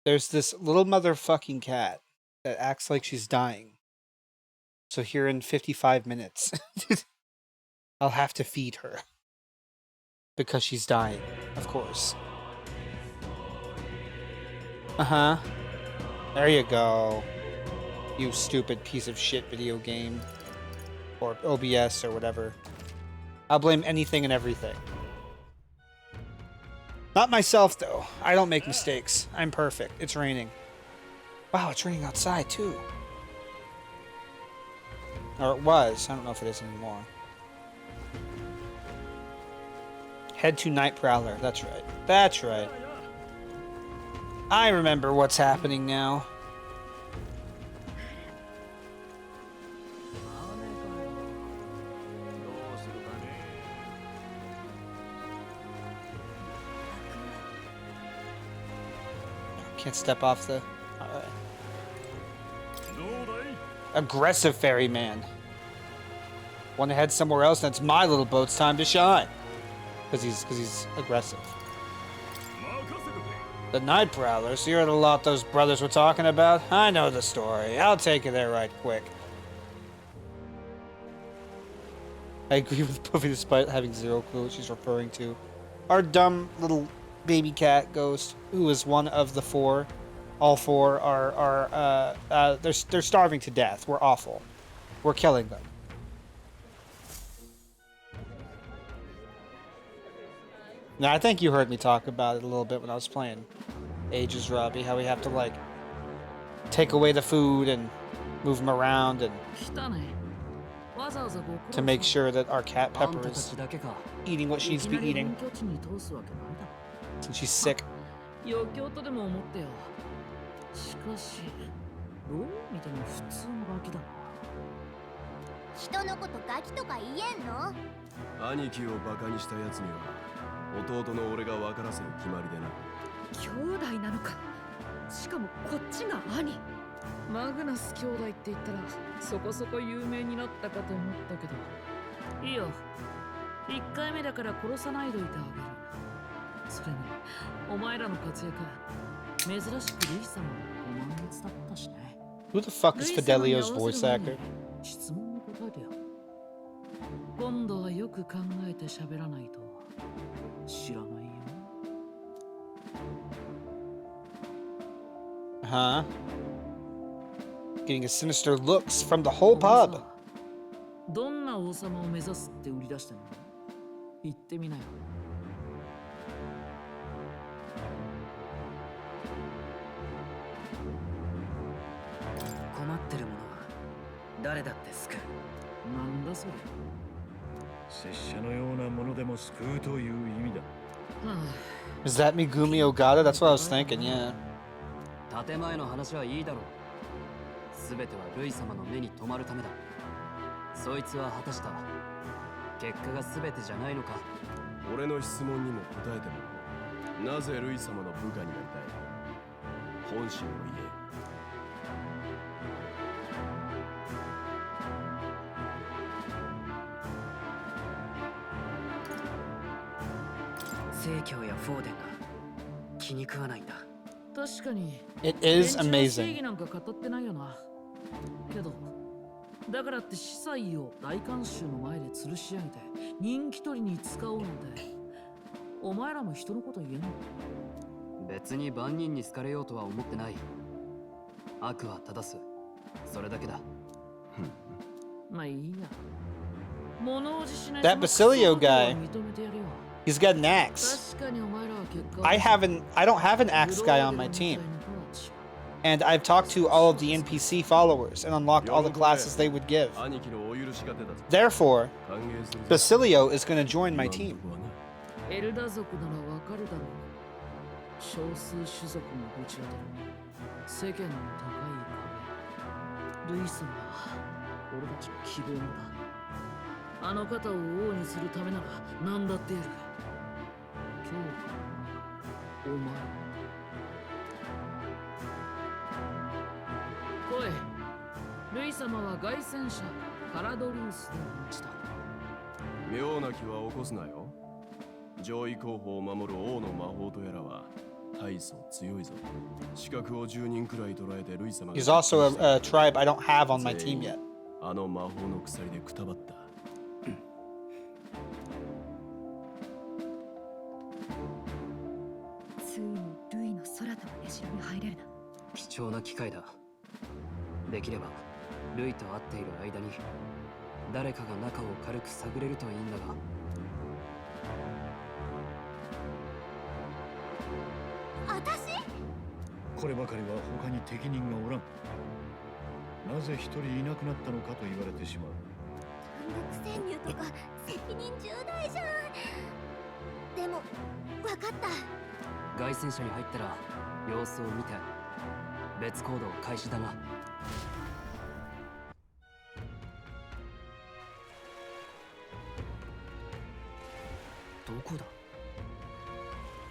There's this little motherfucking cat that acts like she's dying. So here in 55 minutes, I'll have to feed her. Because she's dying, of course. Uh-huh. There you go. You stupid piece of shit video game. Or OBS or whatever. I'll blame anything and everything. Not myself, though. I don't make mistakes. I'm perfect. It's raining. Wow, it's raining outside, too. Or it was. I don't know if it is anymore. Head to Night Prowler. That's right. That's right. I remember what's happening now. Can't step off the... Alright. Aggressive ferryman. Want to head somewhere else? That's my little boat's time to shine. Because he's aggressive. The Night Prowler. So you're the lot those brothers were talking about? I know the story. I'll take you there right quick. I agree with Puffy despite having zero clue what she's referring to. Our dumb little baby cat ghost, who is one of the four. All four are they're starving to death. We're awful. We're killing them. Now I think you heard me talk about it a little bit when I was playing Ages Robbie, how we have to like take away the food and move them around and to make sure that our cat Pepper is eating what she needs to be eating. Since she's sick. しかし、どう見ても普通のガキだな。人のことガキとか言えんの？兄貴をバカにしたやつには弟の俺が分からせる決まりでな。兄弟なのか。しかもこっちが兄。マグナス兄弟って言ったらそこそこ有名になったかと思ったけど。いいよ。1回目だから殺さないでおいてあげる。それにお前らの活躍。 Who the fuck is Fidelio's voice actor? Huh? Getting a sinister looks from the whole pub. どんな王様を目指すって売り出してんの？言ってみなよ。 困ってるものは誰だって救う。なんだそれ。拙者のようなものでも救うという意味だ。Is that Megumi Ogata? That's what I was thinking, yeah. 建前の話はいいだろう。すべてはルイ様の目に留まるためだ。そいつは果たした。結果がすべてじゃないのか。俺の質問にも答えても、なぜルイ様の部下になりたい？本心を言え。 It is amazing. だからって司祭を大観衆の前で吊るし上げて人気取りに使おうなんてお前らも人のこと言えんの？別に万人に好かれようとは思ってない。悪は正す。それだけだ。まあいいや。物おじしない。 That Basilio guy. He's got an axe. I don't have an axe guy on my team. And I've talked to all of the NPC followers and unlocked all the classes they would give. Therefore, Basilio is going to join my team. He's also a tribe I don't have on my team yet.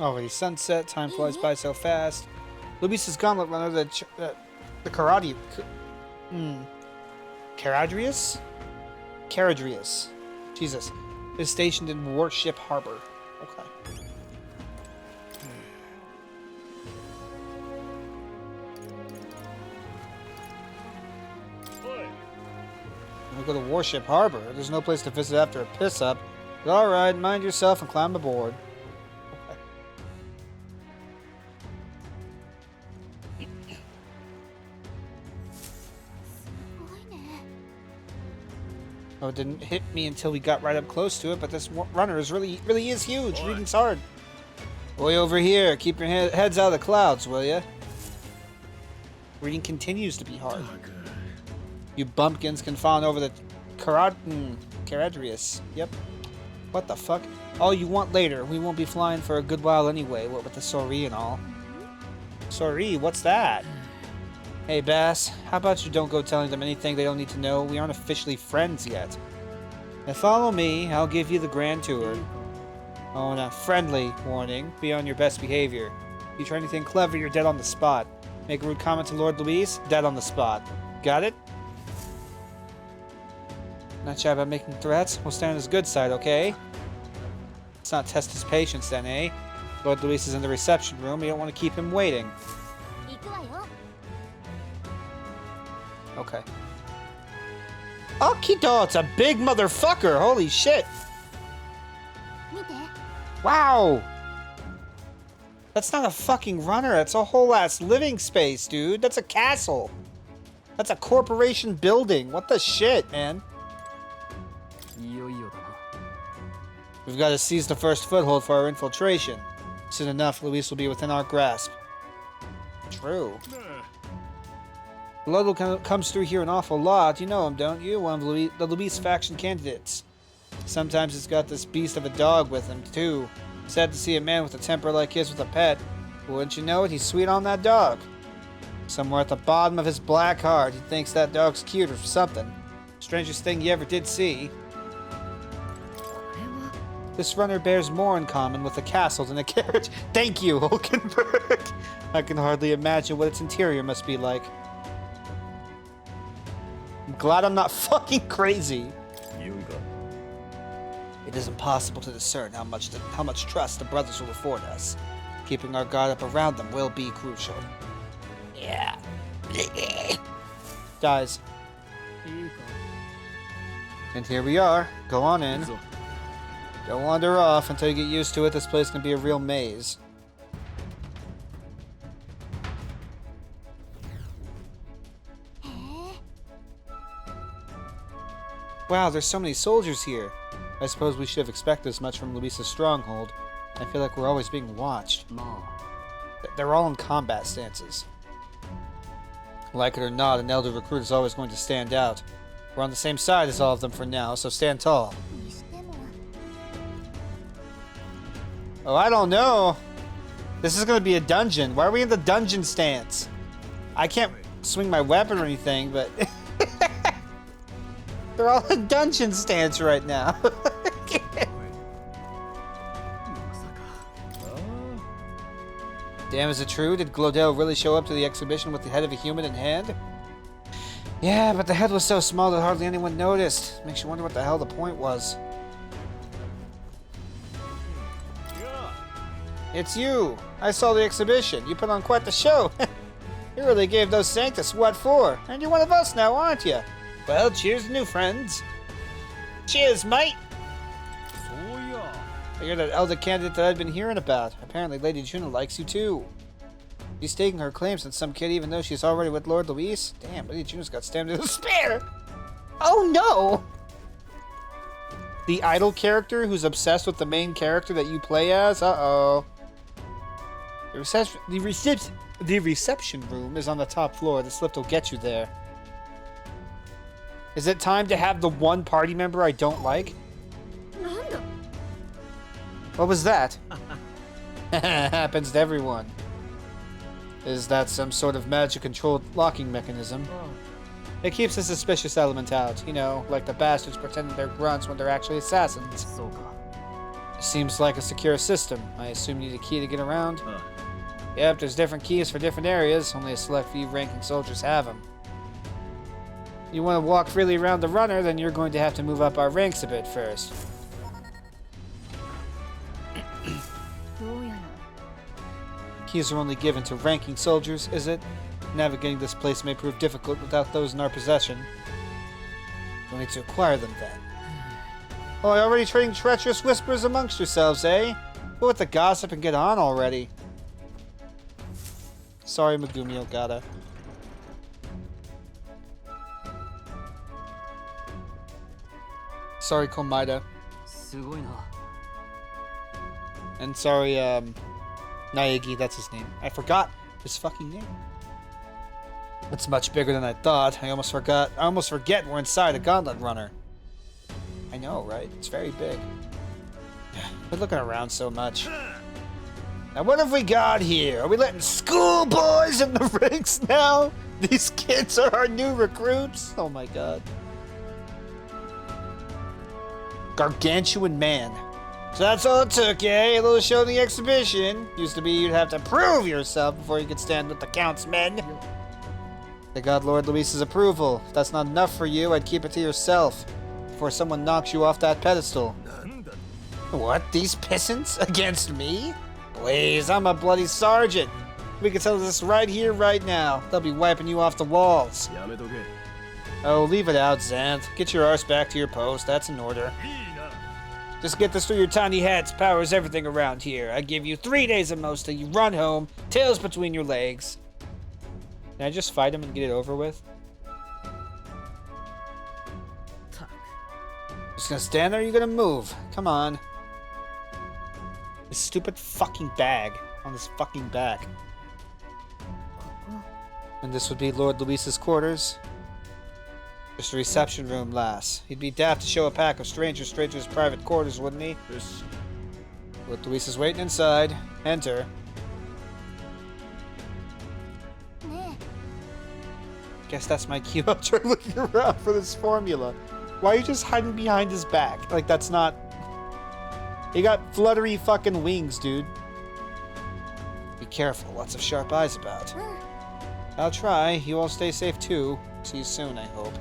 Already sunset, time flies by so fast. Lubice's gauntlet runner, the karate... Caradrius? Caradrius. Jesus. Is stationed in Warship Harbor. Okay. We go to Warship Harbor. There's no place to visit after a piss-up. But alright, mind yourself and climb aboard. Oh, it didn't hit me until we got right up close to it, but this runner is really is huge. Reading's hard. Way over here. Keep your heads out of the clouds, will ya? Reading continues to be hard. You bumpkins can fawn over the Caradrius. Yep. What the fuck? All you want later. We won't be flying for a good while anyway, what with the Sori and all. Sori, what's that? Hey, Bass, how about you don't go telling them anything they don't need to know? We aren't officially friends yet. Now follow me, I'll give you the grand tour. Oh, and a friendly warning. Be on your best behavior. If you try anything clever, you're dead on the spot. Make a rude comment to Lord Luis, dead on the spot. Got it? Not shy about making threats. We'll stand on his good side, okay? Let's not test his patience then, eh? Lord Luis is in the reception room. You don't want to keep him waiting. Okay. Akito, it's a big motherfucker. Holy shit. Wow. That's not a fucking runner. That's a whole ass living space, dude. That's a castle. That's a corporation building. What the shit, man? We've got to seize the first foothold for our infiltration. Soon enough, Luis will be within our grasp. True. Ludlow comes through here an awful lot. You know him, don't you? One of the Luis faction candidates. Sometimes he's got this beast of a dog with him, too. Sad to see a man with a temper like his with a pet. But wouldn't you know it, he's sweet on that dog. Somewhere at the bottom of his black heart, he thinks that dog's cute or something. Strangest thing you ever did see. This runner bears more in common with a castle than a carriage. Thank you, Hulkenberg. I can hardly imagine what its interior must be like. I'm glad I'm not fucking crazy. It is impossible to discern how much trust the brothers will afford us. Keeping our guard up around them will be crucial. Yeah. Guys. And here we are. Go on in. Don't wander off until you get used to it. This place can be a real maze. Wow, there's so many soldiers here. I suppose we should have expected as much from Luisa's stronghold. I feel like we're always being watched. They're all in combat stances. Like it or not, an elder recruit is always going to stand out. We're on the same side as all of them for now, so stand tall. Oh, I don't know. This is going to be a dungeon. Why are we in the dungeon stance? I can't swing my weapon or anything, but... They're all in dungeon stance right now. Damn, is it true? Did Glodell really show up to the exhibition with the head of a human in hand? Yeah, but the head was so small that hardly anyone noticed. Makes you wonder what the hell the point was. It's you! I saw the exhibition. You put on quite the show. You really gave those Sanctus what for. And you're one of us now, aren't you? Well, cheers, new friends. Cheers, mate! You're that elder candidate that I've been hearing about. Apparently Lady Juno likes you too. She's taking her claims on some kid even though she's already with Lord Luis? Damn, Lady Juno's got stabbed in the spear! Oh no! The idol character who's obsessed with the main character that you play as? Uh-oh. The reception room is on the top floor. This lift will get you there. Is it time to have the one party member I don't like? What was that? Happens to everyone. Is that some sort of magic-controlled locking mechanism? It keeps a suspicious element out. You know, like the bastards pretending they're grunts when they're actually assassins. Seems like a secure system. I assume you need a key to get around? Yep, there's different keys for different areas. Only a select few ranking soldiers have them. You want to walk freely around the runner, then you're going to have to move up our ranks a bit first. Keys are only given to ranking soldiers, is it? Navigating this place may prove difficult without those in our possession. You'll need to acquire them then. Oh, you're already trading treacherous whispers amongst yourselves, eh? Go with the gossip and get on already. Sorry, Megumi Ogata. Sorry, Komaida. And sorry, Naegi, that's his name. I forgot his fucking name. It's much bigger than I thought. I almost forget we're inside a gauntlet runner. I know, right? It's very big. We're looking around so much. Now what have we got here? Are we letting schoolboys in the ranks now? These kids are our new recruits? Oh my god. Gargantuan man. So that's all it took, eh? A little show in the exhibition. Used to be you'd have to prove yourself before you could stand with the Count's men. They got Lord Luis's approval. If that's not enough for you, I'd keep it to yourself. Before someone knocks you off that pedestal. What? These pissants? Against me? Please, I'm a bloody sergeant. We can settle this right here, right now. They'll be wiping you off the walls. Oh, leave it out, Xanth. Get your arse back to your post. That's in order. Just get this through your tiny heads. Power's everything around here. I give you 3 days at most till you run home, tails between your legs. Can I just fight him and get it over with? Just gonna stand there or you gonna move? Come on. This stupid fucking bag on this fucking back. And this would be Lord Luis's quarters. Just a reception room, lass. He'd be daft to show a pack of strangers straight to his private quarters, wouldn't he? Lord Luis is waiting inside. Enter. Guess that's my cue. I'll try looking around for this formula. Why are you just hiding behind his back? Like, that's not... You got fluttery fucking wings, dude. Be careful. Lots of sharp eyes about. I'll try. You all stay safe, too. See you soon, I hope.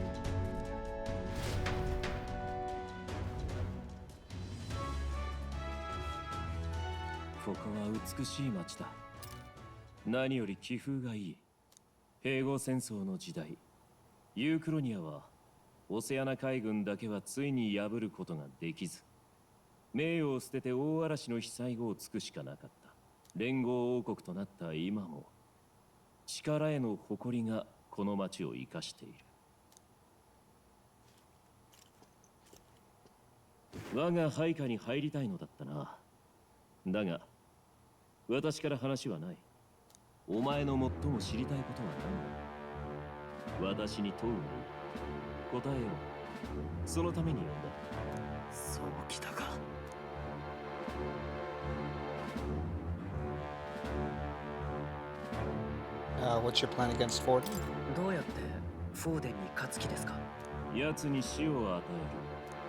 What's your plan against Ford?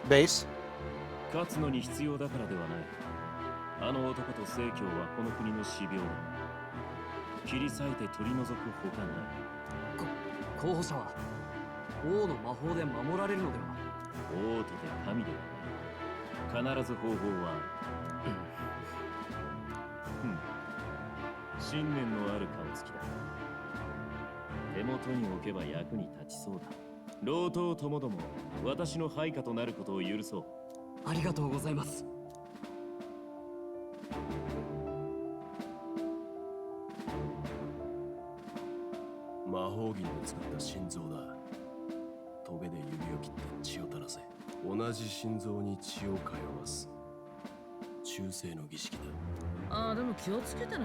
Base? 信念のある顔つきだ。手元に置けば役に立ちそうだ。老頭ともども私の配下となることを許そう。ありがとうございます。魔法銀で作った心臓だ。トゲで指を切って血を垂らせ。同じ心臓に血を通わす忠誠の儀式だ。ああ、でも気をつけてね。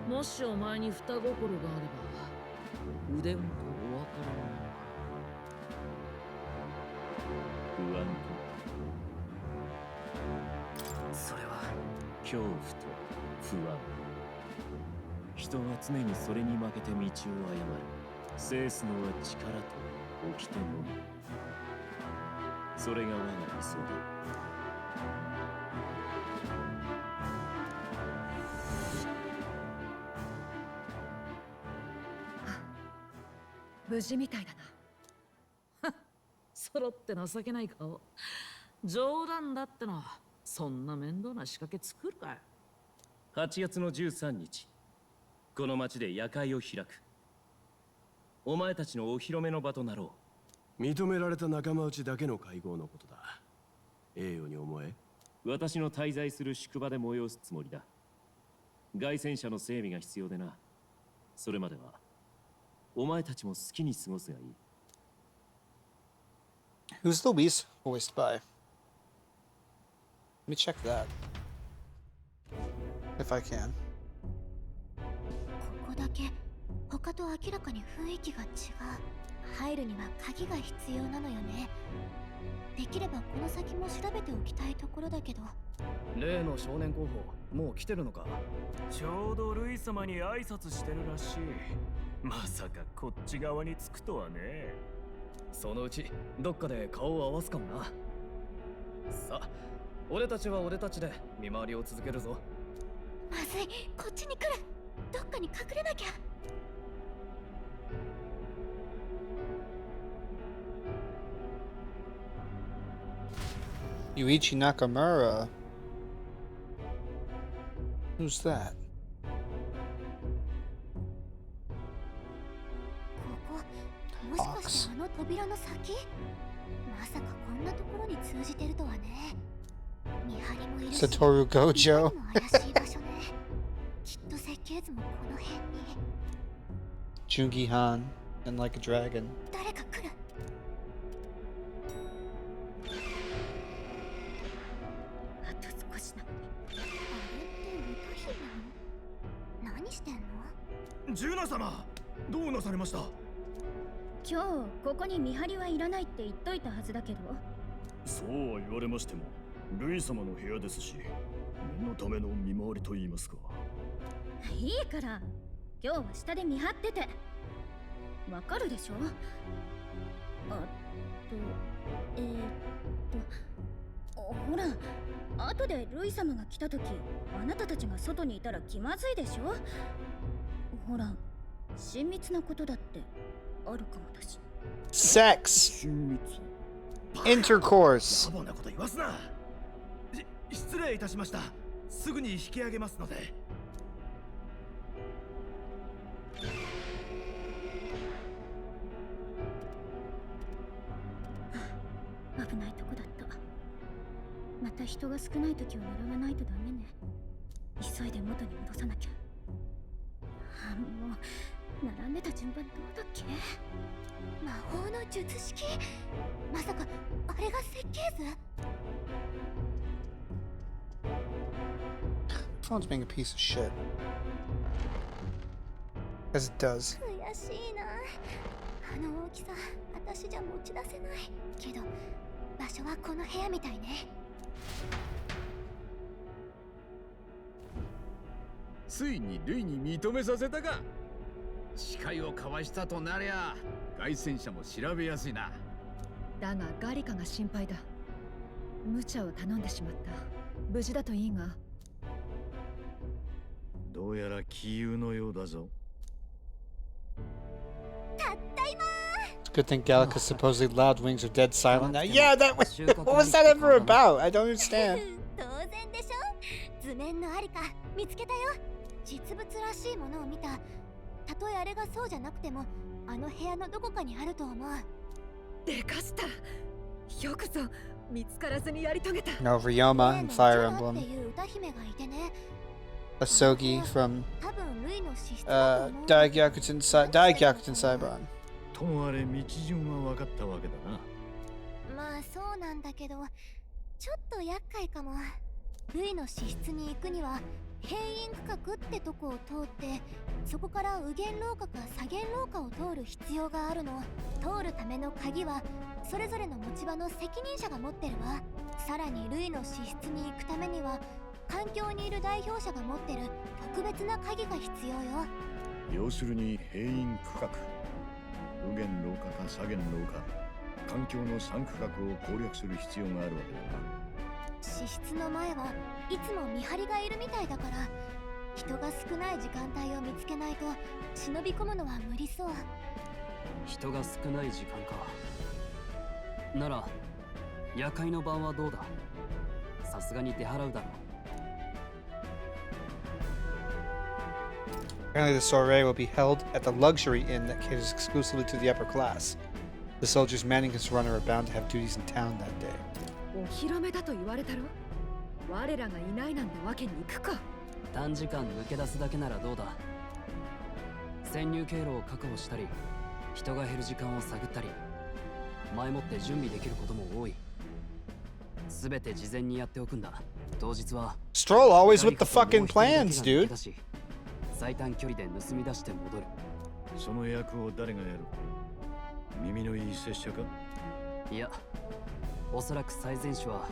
もしお前に双心があれば腕元お別れなのか。不安とそれは恐怖と不安。人は常にそれに負けて道を誤る。制すのは力と掟のみ。それが我が理想だ。無事みたいだな。揃って情けない顔。冗談だっての。そんな面倒な仕掛け作るかよ。8月の13日、この町で夜会を開く。お前たちのお披露目の場となろう。認められた仲間内だけの会合のことだ。栄誉に思え。私の滞在する宿場で催すつもりだ。凱旋者の整備が必要でな。それまではお前たちも好きに過ごすがいい。Who's Louise voiced by? Let me check that. If I can. ここだけ他と明らかに雰囲気が違う。入るには鍵が必要なのよね。できればこの先も調べておきたいところだけど。例の少年候補もう来てるのか。ちょうどルイ様に挨拶してるらしい。まさかこっち側につくとはね。そのうちどっかで顔を合わすかもな。さあ、俺たちは俺たちで見回りを続けるぞ。まずい、こっちに来る。どっかに隠れなきゃ。Yuichi Nakamura. Who's that? ここ、もしかしてあの扉の先？まさかこんなところに通じてるとはね。見張りもいるし、 Satoru Gojo. 怪しい場所ね。きっと設計図もこの辺に。 Jungi-han and Like a Dragon. 誰か来る。あと少しなのに。あれって歌姫なの？何してんの？ジュナ様、どうなされました？今日ここに見張りはいらないって言っといたはずだけど。そうは言われましても、ルイ様の部屋ですし、念のための見回りと言いますか。いいから今日は下で見張ってて。わかるでしょ。ほら、後でルイ様が来た時、あなたたちが外にいたら気まずいでしょ。ほら、親密なことだってあるかもだし。 Sex. 親密。 Intercourse. バボなこと言わすな。失礼いたしました。すぐに引き上げますので。危ないとこだった。また人が少ない時を狙わないとダメね。急いで元に戻さなきゃ。もう並んでた順番どうだっけ。魔法の術式？まさかあれが設計図Phone's being a piece of shit. As it does. 悔しいな。あの大きさ、私じゃ持ち出せない。けど、場所はこの部屋みたいね。ついにルイに認めさせたか。誓いを交わしたとなりゃ凱旋者も調べやすいな。だがガリカが心配だ。無茶を頼んでしまった。無事だといいが。どうやら杞憂のようだぞ。たった今。 It's a good thing Gallica's supposedly loud wings are dead silent now. Yeah, that was. What was that ever about? I don't understand. 当然でしょ。図面のありか見つけたよ。実物らしいものを見た。たとえあれがそうじゃなくても、あの部屋のどこかにあると思う。でかした。よくぞ見つからずにやり遂げた。No, Ryoma and Fire って Emblem. いう歌姫がいてね。 Asogi from 多分ルイの資質だと思う。Daigyakutin Saibon. ともあれ道順は分かったわけだな。まあそうなんだけど、ちょっと厄介かも。ルイの資質に行くには閉院区画ってとこを通って、そこから右舷廊下か左舷廊下を通る必要があるの。通るための鍵はそれぞれの持ち場の責任者が持ってるわ。さらにルイの資質に行くためには環境にいる代表者が持ってる特別な鍵が必要よ。要するに閉院区画、右舷廊下か左舷廊下、環境の3区画を攻略する必要があるわけだな。資質の前はいつも見張りがいるみたいだから、人が少ない時間帯を見つけないと忍び込むのは無理そう。人が少ない時間か。なら夜会の晩はどうだ。さすがに出払うだろう。 Apparently, the soiree will be held at the luxury inn that caters exclusively to the upper class. The soldiers manning his runner are bound to have duties in town that day. お披露目だと言われたろ。我らがいないなんてわけにいくか。短時間抜け出すだけならどうだ。潜入経路を確保したり、人が減る時間を探ったり、前もって準備できることも多い。すべて事前にやっておくんだ。当日は Stroll always with the fucking plans, dude. 最短距離で盗み出して戻る。その役を誰がやる？耳のいい拙者か？いや、おそらく最善手は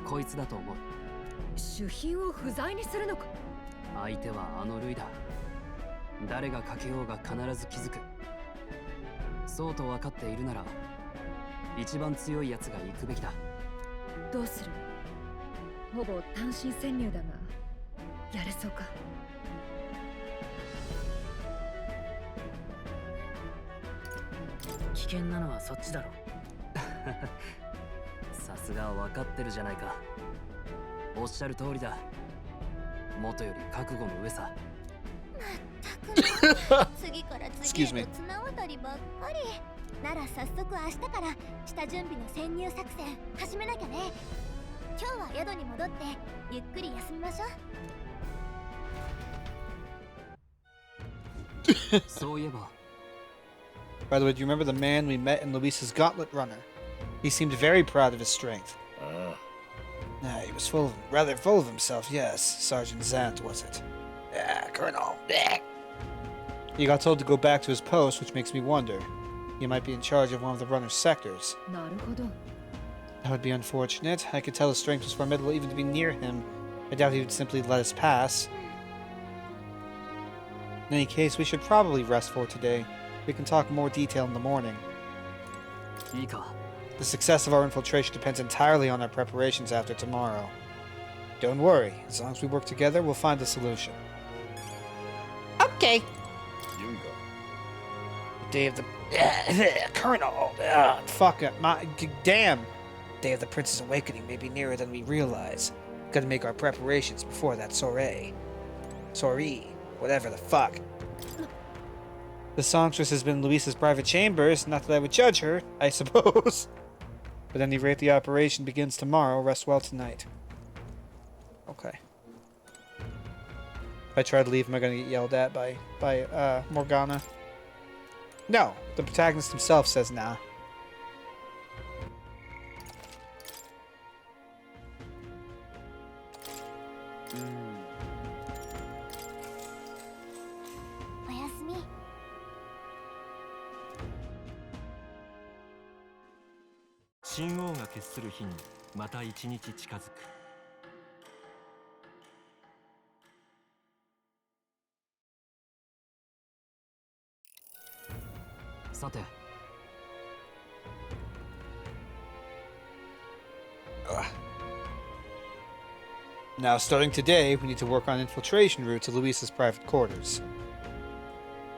こいつだと思う。主賓を不在にするのか。相手はあのルイだ。誰がかけようが必ず気づく。そうと分かっているなら一番強いやつが行くべきだ。どうする？ほぼ単身潜入だがやれそうか。危険なのはそっちだろ。さすが分かってるじゃないか。おっしゃる通りだ。元より覚悟の上さ。まったく次から次へと綱渡りばっかり。なら早速明日から下準備の潜入作戦始めなきゃね。今日は宿に戻ってゆっくり休みましょう。そういえば。 By the way, do you remember the man we met in Luis's Gauntlet Runner? He seemed very proud of his strength. He was rather full of himself, yes. Sergeant Zant, was it? Yeah, Colonel. He got told to go back to his post, which makes me wonder. He might be in charge of one of the runner's sectors. なるほど。 That would be unfortunate. I could tell his strength was formidable even to be near him. I doubt he would simply let us pass. In any case, we should probably rest for today. We can talk more detail in the morning. The success of our infiltration depends entirely on our preparations after tomorrow. Don't worry, as long as we work together, we'll find a solution. Okay. Day of the Colonel. Fuck it. Damn. Day of the Prince's Awakening may be nearer than we realize. Gotta make our preparations before that soiree. Soiree. Whatever the fuck. The songstress has been in Luisa's private chambers. Not that I would judge her, I suppose. But at any rate, the operation begins tomorrow. Rest well tonight. Okay. If I try to leave, am I going to get yelled at by Morgana? No. The protagonist himself says nah.う。おやすみ。神王が決する日にまた一日近づく。さて。Now, starting today, we need to work on infiltration route to Luisa's private quarters.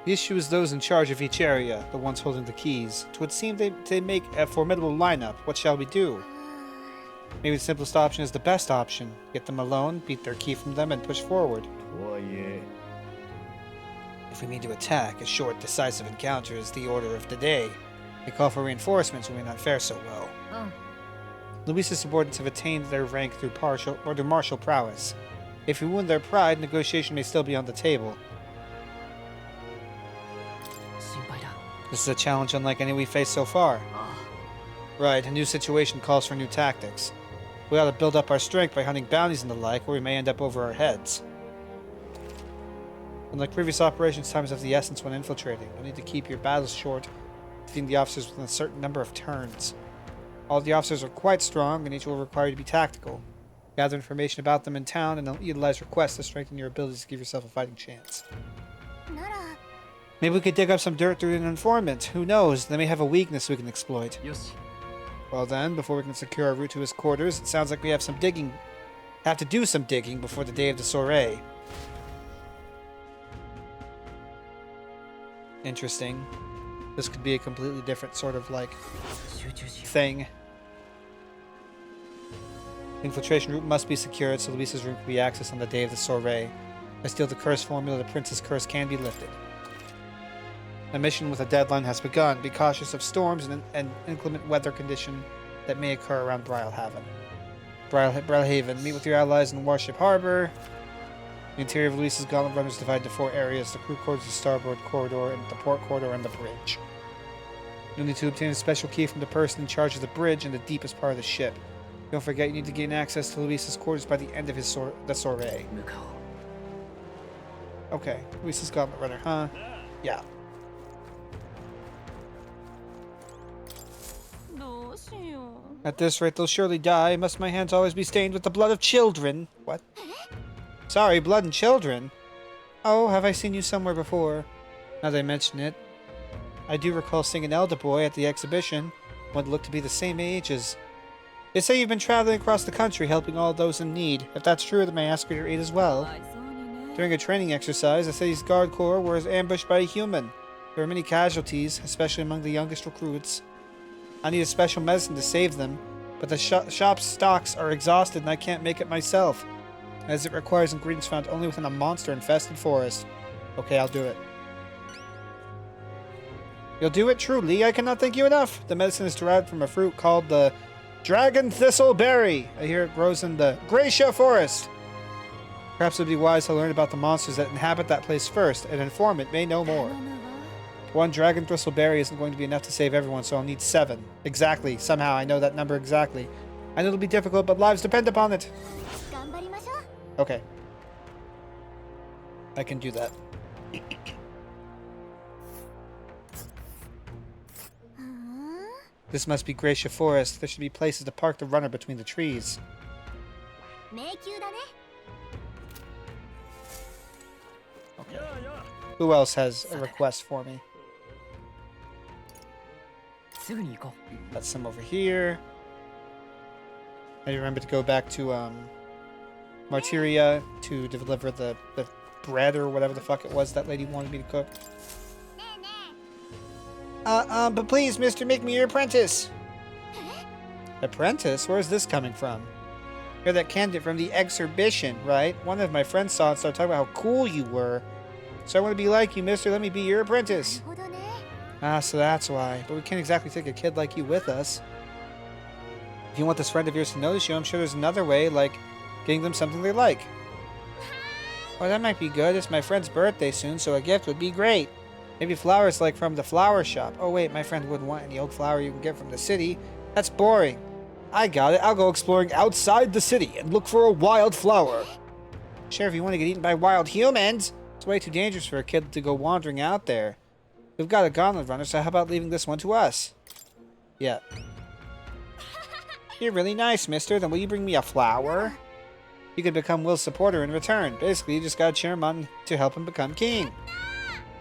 The issue is those in charge of each area, the ones holding the keys. 'Twould seem they make a formidable lineup. What shall we do? Maybe the simplest option is the best option. Get them alone, beat their key from them, and push forward. If we need to attack, a short, decisive encounter is the order of the day. They call for reinforcements when we not fare so well. Luis's subordinates have attained their rank through martial prowess. If we wound their pride, negotiation may still be on the table. This is a challenge unlike any we faced so far. Right, a new situation calls for new tactics. We ought to build up our strength by hunting bounties and the like, or we may end up over our heads. Unlike previous operations, time is of the essence when infiltrating. You'll need to keep your battles short, defeating the officers within a certain number of turns. All the officers are quite strong, and each will require you to be tactical. Gather information about them in town, and utilize requests to strengthen your abilities to give yourself a fighting chance. Maybe we could dig up some dirt through an informant. Who knows? They may have a weakness we can exploit. Well then, before we can secure our route to his quarters, it sounds like we have to do some digging before the day of the soiree. Interesting. This could be a completely different sort of, like, thing. Infiltration route must be secured, so Luis's room can be accessed on the day of the soiree. I steal the curse formula, the prince's curse can be lifted. A mission with a deadline has begun. Be cautious of storms and inclement weather condition that may occur around Brylehaven. Meet with your allies in Warship Harbor. The interior of Luis's Gauntlet Run is divided into 4 areas: the crew quarters, the starboard corridor, and the port corridor, and the bridge. You'll need to obtain a special key from the person in charge of the bridge and the deepest part of the ship. Don't forget you need to gain access to Luis's quarters by the end of the soiree. Okay, Luis's Gauntlet Runner, huh? Yeah. At this rate, they'll surely die. Must my hands always be stained with the blood of children? What? Sorry, blood and children? Oh, have I seen you somewhere before? Now that I mention it, I do recall seeing an elder boy at the exhibition. One that looked to be the same age as... They say you've been traveling across the country, helping all those in need. If that's true, then may I ask for your aid as well? During a training exercise, the city's guard corps was ambushed by a human. There were many casualties, especially among the youngest recruits. I need a special medicine to save them, but the shop's stocks are exhausted and I can't make it myself, as it requires ingredients found only within a monster-infested forest. Okay, I'll do it. You'll do it truly? I cannot thank you enough. The medicine is derived from a fruit called the Dragon Thistle Berry. I hear it grows in the Gracia Forest. Perhaps it would be wise to learn about the monsters that inhabit that place first. An informant may know more. 1 Dragon Thistle Berry isn't going to be enough to save everyone, so I'll need 7. Exactly. Somehow I know that number exactly. I know it'll be difficult, but lives depend upon it. Okay. I can do that. This must be Gracia Forest. There should be places to park the runner between the trees. Okay. Who else has a request for me? Got some over here. I remember to go back to Martyria to deliver the bread or whatever the fuck it was that lady wanted me to cook. But please, mister, make me your apprentice. Apprentice? Where's this coming from? You're that candidate from the exhibition, right? One of my friends saw and started talking about how cool you were. So I want to be like you, mister. Let me be your apprentice. Ah, so that's why. But we can't exactly take a kid like you with us. If you want this friend of yours to notice you, I'm sure there's another way, like getting them something they like. Well, that might be good. It's my friend's birthday soon, so a gift would be great. Maybe flowers like from the flower shop. Oh wait, my friend wouldn't want any old flower you can get from the city. That's boring. I got it. I'll go exploring outside the city and look for a wild flower. Sure, if you want to get eaten by wild humans. It's way too dangerous for a kid to go wandering out there. We've got a gauntlet runner, so how about leaving this one to us? Yeah. You're really nice, mister. Then will you bring me a flower? You could become Will's supporter in return. Basically, you just gotta cheer him on to help him become king.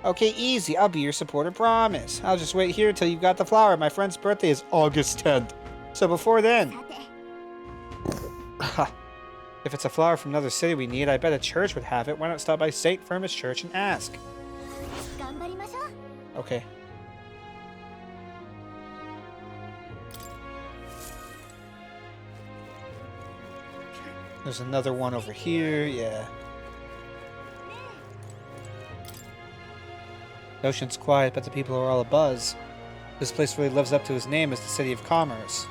Okay, easy. I'll be your supporter, promise. I'll just wait here until you've got the flower. My friend's birthday is August 10th. So before then. If it's a flower from another city we need, I bet a church would have it. Why not stop by St. Firmus Church and ask? Okay. There's another one over here, yeah. The ocean's quiet, but the people are all abuzz. This place really lives up to its name as the City of Commerce.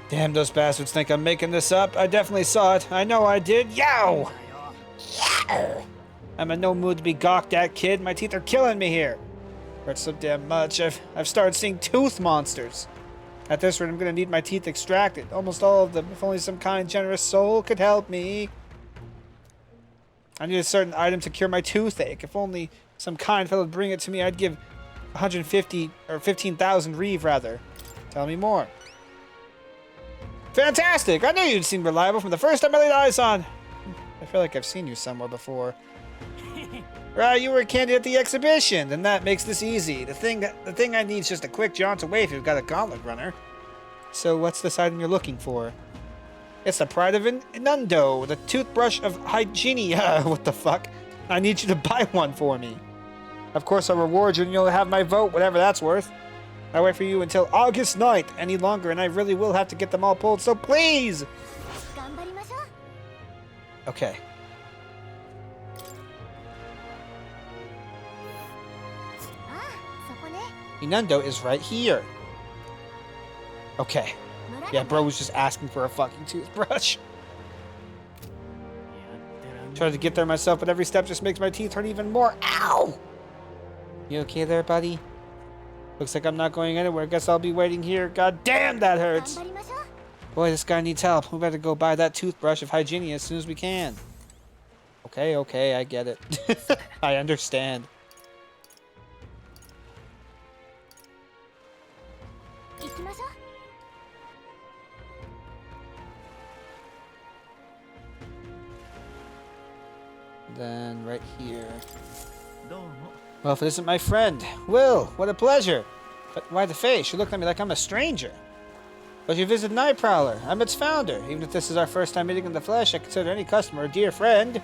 Damn, those bastards think I'm making this up. I definitely saw it. I know I did. Yow! Yow! I'm in no mood to be gawked at, kid. My teeth are killing me here. Hurts so damn much. I've started seeing tooth monsters. At this rate, I'm gonna need my teeth extracted. Almost all of them. If only some kind, generous soul could help me. I need a certain item to cure my toothache. If only some kind fellow would bring it to me, I'd give 150 or 15,000 reeve rather. Tell me more. Fantastic! I knew you'd seem reliable from the first time I laid eyes on. I feel like I've seen you somewhere before. Right, you were a candidate at the exhibition. Then that makes this easy. The thing I need is just a quick jaunt away if you've got a gauntlet runner. So what's this item you're looking for? It's the pride of Inundo, the toothbrush of Hygienia. What the fuck? I need you to buy one for me. Of course, I'll reward you and you'll have my vote, whatever that's worth. I wait for you until August 9th. Any longer, and I really will have to get them all pulled, so please! Okay. Inundo is right here. Okay. Yeah, bro was just asking for a fucking toothbrush. Tried to get there myself, but every step just makes my teeth hurt even more. Ow! You okay there, buddy? Looks like I'm not going anywhere. Guess I'll be waiting here. God damn, that hurts. Boy, this guy needs help. We better go buy that toothbrush of Hygienia as soon as we can. Okay, I get it. I understand. Then right here. Well, if it isn't my friend, Will, what a pleasure. But why the face? You look at me like I'm a stranger. But you visited Night Prowler. I'm its founder. Even if this is our first time meeting in the flesh, I consider any customer a dear friend.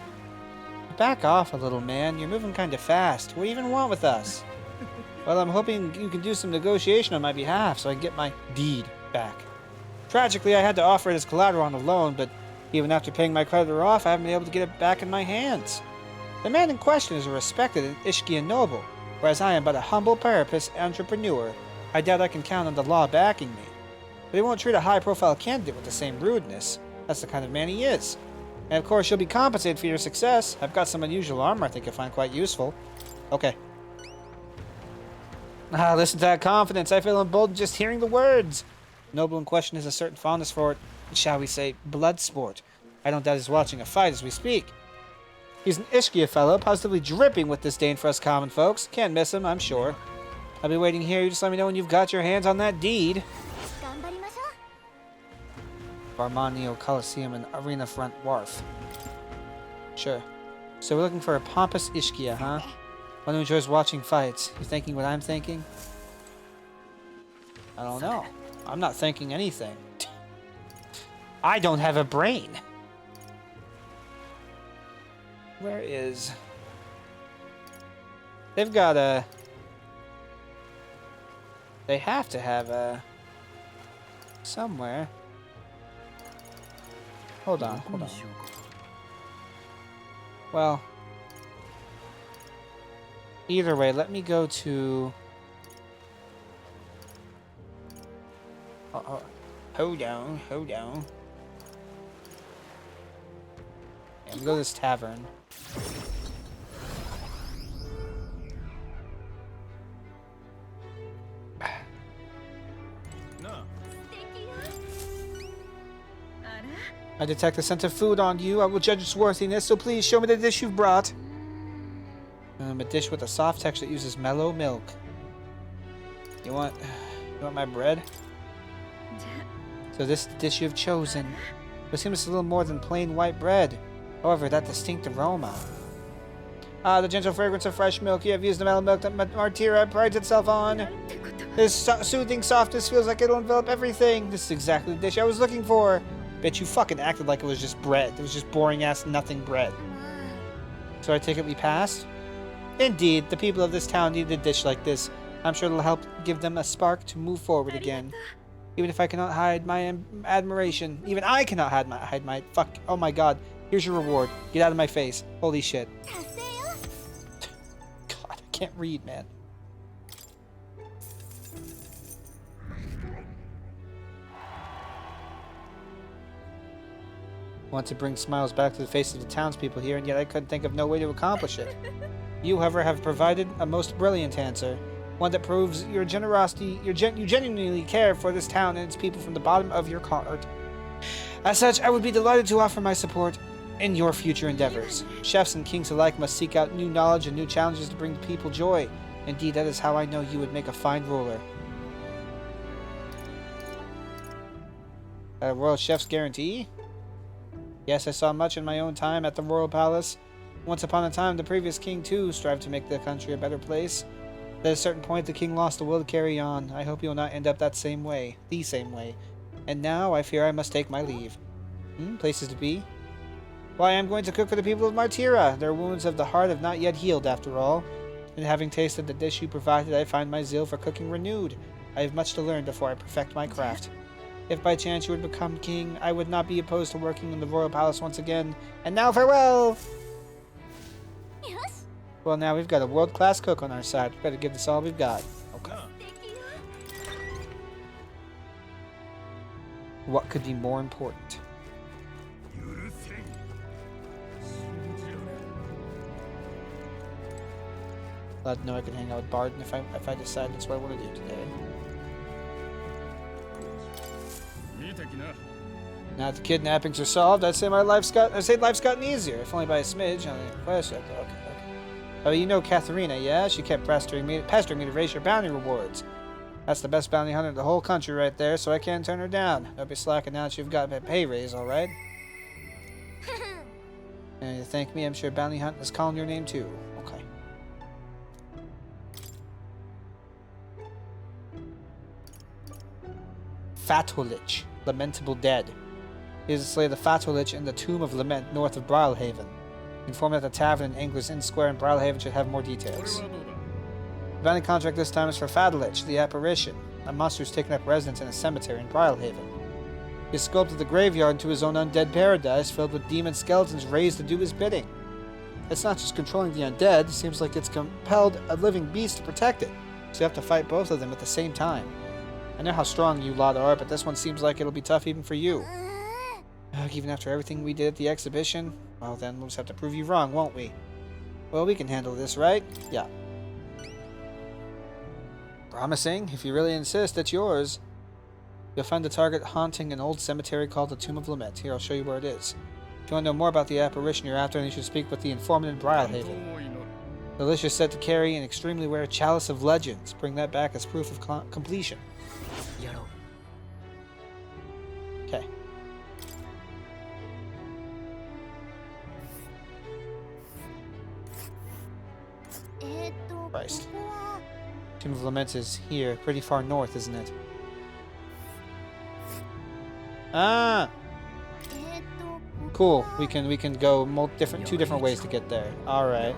Back off a little, man. You're moving kind of fast. What do you even want with us? Well, I'm hoping you can do some negotiation on my behalf so I can get my deed back. Tragically, I had to offer it as collateral on a loan, but even after paying my creditor off, I haven't been able to get it back in my hands. The man in question is a respected Ishkian noble, whereas I am but a humble parapet entrepreneur. I doubt I can count on the law backing me. But he won't treat a high-profile candidate with the same rudeness. That's the kind of man he is. And of course, you'll be compensated for your success. I've got some unusual armor I think you'll find quite useful. Okay. Ah, listen to that confidence. I feel emboldened just hearing the words. The noble in question has a certain fondness for, shall we say, blood sport. I don't doubt he's watching a fight as we speak. He's an Ishkia fellow, positively dripping with disdain for us common folks. Can't miss him, I'm sure. I'll be waiting here. You just let me know when you've got your hands on that deed. Barmanio Coliseum and Arena Front Wharf. Sure. So we're looking for a pompous Ishkia, huh? One who enjoys watching fights. You thinking what I'm thinking? I don't know. I'm not thinking anything. I don't have a brain. Where is... They've got a... They have to have a... Somewhere. Hold on. Well... Either way, let me go to... Hold on. Yeah, go to this tavern. I detect a scent of food on you. I will judge its worthiness, so please show me the dish you've brought. A dish with a soft texture that uses mellow milk. You want my bread? So this is the dish you've chosen. It seems a little more than plain white bread. However, that distinct aroma. Ah, the gentle fragrance of fresh milk. You have used the mellow milk that Martira prides itself on. This soothing softness feels like it'll envelop everything. This is exactly the dish I was looking for. Bet you fucking acted like it was just bread. It was just boring-ass nothing bread. So I take it we passed? Indeed, the people of this town need a dish like this. I'm sure it'll help give them a spark to move forward again. Even if I cannot hide my admiration. Even I cannot hide my fuck. Oh my god. Here's your reward. Get out of my face. Holy shit. God, I can't read, man. Want to bring smiles back to the faces of the townspeople here, and yet I couldn't think of no way to accomplish it. You, however, have provided a most brilliant answer. One that proves your generosity, you genuinely care for this town and its people from the bottom of your heart. As such, I would be delighted to offer my support in your future endeavors. Chefs and kings alike must seek out new knowledge and new challenges to bring the people joy. Indeed, that is how I know you would make a fine ruler. A royal chef's guarantee? Yes, I saw much in my own time at the royal palace. Once upon a time, the previous king, too, strived to make the country a better place. At a certain point, the king lost the will to carry on. I hope you will not end up that same way. The same way. And now, I fear I must take my leave. Places to be? Why, I am going to cook for the people of Martira. Their wounds of the heart have not yet healed, after all. And having tasted the dish you provided, I find my zeal for cooking renewed. I have much to learn before I perfect my craft. If by chance you would become king, I would not be opposed to working in the royal palace once again. And now, farewell! Well, now we've got a world-class cook on our side. We better give this all we've got. Okay. What could be more important? Glad to know I can hang out with Barden if I decide that's what I want to do today. Now that the kidnappings are solved, I'd say life's gotten easier, if only by a smidge. On the quest. Okay. Oh, you know Katharina, yeah? She kept pestering me to raise your bounty rewards. That's the best bounty hunter in the whole country right there, so I can't turn her down. Don't be slacking now that you've got a pay raise, alright? And you thank me, I'm sure bounty hunt is calling your name too. Okay. Fatulich, lamentable dead. He is the slay of the Fatulich in the Tomb of Lament north of Brilhaven. Informed that the tavern in Angler's Inn Square in Brilhaven should have more details. The bounty contract this time is for Fatulich, the apparition, a monster who's taken up residence in a cemetery in Brilhaven. He sculpted the graveyard into his own undead paradise filled with demon skeletons raised to do his bidding. It's not just controlling the undead, it seems like it's compelled a living beast to protect it, so you have to fight both of them at the same time. I know how strong you lot are, but this one seems like it'll be tough even for you. Even after everything we did at the exhibition, well then we'll just have to prove you wrong, won't we? Well, we can handle this, right? Yeah. Promising. If you really insist, it's yours. You'll find the target haunting an old cemetery called the Tomb of Lament. Here, I'll show you where it is. If you want to know more about the apparition you're after, then you should speak with the informant in Brilhaven. The list is set to carry an extremely rare chalice of legends. Bring that back as proof of completion. Okay. Christ. Tomb of Lament is here, pretty far north, isn't it? Ah! Cool. We can go two different ways to get there. Alright.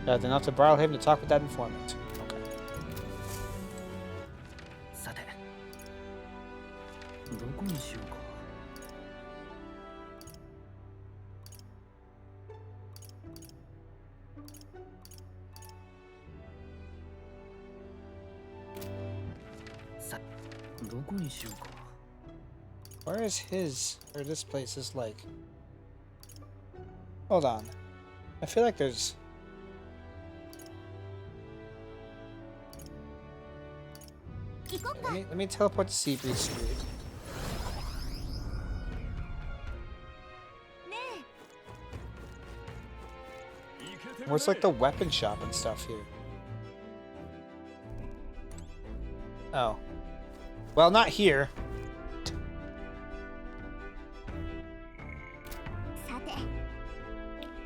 Then off to Brilhaven to talk with that informant. Okay. どこにしようか。さ、どこにしようか。Where is his, or this place is like? Hold on. I feel like there's... Let me teleport to Seabreeze Street. Where's like the weapon shop and stuff here? Oh. Well, not here.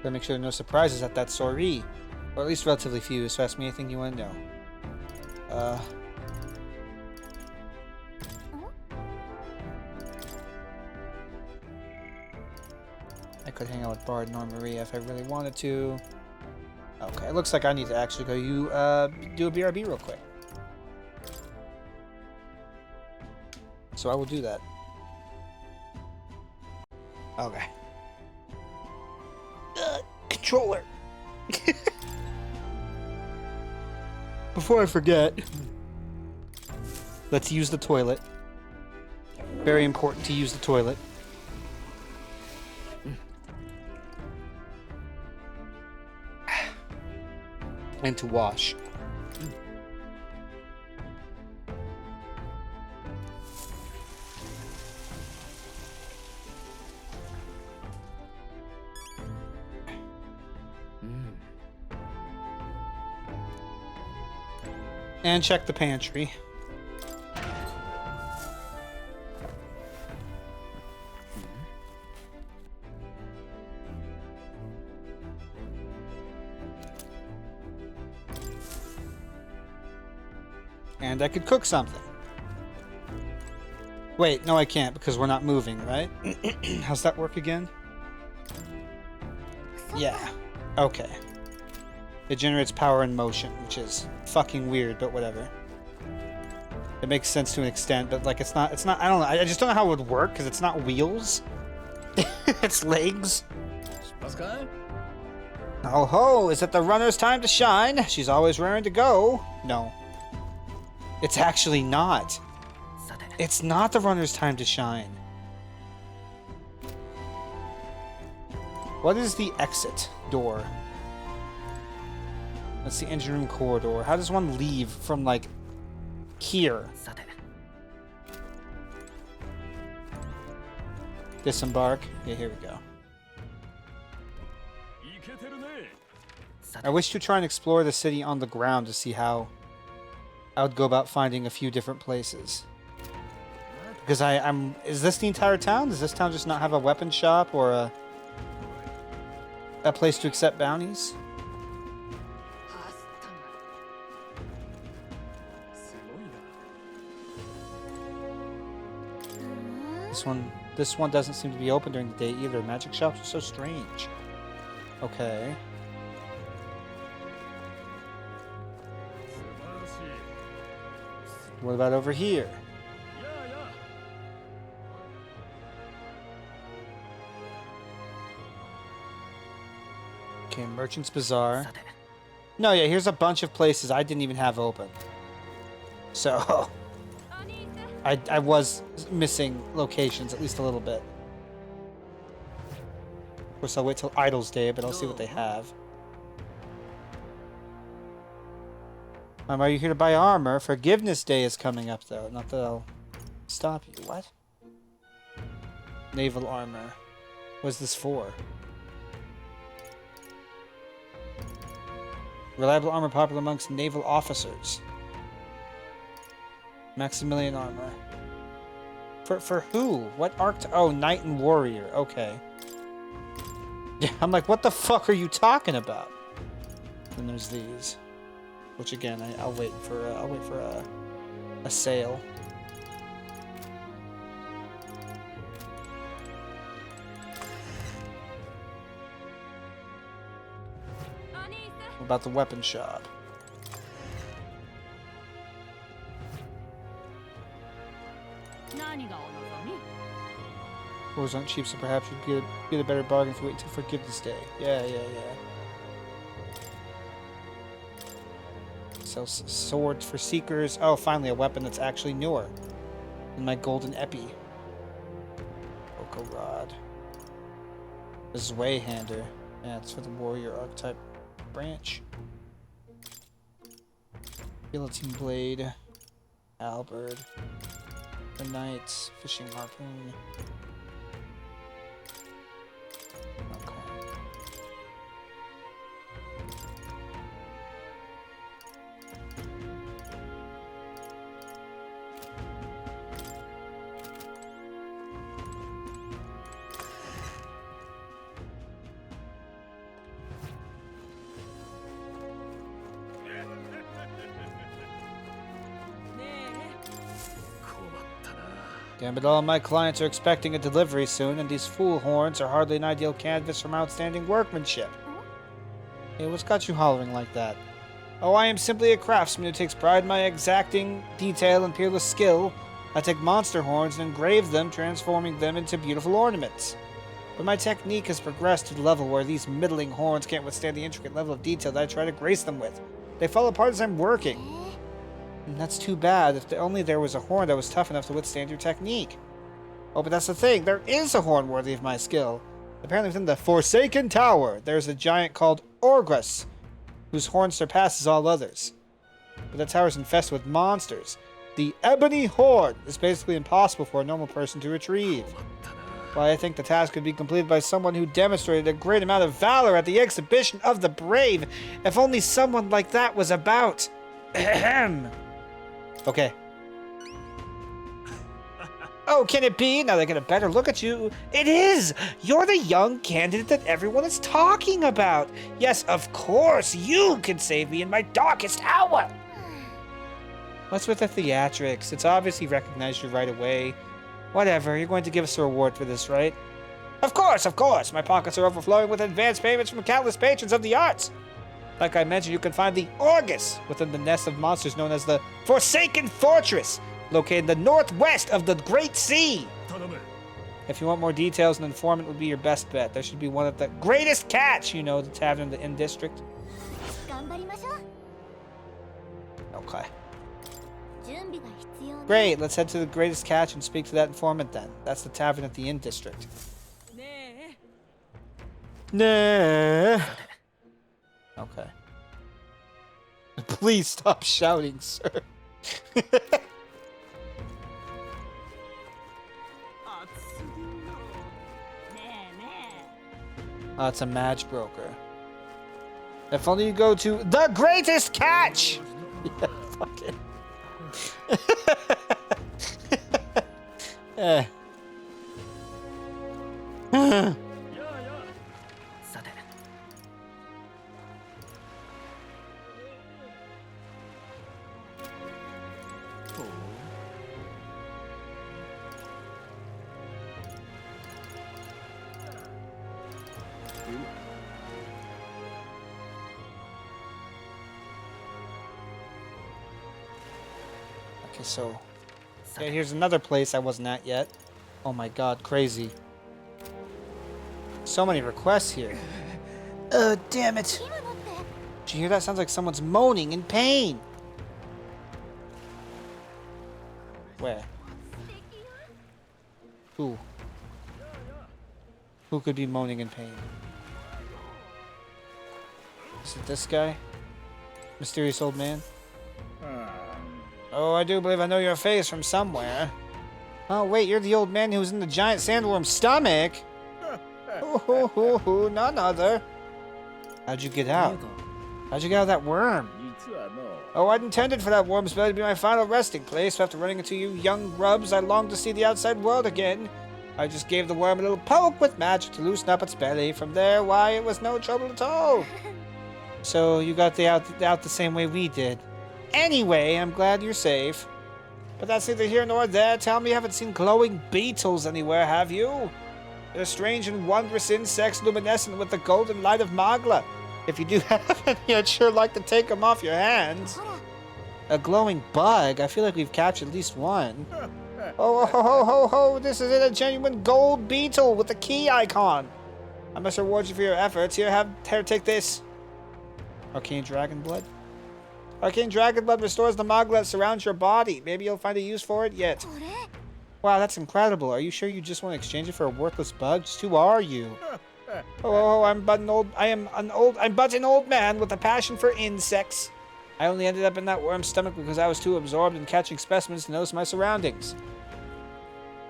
Gotta make sure there are no surprises at that soiree. Or at least relatively few, so ask me anything you want to know. I could hang out with Bard and Maria if I really wanted to. Okay, it looks like I need to actually go do a BRB real quick. So I will do that. Okay. Controller! Before I forget, let's use the toilet. Very important to use the toilet. And to wash. And check the pantry. And I could cook something. Wait, no I can't because we're not moving, right? How's that work again? Yeah. Okay. It generates power in motion, which is fucking weird, but whatever. It makes sense to an extent, but like it's not, I don't know, I just don't know how it would work because it's not wheels. It's legs. Oh ho, is it the runner's time to shine? She's always raring to go. No. It's actually not. It's not the runner's time to shine. What is the exit door? That's the engine room corridor. How does one leave from, like, here? Disembark. Yeah, here we go. I wish to try and explore the city on the ground to see how I would go about finding a few different places. Because I'm... Is this the entire town? Does this town just not have a weapon shop or a place to accept bounties? This one doesn't seem to be open during the day either. Magic shops are so strange. Okay. What about over here? Okay, Merchant's Bazaar. No, yeah, here's a bunch of places I didn't even have open. So, I was missing locations at least a little bit. Of course, I'll wait till Idol's Day, but I'll see what they have. Are you here to buy armor? Forgiveness Day is coming up, though. Not that I'll stop you. What? Naval armor. What's this for? Reliable armor popular amongst naval officers. Maximilian armor. For who? What arc? Oh, Knight and Warrior. Okay. Yeah, I'm like, what the fuck are you talking about? Then there's these, which again, I'll wait for a sale. What about the weapon shop? Wars aren't cheap, so perhaps you'd get a better bargain if you wait until Forgiveness Day. Yeah. Sells swords for seekers. Oh, finally a weapon that's actually newer. And my golden epi. Oko rod. The Zweihander. Yeah, it's for the warrior archetype branch. Guillotine blade. Halberd. The knights. Fishing harpoon. Okay. Damn it all, my clients are expecting a delivery soon, and these fool horns are hardly an ideal canvas from outstanding workmanship. Hey, what's got you hollering like that? Oh, I am simply a craftsman who takes pride in my exacting detail and peerless skill. I take monster horns and engrave them, transforming them into beautiful ornaments. But my technique has progressed to the level where these middling horns can't withstand the intricate level of detail that I try to grace them with. They fall apart as I'm working. And that's too bad. If only there was a horn that was tough enough to withstand your technique. Oh, but that's the thing. There is a horn worthy of my skill. Apparently within the Forsaken Tower, there's a giant called Orgrus, whose horn surpasses all others. But the tower's infested with monsters. The Ebony Horn is basically impossible for a normal person to retrieve. Why, I think the task could be completed by someone who demonstrated a great amount of valor at the exhibition of the brave. If only someone like that was about. Ahem. Okay. Oh, can it be? Now they get a better look at you. It is! You're the young candidate that everyone is talking about. Yes, of course, you can save me in my darkest hour. What's with the theatrics? It's obvious he recognized you right away. Whatever, you're going to give us a reward for this, right? Of course, of course! My pockets are overflowing with advance payments from countless patrons of the arts. Like I mentioned, you can find the Orgus within the nest of monsters known as the Forsaken Fortress, located in the northwest of the Great Sea. If you want more details, an informant would be your best bet. There should be one at the Greatest Catch, you know, the tavern in the Inn District. Okay. Great, let's head to the Greatest Catch and speak to that informant then. That's the tavern at the Inn District. Nah. Okay. Please stop shouting, sir. Oh, it's a match broker. If only you go to the Greatest Catch! Yeah, fuck it. Eh. Okay, so yeah, here's another place I wasn't at yet. Oh my god, crazy. So many requests here. Oh, damn it. Did you hear that? Sounds like someone's moaning in pain. Where? Who? Who could be moaning in pain? Is it this guy? Mysterious old man? Oh, I do believe I know your face from somewhere. Oh, wait, you're the old man who was in the giant sandworm's stomach? Oh, none other. How'd you get out? How'd you get out of that worm? Oh, I'd intended for that worm's belly to be my final resting place. After running into you young grubs, I longed to see the outside world again. I just gave the worm a little poke with magic to loosen up its belly. From there, why, it was no trouble at all. So, you got out the same way we did. Anyway, I'm glad you're safe. But that's neither here nor there. Tell me you haven't seen glowing beetles anywhere, have you? They're strange and wondrous insects luminescent with the golden light of Magla. If you do have any, I'd sure like to take them off your hands. A glowing bug? I feel like we've captured at least one. Oh, ho, ho, ho, ho, this is a genuine gold beetle with a key icon. I must reward you for your efforts. Here, take this. Arcane Dragon Blood? Arcane Dragon Blood restores the Magla that surrounds your body. Maybe you'll find a use for it yet. Wow, that's incredible. Are you sure you just want to exchange it for a worthless bug? Just who are you? Oh, I'm but an old man with a passion for insects. I only ended up in that worm's stomach because I was too absorbed in catching specimens to notice my surroundings.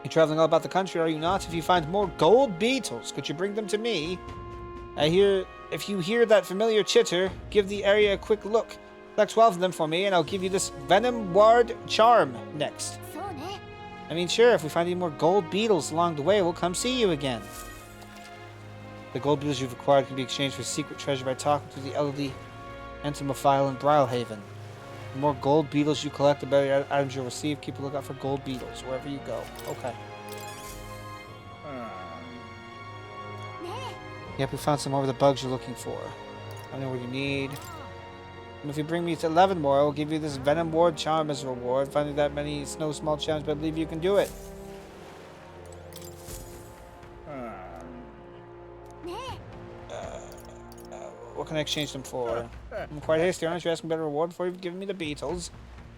You're traveling all about the country, are you not? If you find more gold beetles, could you bring them to me? If you hear that familiar chitter, give the area a quick look. Collect 12 of them for me, and I'll give you this Venom Ward Charm next. I mean, sure, if we find any more gold beetles along the way, we'll come see you again. The gold beetles you've acquired can be exchanged for secret treasure by talking to the elderly entomophile in Brylehaven. The more gold beetles you collect, the better items you'll receive. Keep a lookout for gold beetles wherever you go. Okay. Yep, we found some more of the bugs you're looking for. I know what you need. And if you bring me to 11 more, I will give you this Venom Ward Charm as a reward. Finding that many is no small challenge, but I believe you can do it. What can I exchange them for? I'm quite hasty, aren't you? Asking better reward before you've given me the beetles.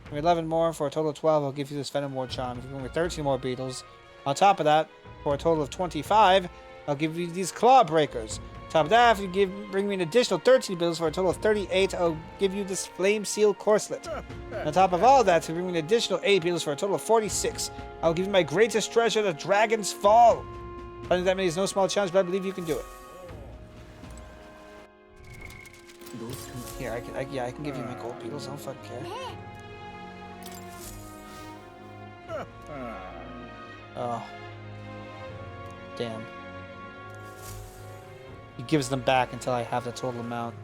Give me 11 more for a total of 12. I'll give you this Venom Ward Charm. If you bring me 13 more beetles, on top of that, for a total of 25, I'll give you these Claw Breakers. On top of that, if you bring me an additional 13 beetles for a total of 38, I'll give you this Flame Seal Corselet. On top of all that, if you bring me an additional 8 beetles for a total of 46, I'll give you my greatest treasure, the Dragon's Fall. Finding that many is no small challenge, but I believe you can do it. Here, I can give you my gold beetles. I don't fucking care. Oh. Damn. He gives them back until I have the total amount.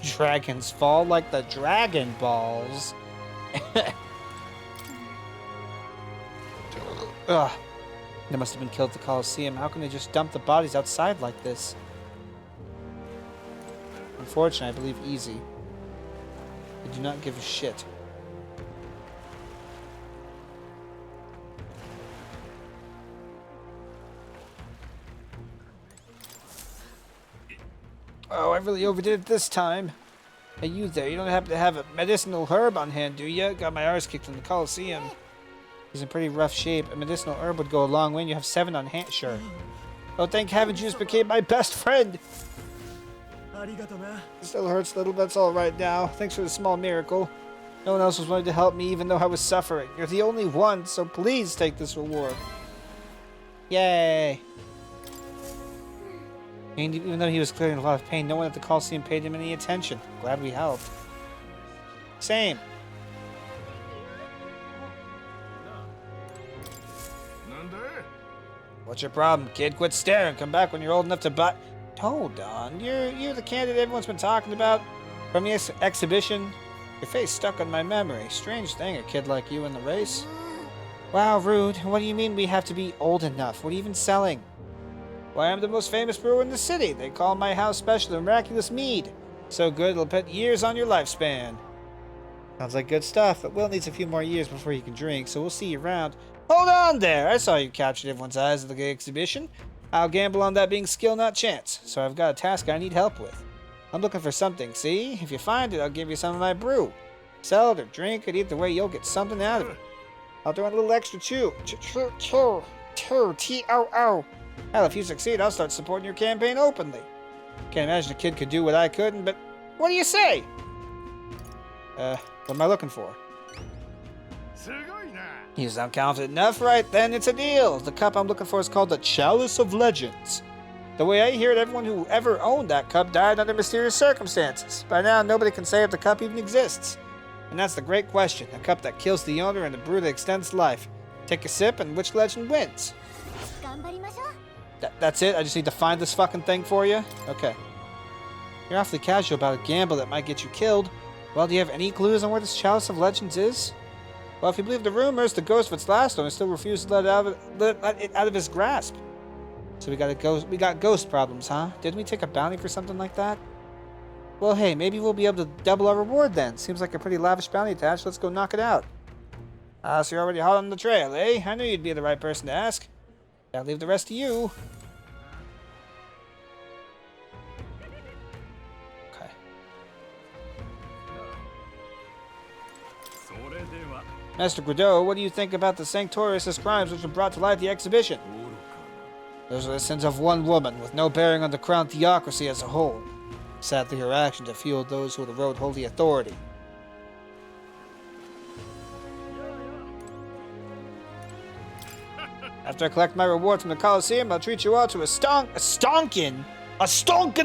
Dragons fall like the Dragon Balls. Ugh. They must have been killed at the Coliseum. How can they just dump the bodies outside like this? Unfortunately, I believe easy. I do not give a shit. Oh, I really overdid it this time. Hey, you there, you don't happen to have a medicinal herb on hand, do you? Got my arse kicked in the Coliseum. He's in pretty rough shape. A medicinal herb would go a long way, and you have 7 on hand. Sure. Oh, thank heaven you just became my best friend. Still hurts a little, but it's all right now. Thanks for the small miracle. No one else was willing to help me, even though I was suffering. You're the only one, so please take this reward. Yay. And even though he was clearly in a lot of pain, no one at the Coliseum paid him any attention. Glad we helped. Same. What's your problem, kid? Quit staring. Come back when you're old enough to buy... Hold on. You're the candidate everyone's been talking about? From the exhibition? Your face stuck on my memory. Strange thing, a kid like you in the race. Wow, rude. What do you mean we have to be old enough? What are you even selling? Why, I'm the most famous brewer in the city. They call my house special the miraculous mead. So good, it'll put years on your lifespan. Sounds like good stuff, but Will needs a few more years before he can drink, so we'll see you around. Hold on there! I saw you captured everyone's eyes at the exhibition. I'll gamble on that being skill, not chance. So I've got a task I need help with. I'm looking for something, see? If you find it, I'll give you some of my brew. Sell it or drink it, either way you'll get something out of it. I'll throw in a little extra chew. T-O-O. Hell, if you succeed, I'll start supporting your campaign openly. Can't imagine a kid could do what I couldn't, but what do you say? What am I looking for? You sound confident enough, right? Then it's a deal. The cup I'm looking for is called the Chalice of Legends. The way I hear it, everyone who ever owned that cup died under mysterious circumstances. By now, nobody can say if the cup even exists. And that's the great question. A cup that kills the owner and a brew that extends life. Take a sip and which legend wins? That's it? I just need to find this fucking thing for you? Okay. You're awfully casual about a gamble that might get you killed. Well, do you have any clues on where this Chalice of Legends is? Well, if you believe the rumors, the ghost of its last owner still refused to let it out of his grasp. So we got ghost problems, huh? Didn't we take a bounty for something like that? Well, hey, maybe we'll be able to double our reward then. Seems like a pretty lavish bounty attached. Let's go knock it out. So you're already hot on the trail, eh? I knew you'd be the right person to ask. I'll leave the rest to you. Okay. Master Guido, what do you think about the sanctorious crimes which were brought to light at the exhibition? Those are the sins of one woman, with no bearing on the crown theocracy as a whole. Sadly, her actions have fueled those who erode holy authority. After I collect my reward from the Coliseum, I'll treat you all to a stonking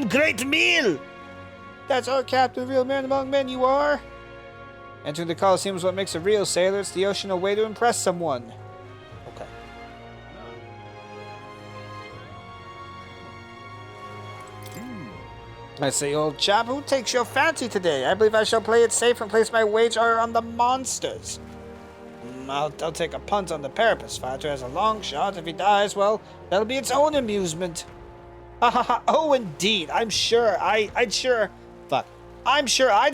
great meal! That's our captain, real man among men you are! Entering the Coliseum is what makes a real sailor. It's the ocean a way to impress someone. Okay. I say, old chap, who takes your fancy today? I believe I shall play it safe and place my wager on the monsters. I'll take a punt on the Parapus fighter as a long shot. If he dies, well, that'll be its own amusement. Ha ha ha! Oh, indeed. I'm sure I'd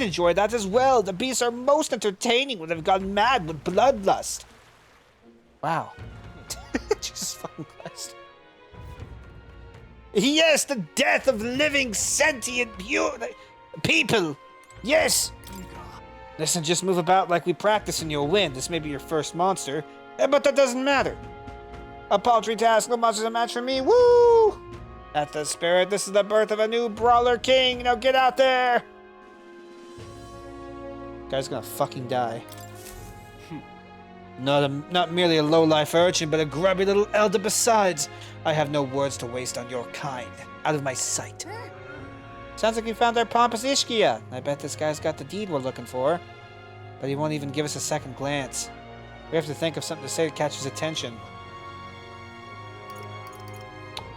enjoy that as well. The beasts are most entertaining when they've gone mad with bloodlust. Wow. Jesus fucking Christ. Yes, the death of living, sentient people. Yes. Listen, just move about like we practice and you'll win. This may be your first monster, but that doesn't matter. A paltry task, no monster's a match for me. Woo! That's the spirit. This is the birth of a new brawler king. Now get out there. Guy's gonna fucking die. Not merely a low-life urchin, but a grubby little elder besides. I have no words to waste on your kind. Out of my sight. Sounds like you found our pompous Ishkia. I bet this guy's got the deed we're looking for. But he won't even give us a second glance. We have to think of something to say to catch his attention.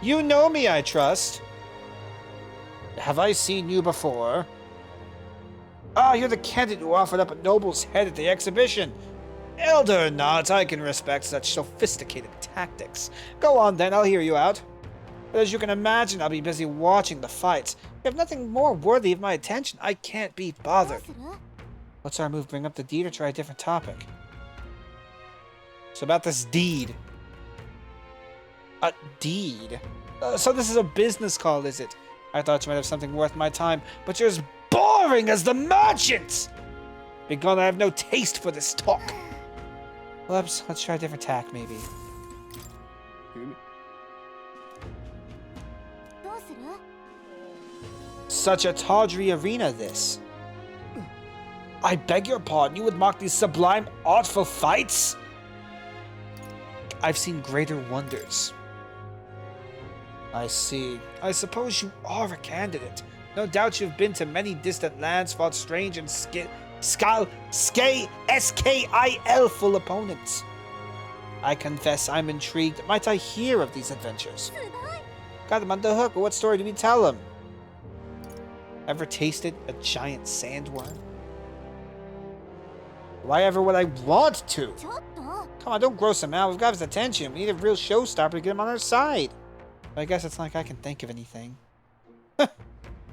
You know me, I trust. Have I seen you before? Ah, you're the candidate who offered up a noble's head at the exhibition. Elder or not, I can respect such sophisticated tactics. Go on then, I'll hear you out. But as you can imagine, I'll be busy watching the fights. If you have nothing more worthy of my attention, I can't be bothered. What's our move? Bring up the deed or try a different topic? So about this deed. A deed? So this is a business call, is it? I thought you might have something worth my time, but you're as boring as the merchants! Begone, I have no taste for this talk. Let's try a different tack, maybe. Such a tawdry arena, this. I beg your pardon, you would mock these sublime, artful fights? I've seen greater wonders. I see. I suppose you are a candidate. No doubt you've been to many distant lands, fought strange and S-K-I-L-ful opponents. I confess I'm intrigued. Might I hear of these adventures? Got him on the hook, but what story do we tell him? Ever tasted a giant sandworm? Why ever would I want to? Come on, don't gross him out. We've got his attention. We need a real showstopper to get him on our side. But I guess it's not like I can think of anything.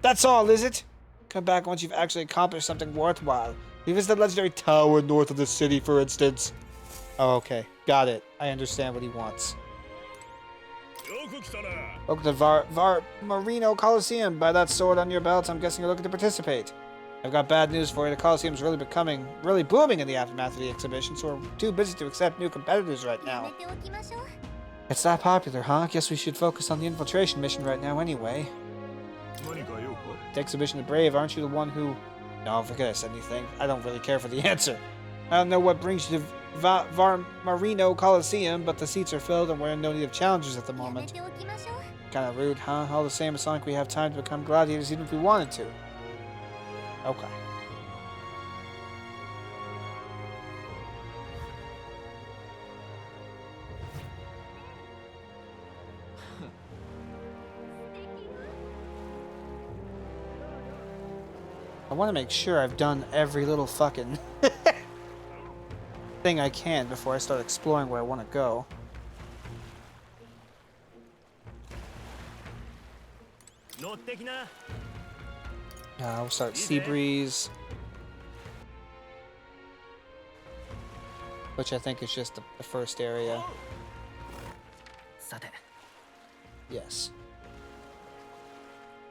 That's all, is it? Come back once you've actually accomplished something worthwhile. We visit the legendary tower north of the city, for instance. Oh, okay. Got it. I understand what he wants. Welcome to Var Marino Coliseum. By that sword on your belt, I'm guessing you're looking to participate. I've got bad news for you. The Coliseum's really booming in the aftermath of the exhibition, so we're too busy to accept new competitors right now. It's that popular, huh? Guess we should focus on the infiltration mission right now anyway. The exhibition of Brave, aren't you the one who... No, forget I said anything. I don't really care for the answer. I don't know what brings you to Var Marino Coliseum, but the seats are filled and we're in no need of challengers at the moment. Kinda rude, huh? All the same, it's not like we have time to become gladiators even if we wanted to. Okay. I want to make sure I've done every little fucking thing I can before I start exploring where I want to go. We'll start Seabreeze, which I think is just the first area. Yes.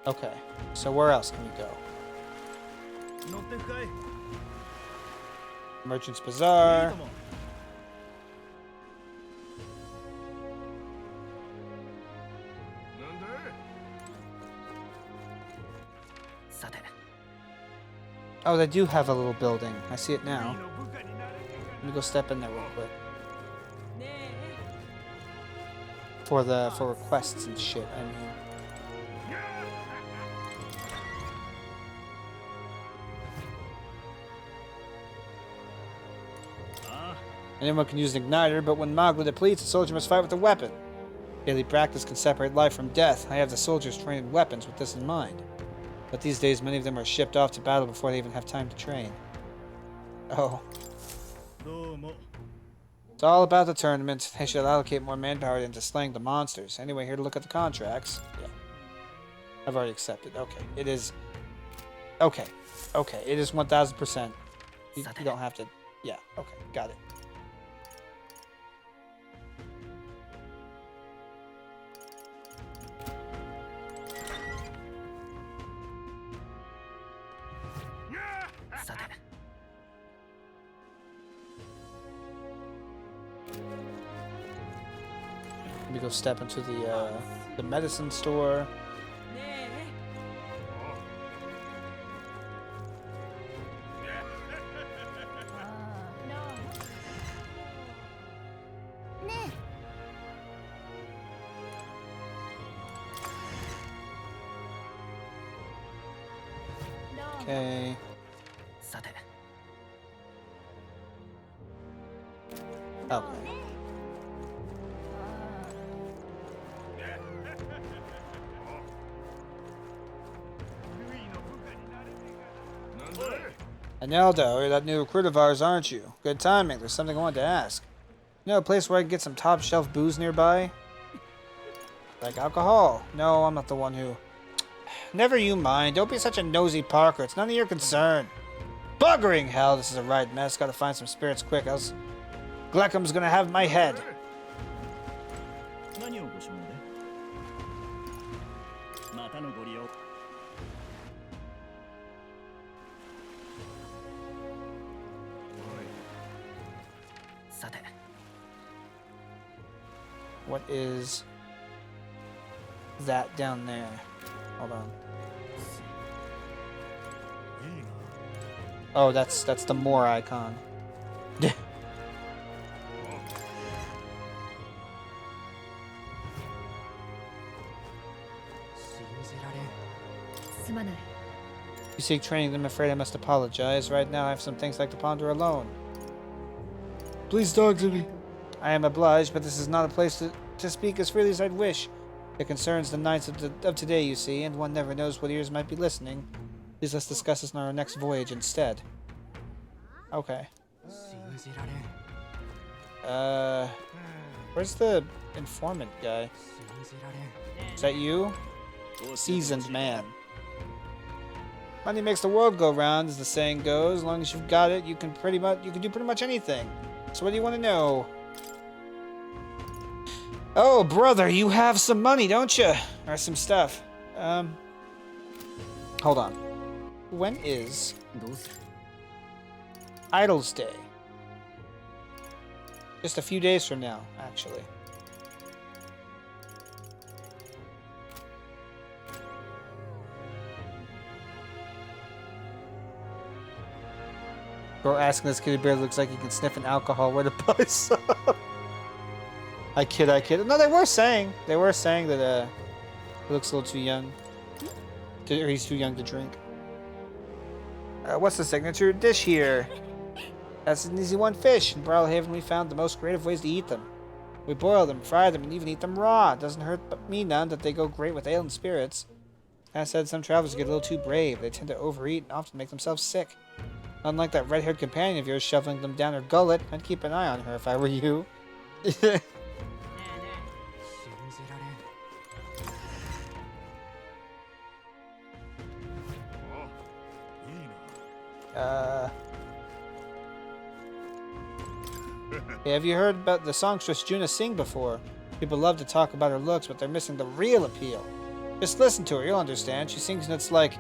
Okay, so where else can we go? Merchant's Bazaar. Oh, they do have a little building. I see it now. Let me go step in there real quick. For requests and shit, I mean. Anyone can use an igniter, but when Magma depletes, the soldier must fight with a weapon. Daily practice can separate life from death. I have the soldiers trained in weapons with this in mind. But these days, many of them are shipped off to battle before they even have time to train. Oh. It's all about the tournament. They should allocate more manpower into slaying the monsters. Anyway, here to look at the contracts. Yeah. I've already accepted. Okay. It is... Okay. Okay. It is 1000%. You don't have to... Yeah. Okay. Got it. Let me go step into the medicine store. Okay. Okay. Aneldo, you're that new recruit of ours, aren't you? Good timing. There's something I wanted to ask. You know a place where I can get some top-shelf booze nearby? Like alcohol? No, I'm not the one who... Never you mind. Don't be such a nosy Parker. It's none of your concern. Buggering hell, this is a right mess. Gotta find some spirits quick, else Gleckum's gonna have my head. What is that down there? Hold on. Oh, that's the more icon. You seek training, I'm afraid I must apologize. Right now I have some things I'd like to ponder alone. Please talk to me. I am obliged, but this is not a place to speak as freely as I'd wish. It concerns the knights of today, you see, and one never knows what ears might be listening. Please let's discuss this on our next voyage instead. Okay. Where's the informant guy? Is that you? Seasoned man. Money makes the world go round, as the saying goes. As long as you've got it, you can do pretty much anything. So what do you want to know? Oh, brother, you have some money, don't you? Or some stuff. Hold on. When is Idol's Day? Just a few days from now, actually. Bro, asking this kitty bear looks like he can sniff an alcohol. Where to buy some? I kid. No, they were saying that he looks a little too young. Or he's too young to drink. What's the signature dish here? That's an easy one, fish. In Brawlhaven we found the most creative ways to eat them. We boil them, fry them, and even eat them raw. It doesn't hurt me none that they go great with ale and spirits. As said, some travelers get a little too brave. They tend to overeat and often make themselves sick. Unlike that red-haired companion of yours shoveling them down her gullet, I'd keep an eye on her if I were you. Hey, have you heard about the songstress Juna sing before? People love to talk about her looks, but they're missing the real appeal. Just listen to her, you'll understand. She sings and it's like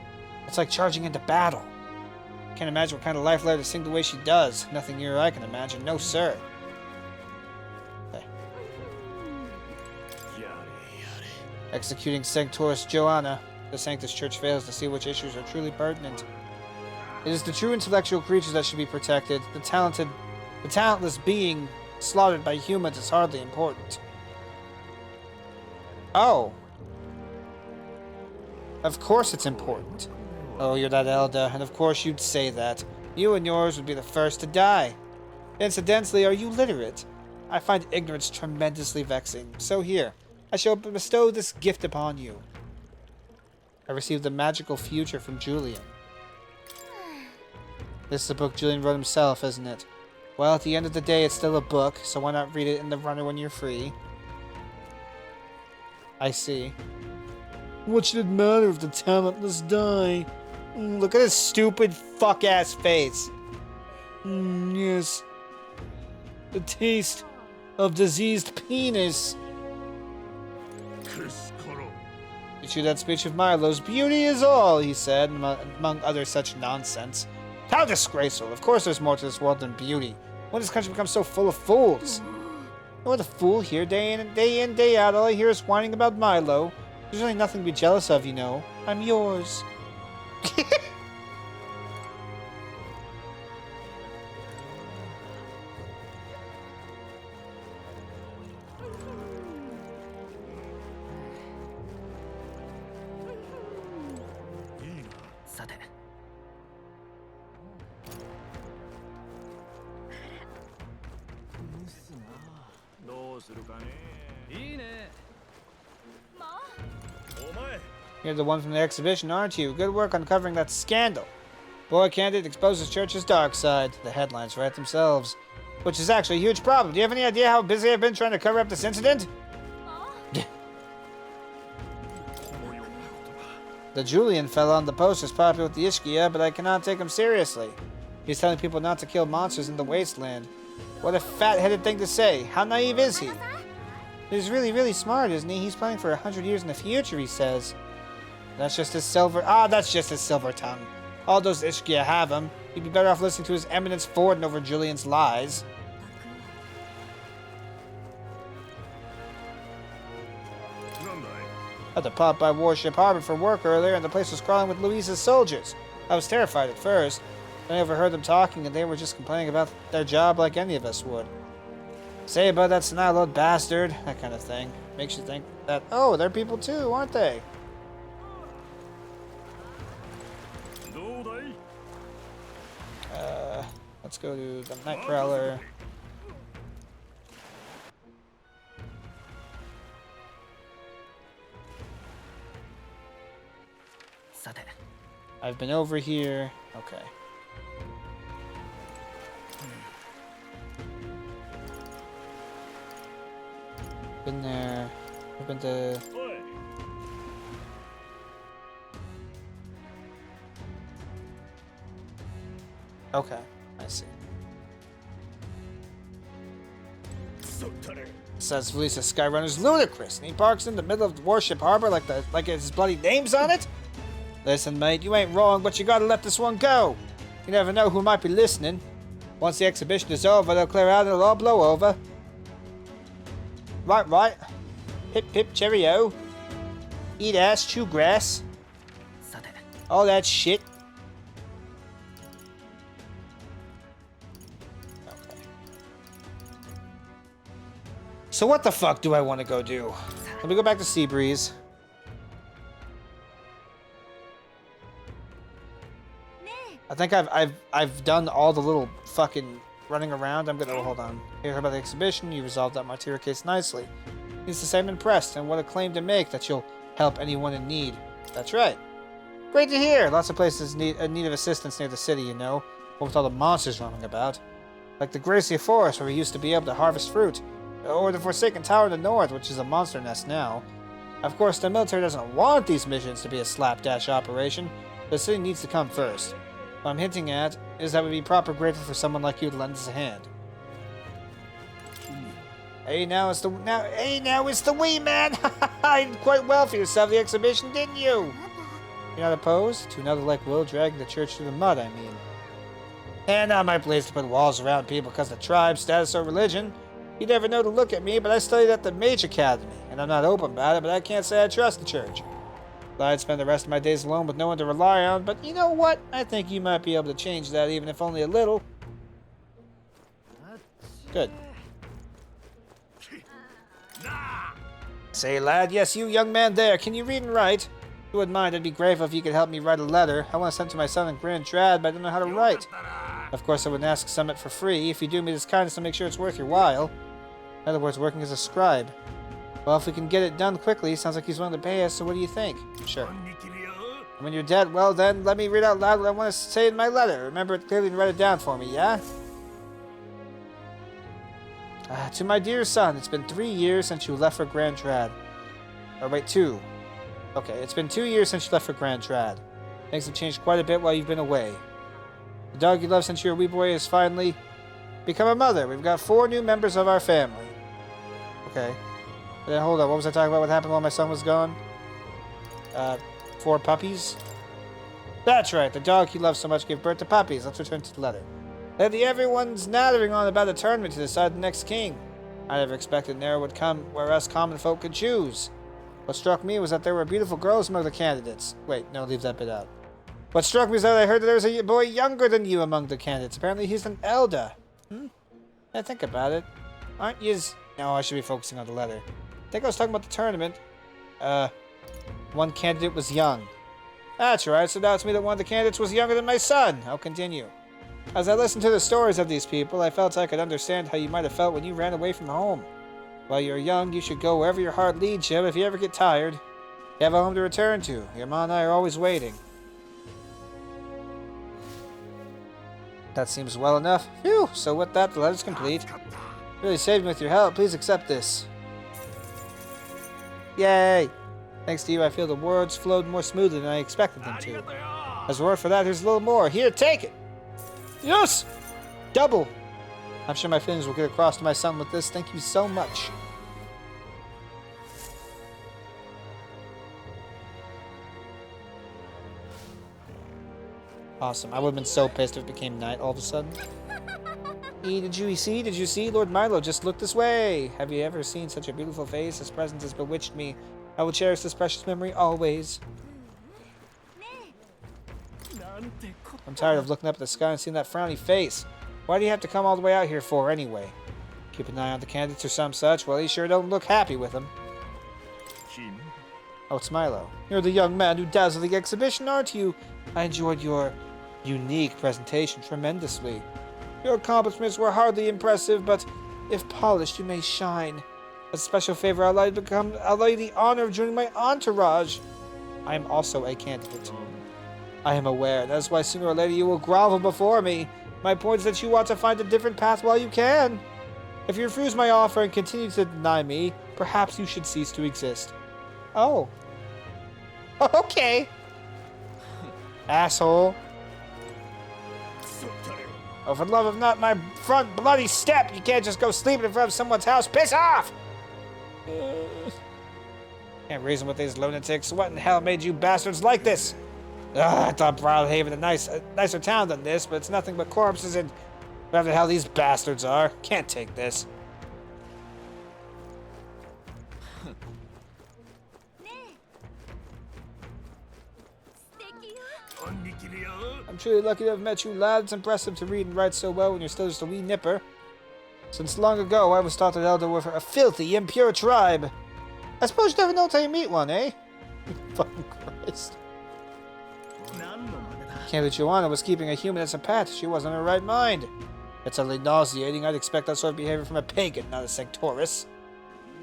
charging into battle. Can't imagine what kind of life led her to sing the way she does. Nothing near I can imagine. No, sir. Okay. Executing Sanctoris Joanna. The Sanctus Church fails to see which issues are truly pertinent. It is the true intellectual creatures that should be protected. The talentless being slaughtered by humans is hardly important. Oh. Of course it's important. Oh, you're that Elda, and of course you'd say that. You and yours would be the first to die. Incidentally, are you literate? I find ignorance tremendously vexing. So here, I shall bestow this gift upon you. I received a magical future from Julian. This is a book Julian wrote himself, isn't it? Well, at the end of the day, it's still a book, so why not read it in the runner when you're free? I see. What should it matter if the talentless die? Look at his stupid fuck-ass face. Yes. The taste of diseased penis. Issue that speech of Milo's. Beauty is all, he said, among other such nonsense. How disgraceful. Of course there's more to this world than beauty. When this country becomes so full of fools? No other fool here, day in, day out. All I hear is whining about Milo. There's really nothing to be jealous of, you know. I'm yours. You're the one from the exhibition, aren't you? Good work uncovering that scandal. Boy candidate exposes church's dark side. The headlines write themselves. Which is actually a huge problem. Do you have any idea how busy I've been trying to cover up this incident? The Julian fella on the post is popular with the Ishkia, but I cannot take him seriously. He's telling people not to kill monsters in the wasteland. What a fat-headed thing to say. How naive is he? He's really, really smart, isn't he? He's planning for 100 years in the future, he says. That's just his silver... that's just his silver tongue. All those Ishkia have him. He'd be better off listening to his Eminence Ford over Julian's lies. I had to pop by Warship Harbor for work earlier, and the place was crawling with Luisa's soldiers. I was terrified at first. Then I overheard them talking, and they were just complaining about their job like any of us would. Say about that Sinaloa bastard, that kind of thing. Makes you think that, oh, they're people too, aren't they? Let's go to the Night Prowler. I've been over here. Okay. Been there. I've been to... Okay, I see. Says Felisa Skyrunner's ludicrous, and he parks in the middle of the Warship Harbor like his bloody name's on it? Listen, mate, you ain't wrong, but you gotta let this one go. You never know who might be listening. Once the exhibition is over, they'll clear out and it'll all blow over. Right. Hip hip cheerio. Eat ass, chew grass. All that shit. Okay. So what the fuck do I want to go do? Let me go back to Seabreeze. I think I've done all the little fucking running around. I'm gonna hold on. You heard about the exhibition. You resolved that Martyra case nicely. Needs to say I'm impressed, and what a claim to make that you'll help anyone in need. That's right. Great to hear. Lots of places need of assistance near the city, you know, with all the monsters roaming about, like the Gracia Forest, where we used to be able to harvest fruit, or the Forsaken Tower in the north, which is a monster nest now. Of course, the military doesn't want these missions to be a slapdash operation. The city needs to come first. What I'm hinting at is that we'd be proper grateful for someone like you to lend us a hand. Hey, now it's the wee man. You did quite well for yourself at the exhibition, didn't you? You're not opposed to another like Will dragging the church through the mud, I mean. And not my place to put walls around people because of tribe, status, or religion. You never know to look at me, but I studied at the Mage Academy, and I'm not open about it, but I can't say I trust the church. I'd spend the rest of my days alone with no one to rely on, but you know what? I think you might be able to change that, even if only a little. Good. Say, lad, yes, you young man there, can you read and write? If you wouldn't mind, I'd be grateful if you could help me write a letter. I want to send to my son in Grand Trad, but I don't know how to write. Of course, I wouldn't ask Summit for free. If you do me this kindness, I'll make sure it's worth your while. In other words, working as a scribe. Well, if we can get it done quickly, sounds like he's willing to pay us, so what do you think? Sure. When you're dead, well then, let me read out loud what I want to say in my letter. Remember it clearly and write it down for me, yeah? To my dear son, it's been 3 years since you left for Grand Trad. Or wait, 2. Okay, it's been 2 years since you left for Grand Trad. Things have changed quite a bit while you've been away. The dog you love since you were a wee boy has finally become a mother. We've got 4 new members of our family. Okay. But then hold on, what was I talking about? What happened while my son was gone? 4 puppies? That's right, the dog he loves so much gave birth to puppies. Let's return to the letter. Lately, everyone's nattering on about a tournament to decide the next king. I never expected an era would come where us common folk could choose. What struck me was that there were beautiful girls among the candidates. Wait, no, leave that bit out. What struck me is that I heard that there was a boy younger than you among the candidates. Apparently, he's an elder. Yeah, think about it. Aren't yous... No, I should be focusing on the letter. I think I was talking about the tournament. One candidate was young. That's right, so now it's me that one of the candidates was younger than my son. I'll continue. As I listened to the stories of these people, I felt I could understand how you might have felt when you ran away from home. While you're young, you should go wherever your heart leads you. If you ever get tired, you have a home to return to. Your mom and I are always waiting. That seems well enough. Phew, so with that, the letter's complete. Really saved me with your help. Please accept this. Yay! Thanks to you, I feel the words flowed more smoothly than I expected them to. As a reward for that, here's a little more. Here, take it! Yes! Double! I'm sure my feelings will get across to my son with this. Thank you so much. Awesome. I would have been so pissed if it became night all of a sudden. Did you see? Did you see? Lord Milo, just look this way. Have you ever seen such a beautiful face? His presence has bewitched me. I will cherish this precious memory always. I'm tired of looking up at the sky and seeing that frowny face. Why do you have to come all the way out here for, anyway? Keep an eye on the candidates or some such? Well, you sure don't look happy with them. Oh, it's Milo. You're the young man who dazzled the exhibition, aren't you? I enjoyed your unique presentation tremendously. Your accomplishments were hardly impressive, but if polished, you may shine. As a special favor, I'd like to allow you the honor of joining my entourage. I am also a candidate. I am aware. That is why sooner or later you will grovel before me. My point is that you want to find a different path while you can. If you refuse my offer and continue to deny me, perhaps you should cease to exist. Oh. Okay. Asshole. Oh, for the love of not my front bloody step, you can't just go sleeping in front of someone's house. Piss off! Can't reason with these lunatics. What in hell made you bastards like this? I thought Brilhaven a nicer town than this, but it's nothing but corpses and whatever the hell these bastards are. Can't take this. I'm truly lucky to have met you, lad. It's impressive to read and write so well when you're still just a wee nipper. Since long ago, I was taught that Elder were a filthy, impure tribe. I suppose you never know till you meet one, eh? Fucking Christ. Candidate Joanna was keeping a human as a pet. She wasn't in her right mind. It's utterly nauseating. I'd expect that sort of behavior from a pagan, not a Sanctoris.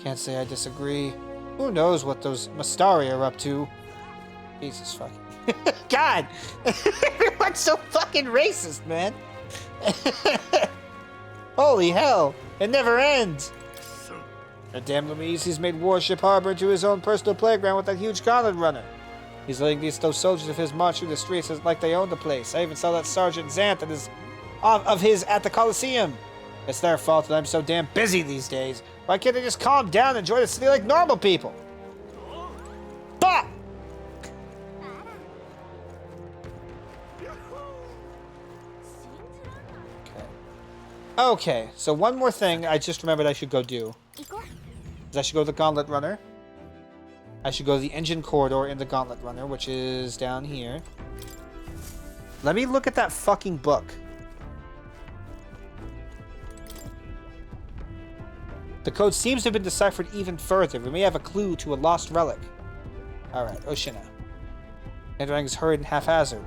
Can't say I disagree. Who knows what those Mastari are up to? Jesus fucking... God! Everyone's so fucking racist, man! Holy hell! It never ends! The damn Louise, he's made Warship Harbor into his own personal playground with that huge gauntlet runner. He's letting those soldiers of his march through the streets like they own the place. I even saw that Sergeant Zant of his at the Coliseum. It's their fault that I'm so damn busy these days. Why can't they just calm down and enjoy the city like normal people? Bah! Okay, so one more thing I just remembered I should go do. Is I should go to the Gauntlet Runner. I should go to the engine corridor in the Gauntlet Runner, which is down here. Let me look at that fucking book. The code seems to have been deciphered even further. We may have a clue to a lost relic. Alright, Oshina. Entering is hurried and haphazard.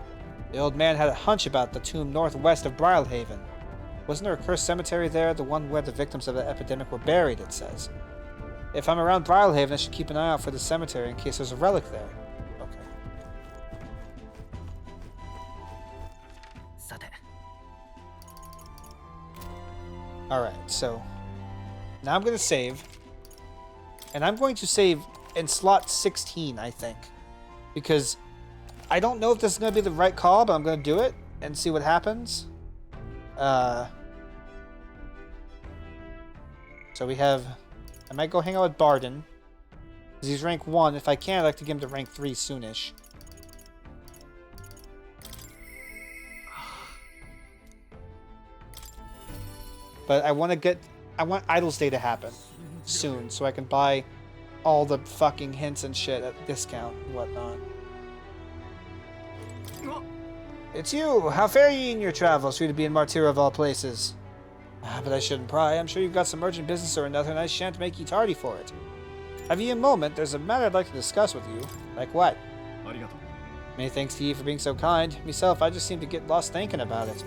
The old man had a hunch about the tomb northwest of Brilhaven. Wasn't there a cursed cemetery there? The one where the victims of the epidemic were buried, it says. If I'm around Brilhaven, I should keep an eye out for the cemetery in case there's a relic there. Okay. Alright, so now I'm going to save. And I'm going to save in slot 16, I think. Because I don't know if this is going to be the right call, but I'm going to do it and see what happens. So we have... I might go hang out with Barden. Because he's rank 1. If I can, I'd like to get him to rank 3 soonish. But I want Idle's Day to happen soon, so I can buy all the fucking hints and shit at discount and whatnot. It's you! How fare ye in your travels, free to be in Martyra of all places? But I shouldn't pry. I'm sure you've got some urgent business or another, and I shan't make ye tardy for it. Have ye a moment? There's a matter I'd like to discuss with you. Like what? Many thanks to ye for being so kind. Myself, I just seem to get lost thinking about it.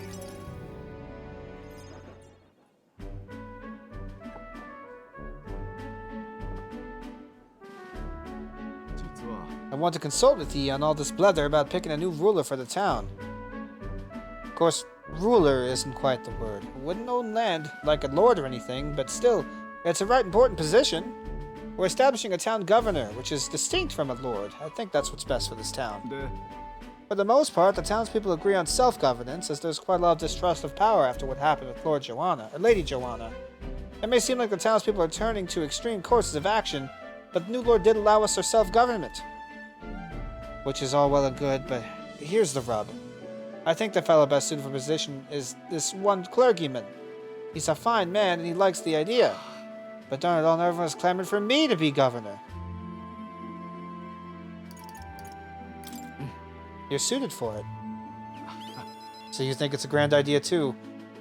I want to consult with ye on all this blether about picking a new ruler for the town. Of course, ruler isn't quite the word. Wouldn't own land like a lord or anything, but still, it's a right important position. We're establishing a town governor, which is distinct from a lord. I think that's what's best for this town. For the most part, the townspeople agree on self-governance, as there's quite a lot of distrust of power after what happened with Lady Joanna. It may seem like the townspeople are turning to extreme courses of action, but the new lord did allow us our self-government. Which is all well and good, but here's the rub. I think the fellow best suited for position is this one clergyman. He's a fine man, and he likes the idea. But darn it all, everyone's clamored for me to be governor. You're suited for it. So you think it's a grand idea too?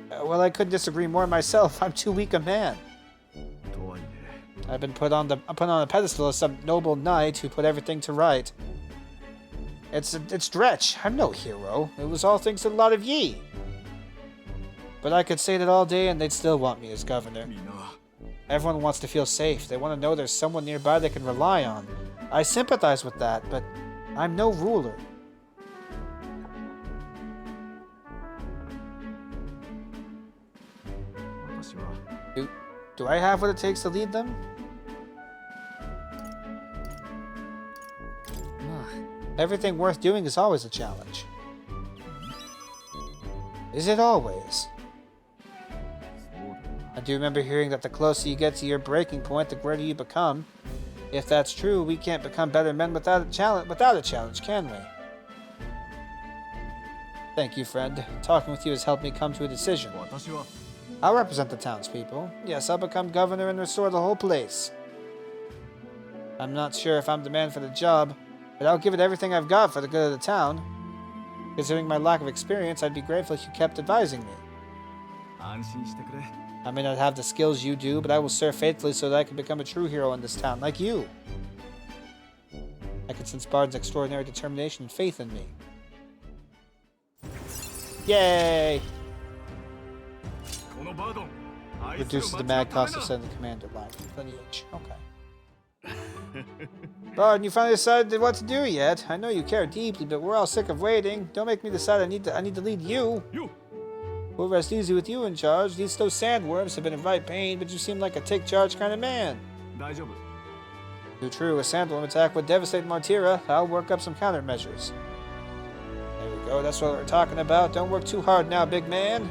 Well, I couldn't disagree more myself. I'm too weak a man. I've been put on a pedestal as some noble knight who put everything to right. It's Dretch. I'm no hero. It was all thanks to a lot of ye. But I could say that all day and they'd still want me as governor. Everyone wants to feel safe. They want to know there's someone nearby they can rely on. I sympathize with that, but I'm no ruler. Do I have what it takes to lead them? Everything worth doing is always a challenge. Is it always? I do remember hearing that the closer you get to your breaking point, the greater you become. If that's true, we can't become better men without a challenge, can we? Thank you, friend. Talking with you has helped me come to a decision. I'll represent the townspeople. Yes, I'll become governor and restore the whole place. I'm not sure if I'm the man for the job, but I'll give it everything I've got for the good of the town. Considering my lack of experience, I'd be grateful if you kept advising me. I may not have the skills you do, but I will serve faithfully so that I can become a true hero in this town, like you. I can sense Bard's extraordinary determination and faith in me. Yay! Reduces the mad cost of sending the commander line. Lineage. Okay. Bard, you finally decided what to do yet? I know you care deeply, but we're all sick of waiting. Don't make me decide I need to lead you. We'll rest easy with you in charge. These slow sandworms have been in right pain, but you seem like a take-charge kind of man. Too true. A sandworm attack would devastate Martyra. I'll work up some countermeasures. There we go. That's what we're talking about. Don't work too hard now, big man.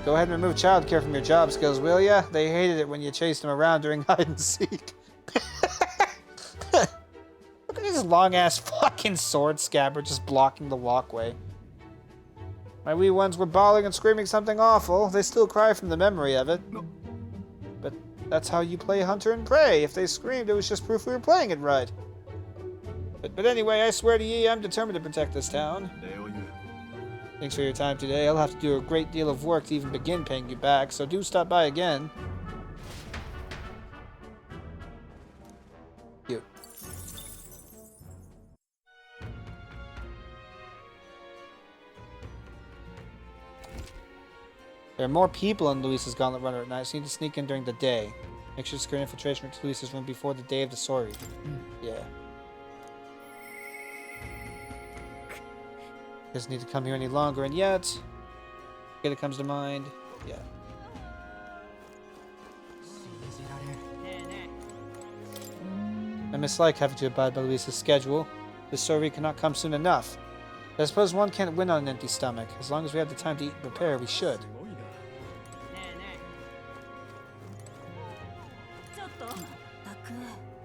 Go ahead and remove childcare from your job skills, will ya? They hated it when you chased them around during hide-and-seek. Look at this long-ass fucking sword scabbard just blocking the walkway. My wee ones were bawling and screaming something awful. They still cry from the memory of it. But that's how you play hunter and prey. If they screamed, it was just proof we were playing it right. But anyway, I swear to ye, I'm determined to protect this town. Thanks for your time today. I'll have to do a great deal of work to even begin paying you back, so do stop by again. You. There are more people in Luis's Gauntlet Runner at night, so you need to sneak in during the day. Make sure to secure infiltration to Luis's room before the day of the sorry. Yeah. Doesn't need to come here any longer, and yet... It comes to mind. Yeah. I mislike having to abide by Luisa's schedule. This story cannot come soon enough. I suppose one can't win on an empty stomach. As long as we have the time to eat and prepare, we should.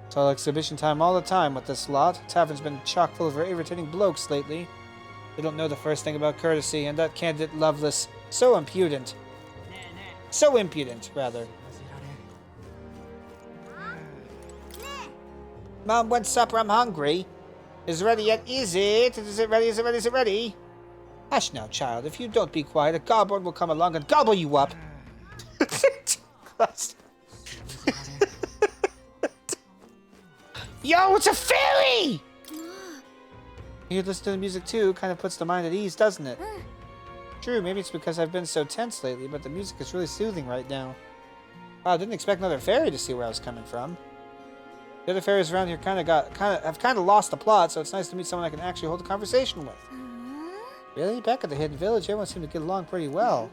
It's all exhibition time all the time with this lot. Tavern's been chock full of irritating blokes lately. They don't know the first thing about courtesy, and that candidate Lovelace, so impudent. So impudent, rather. Mom, what's supper? I'm hungry. Is it ready yet? Is it? Is it ready? Is it ready? Is it ready? Hush now, child. If you don't be quiet, a goblin will come along and gobble you up. Yo, it's a fairy! You listen to the music too, kind of puts the mind at ease, doesn't it? True, maybe it's because I've been so tense lately, but the music is really soothing right now. Wow, I didn't expect another fairy to see where I was coming from. The other fairies around here have lost the plot, so it's nice to meet someone I can actually hold a conversation with. Really? Back at the Hidden Village, everyone seemed to get along pretty well.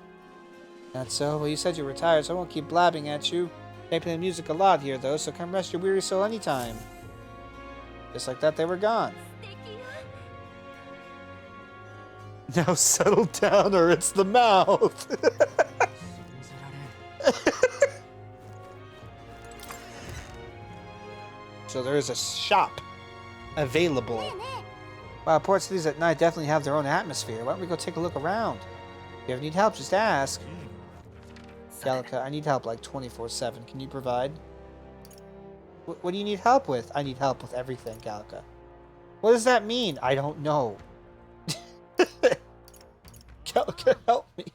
Not so? Well, you said you're retired, so I won't keep blabbing at you. They play music a lot here, though, so come rest your weary soul anytime. Just like that, they were gone. Now settle down, or it's the mouth. So there is a shop available. Wow, port cities at night definitely have their own atmosphere. Why don't we go take a look around? If you ever need help, just ask. Gallica, I need help like 24/7. Can you provide? What do you need help with? I need help with everything, Gallica. What does that mean? I don't know. Gallica, help me.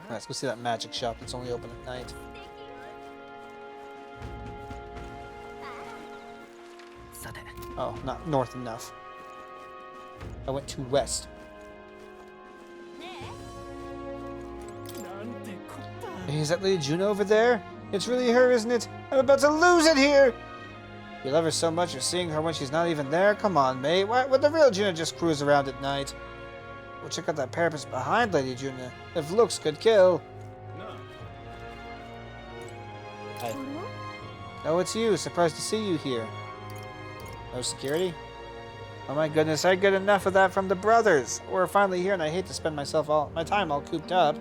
Let's go see that magic shop that's only open at night. Oh, not north enough. I went too west. Hey, is that Lady Juno over there? It's really her, isn't it? I'm about to lose it here! You love her so much you're seeing her when she's not even there? Come on, mate. Why would the real Juno just cruise around at night? Well, check out that parapet behind Lady Juno. If looks could kill. Hi. Oh, it's you. Surprised to see you here. No security? Oh my goodness, I get enough of that from the brothers. We're finally here and I hate to spend my time all cooped up.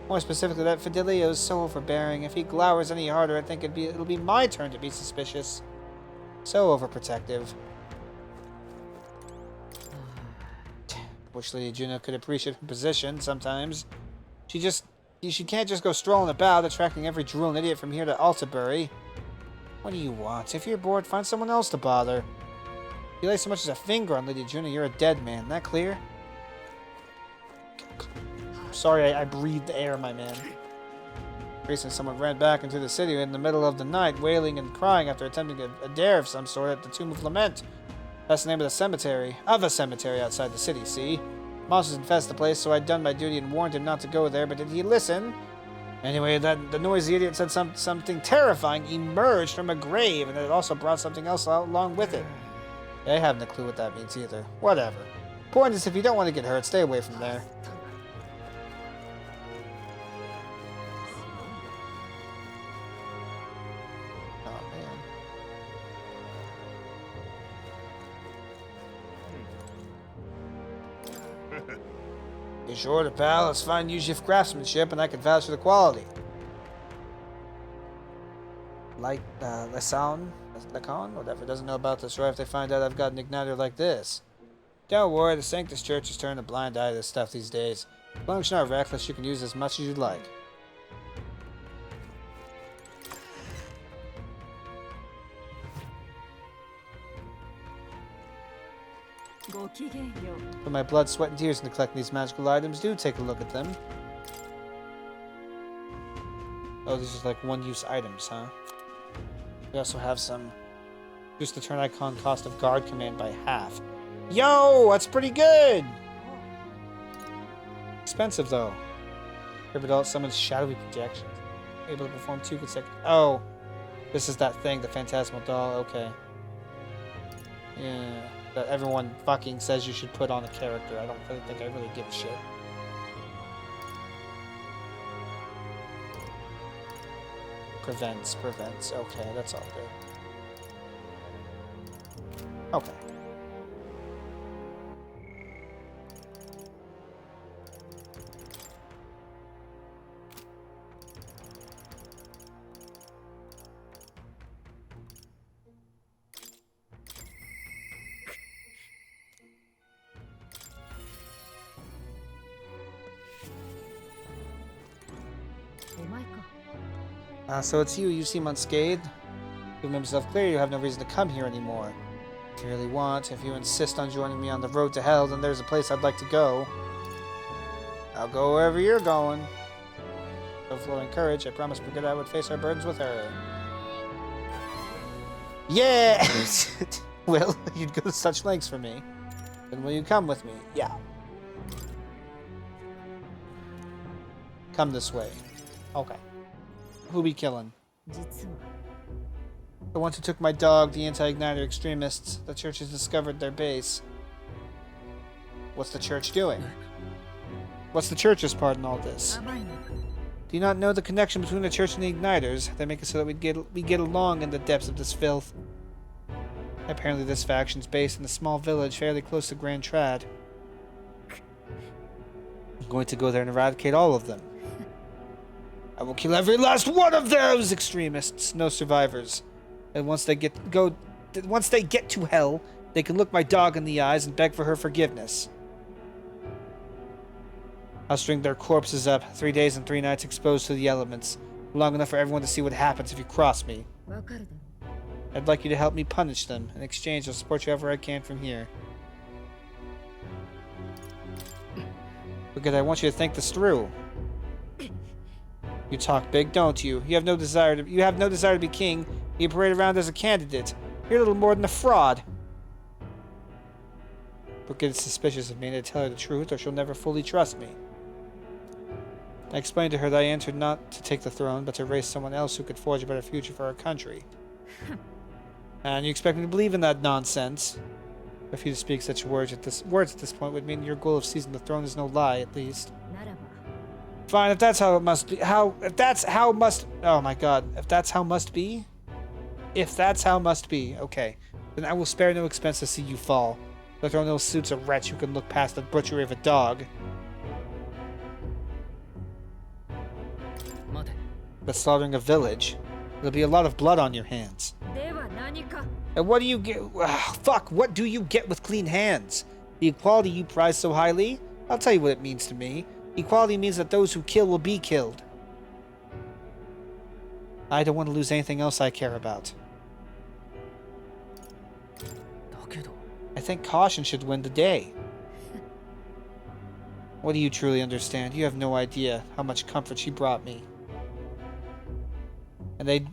More specifically, that Fidelio is so overbearing. If he glowers any harder, I think it'll be my turn to be suspicious. So overprotective. Wish Lady Juno could appreciate her position sometimes. She can't just go strolling about, attracting every drooling idiot from here to Altabury. What do you want? If you're bored, find someone else to bother. If you lay so much as a finger on Lady Juno, you're a dead man. That clear? Sorry, I breathed air, my man. Recently, someone ran back into the city in the middle of the night, wailing and crying after attempting a dare of some sort at the Tomb of Lament. That's the name of a cemetery outside the city, see? Monsters infest the place, so I'd done my duty and warned him not to go there, but did he listen? Anyway, the noisy idiot said something terrifying emerged from a grave, and it also brought something else along with it. I haven't a clue what that means either. Whatever. Point is, if you don't want to get hurt, stay away from there. Be sure to, pal. It's fine usually for craftsmanship, and I can vouch for the quality. Like, Lacan, whatever, doesn't know about this, right? If they find out I've got an igniter like this. Don't worry, the Sanctus Church has turned a blind eye to this stuff these days. As long as you're not reckless, you can use as much as you'd like. Put my blood, sweat, and tears into collecting these magical items. Do take a look at them. Oh, these are like one-use items, huh? We also have some... Reduce the turn icon cost of guard command by half. Yo, that's pretty good! Expensive, though. Every adult summons shadowy projections. Able to perform 2 consecutive. Oh, this is that thing, the phantasmal doll. Okay. Yeah, that everyone fucking says you should put on a character. I don't really think I really give a shit. Prevents. Okay, that's all good. Okay. So it's you. You seem unscathed. To make myself clear, you have no reason to come here anymore. If you really want, if you insist on joining me on the road to hell, then there's a place I'd like to go. I'll go wherever you're going. With flowing courage, I promised Brigida I would face our burdens with her. Yeah! Well, you'd go to such lengths for me. Then will you come with me? Yeah. Come this way. Okay. Who be killing? The ones who took my dog, the anti-igniter extremists. The church has discovered their base. What's the church doing? What's the church's part in all this? Do you not know the connection between the church and the igniters? They make it so that we get along in the depths of this filth. Apparently this faction's based in a small village fairly close to Grand Trad. I'm going to go there and eradicate all of them. I will kill every last one of those extremists. No survivors. And once they get to hell, they can look my dog in the eyes and beg for her forgiveness. I'll string their corpses up, 3 days and 3 nights exposed to the elements, long enough for everyone to see what happens if you cross me. I'd like you to help me punish them. In exchange, I'll support you however I can from here. Because I want you to think this through. You talk big, don't you? You have no desire to be king. You parade around as a candidate. You're a little more than a fraud. Brigid is suspicious of me, and I tell her the truth, or she'll never fully trust me. I explained to her that I answered not to take the throne, but to raise someone else who could forge a better future for our country. And you expect me to believe in that nonsense? For you to speak such words at this point would mean your goal of seizing the throne is no lie, at least. Fine, if that's how it must be. If that's how must be. If that's how must be, okay. Then I will spare no expense to see you fall. The throne no suits a wretch who can look past the butchery of a dog. The slaughtering a village. There'll be a lot of blood on your hands. And what do you get? Fuck, what do you get with clean hands? The equality you prize so highly? I'll tell you what it means to me. Equality means that those who kill will be killed. I don't want to lose anything else I care about. I think caution should win the day. What do you truly understand? You have no idea how much comfort she brought me. And they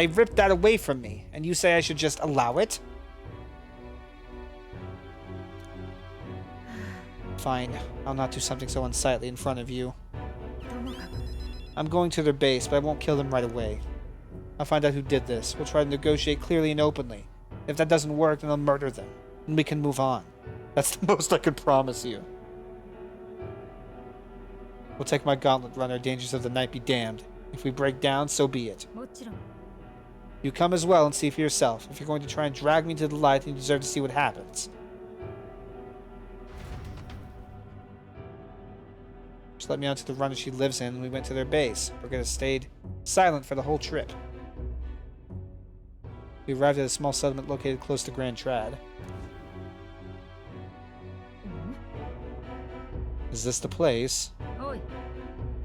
ripped that away from me. And you say I should just allow it? Fine. I'll not do something so unsightly in front of you. I'm going to their base, but I won't kill them right away. I'll find out who did this. We'll try to negotiate clearly and openly. If that doesn't work, then I'll murder them. And we can move on. That's the most I could promise you. We'll take my gauntlet runner, dangers of the night be damned. If we break down, so be it. You come as well and see for yourself. If you're going to try and drag me to the light, then you deserve to see what happens. Just let me onto the runner she lives in, and we went to their base. Brigida stayed silent for the whole trip. We arrived at a small settlement located close to Grand Trad. Is this the place?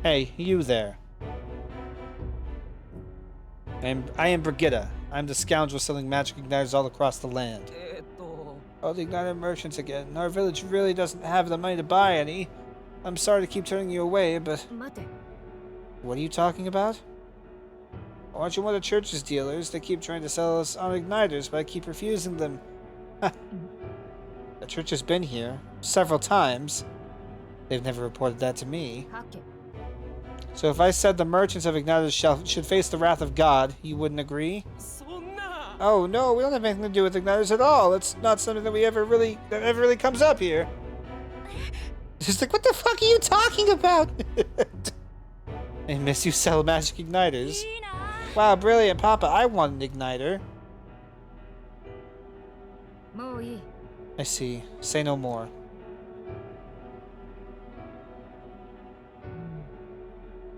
Hey, you there. I am Brigida. I'm the scoundrel selling magic igniters all across the land. Oh, the igniter merchants again. Our village really doesn't have the money to buy any. I'm sorry to keep turning you away, but... What are you talking about? Aren't you one of the church's dealers? They keep trying to sell us on igniters, but I keep refusing them. The church has been here several times. They've never reported that to me. So if I said the merchants of igniters should face the wrath of God, you wouldn't agree? Oh no, we don't have anything to do with igniters at all. It's not something that ever really comes up here. She's like, what the fuck are you talking about? I miss you sell magic igniters. Wow, brilliant, Papa. I want an igniter. I see. Say no more.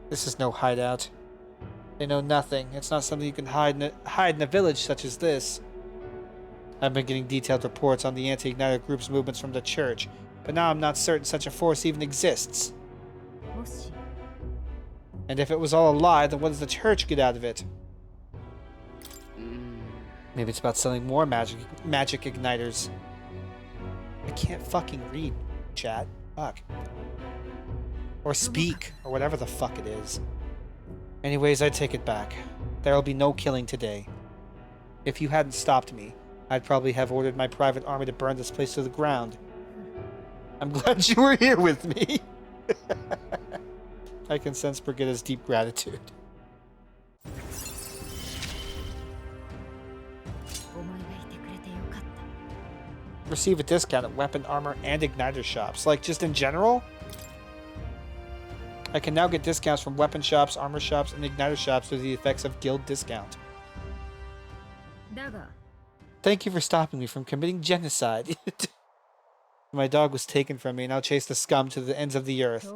This is no hideout. They know nothing. It's not something you can hide in a village such as this. I've been getting detailed reports on the anti-igniter group's movements from the church, but now I'm not certain such a force even exists. And if it was all a lie, then what does the church get out of it? Maybe it's about selling more magic igniters. I can't fucking read, chat. Fuck. Or speak, or whatever the fuck it is. Anyways, I take it back. There'll be no killing today. If you hadn't stopped me, I'd probably have ordered my private army to burn this place to the ground. I'm glad you were here with me. I can sense Brigitta's deep gratitude. Receive a discount at weapon, armor, and igniter shops. Like, just in general? I can now get discounts from weapon shops, armor shops, and igniter shops through the effects of guild discount. Thank you for stopping me from committing genocide. My dog was taken from me, and I'll chase the scum to the ends of the earth.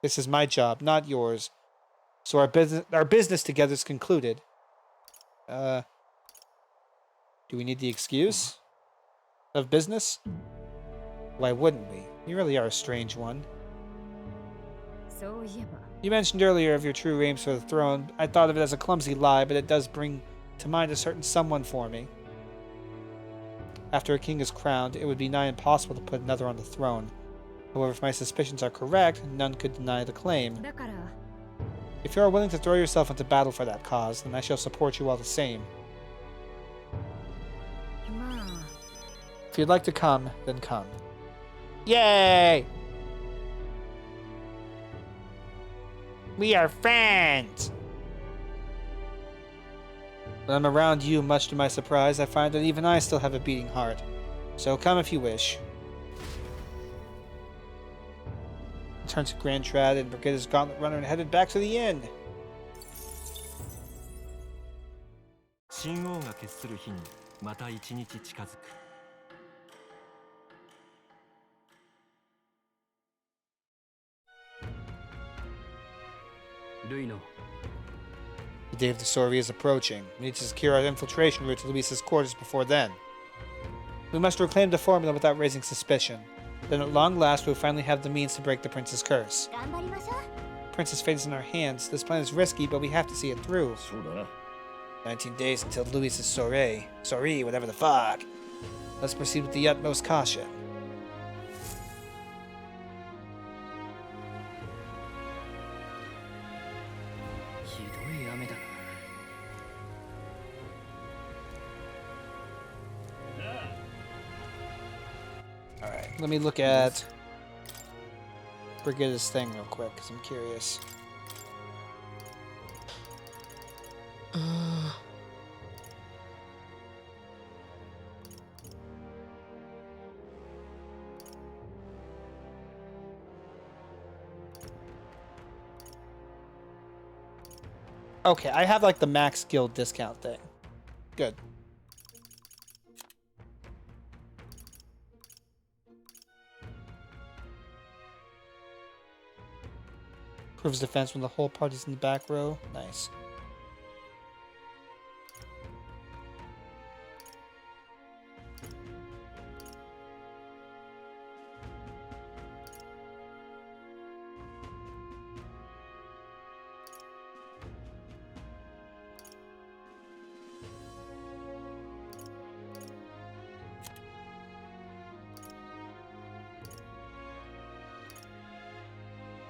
This is my job, not yours. So our business together is concluded. Do we need the excuse of business? Why wouldn't we? You really are a strange one. You mentioned earlier of your true aims for the throne. I thought of it as a clumsy lie, but it does bring to mind a certain someone for me. After a king is crowned, it would be nigh impossible to put another on the throne. However, if my suspicions are correct, none could deny the claim. If you are willing to throw yourself into battle for that cause, then I shall support you all the same. If you'd like to come, then come. Yay! We are friends! When I'm around you, much to my surprise, I find that even I still have a beating heart. So come if you wish. Turned to Grand Trad and Brigitta's Gauntlet Runner and headed back to the inn. The day of the soiree is approaching. We need to secure our infiltration route to Luis's quarters before then. We must reclaim the formula without raising suspicion. Then at long last we'll finally have the means to break the prince's curse. Prince's fate is in our hands. This plan is risky, but we have to see it through. 19 days until Luis's soiree. Soiree, whatever the fuck. Let's proceed with the utmost caution. Alright, let me look at Brigitta's thing real quick, because I'm curious. Okay, I have like the max guild discount thing. Good. Proves defense when the whole party's in the back row. Nice.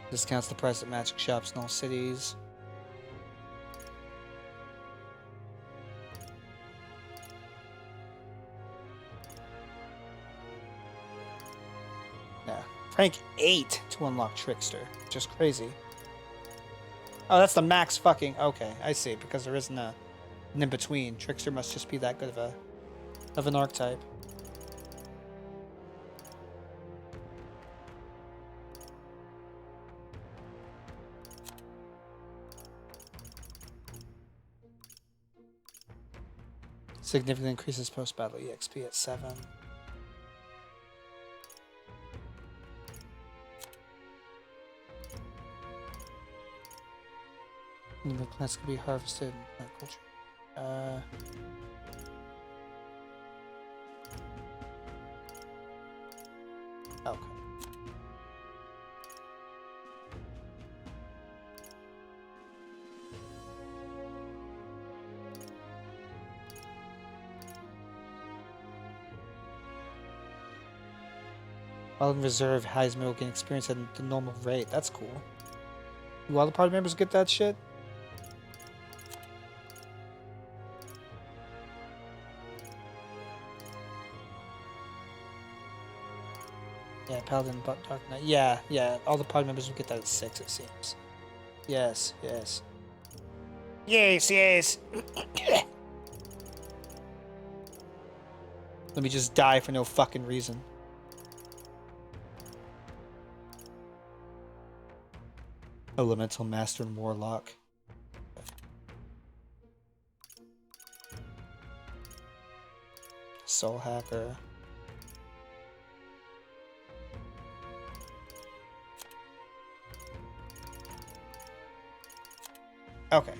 Discounts the price at magic shops in all cities. Yeah. Rank 8 to unlock Trickster. Just crazy. Oh, that's the max fucking... Okay, I see. Because there isn't an in-between. Trickster must just be that good of an archetype. Significantly increases post-battle EXP at 7. Number of plants can be harvested in plant culture. Okay. While in reserve, Heisman will gain experience at the normal rate. That's cool. Do all the party members get that shit? Yeah, Paladin, Dark Knight. Yeah. All the party members will get that at 6, it seems. Yes. Yes. Let me just die for no fucking reason. Elemental Master and Warlock. Soul Hacker. Okay.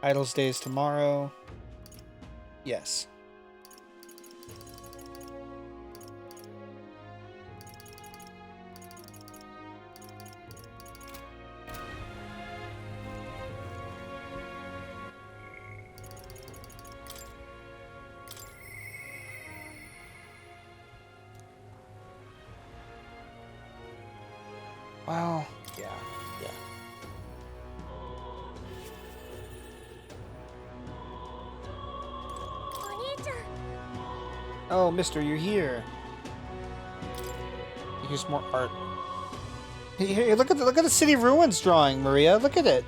Idle's Day is tomorrow. Yes. Well, yeah. Oh, mister, you're here. Here's more art. Hey, look at the city ruins drawing, Maria. Look at it.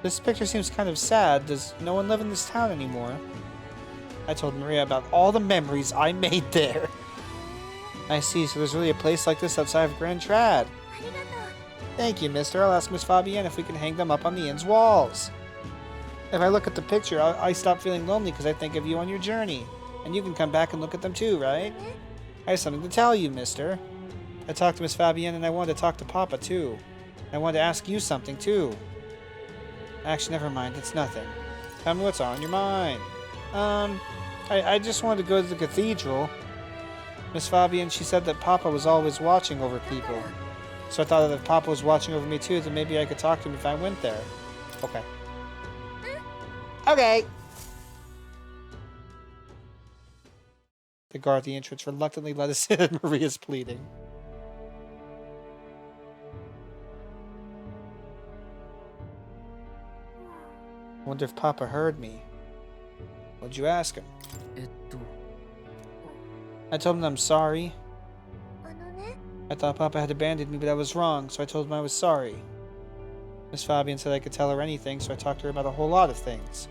This picture seems kind of sad. Does no one live in this town anymore? I told Maria about all the memories I made there. I see, so there's really a place like this outside of Grand Trad. Thank you, mister. I'll ask Miss Fabienne if we can hang them up on the inn's walls. If I look at the picture, I stop feeling lonely because I think of you on your journey. And you can come back and look at them too, right? I have something to tell you, mister. I talked to Miss Fabienne and I wanted to talk to Papa too. I wanted to ask you something too. Actually, never mind. It's nothing. Tell me what's on your mind. I just wanted to go to the cathedral. Miss Fabienne, she said that Papa was always watching over people. So I thought that if Papa was watching over me too, then maybe I could talk to him if I went there. Okay. Okay! The guard at the entrance reluctantly let us in at Maria's pleading. I wonder if Papa heard me. What'd you ask him? I told him I'm sorry. I thought Papa had abandoned me, but I was wrong, so I told him I was sorry. Miss Fabienne said I could tell her anything, so I talked to her about a whole lot of things.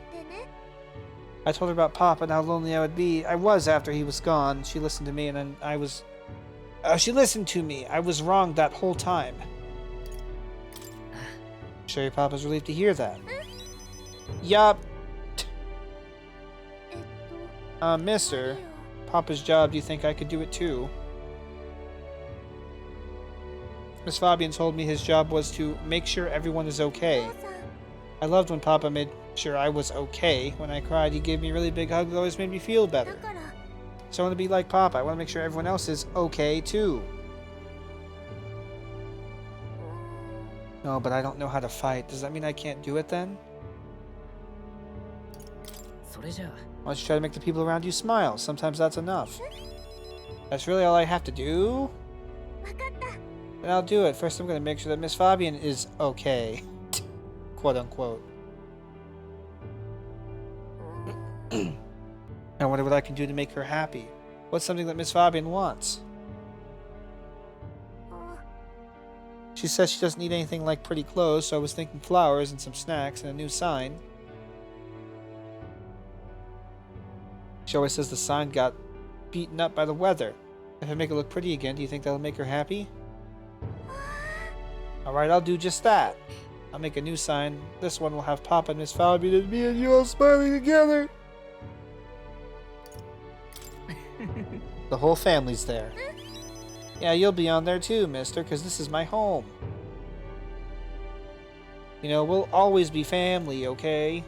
I told her about Papa and how lonely I would be. I was after he was gone. She listened to me, and then I was... she listened to me. I was wrong that whole time. I'm sure your Papa's relieved to hear that. Yup. Mister, Papa's job, do you think I could do it too? Miss Fabienne told me his job was to make sure everyone is okay. I loved when Papa made sure I was okay. When I cried, he gave me a really big hug that always made me feel better. So I want to be like Papa. I want to make sure everyone else is okay too. No, but I don't know how to fight. Does that mean I can't do it then? Why don't you try to make the people around you smile? Sometimes that's enough. That's really all I have to do? Then I'll do it. First, I'm going to make sure that Miss Fabienne is okay. Quote unquote. I wonder what I can do to make her happy. What's something that Miss Fabian wants? She says she doesn't need anything like pretty clothes, so I was thinking flowers and some snacks and a new sign. She always says the sign got beaten up by the weather. If I make it look pretty again, do you think that'll make her happy? Alright, I'll do just that. I'll make a new sign. This one will have Papa and Miss Fabian and me and you all smiling together. The whole family's there. Yeah, you'll be on there too, mister, because this is my home. You know, we'll always be family, okay?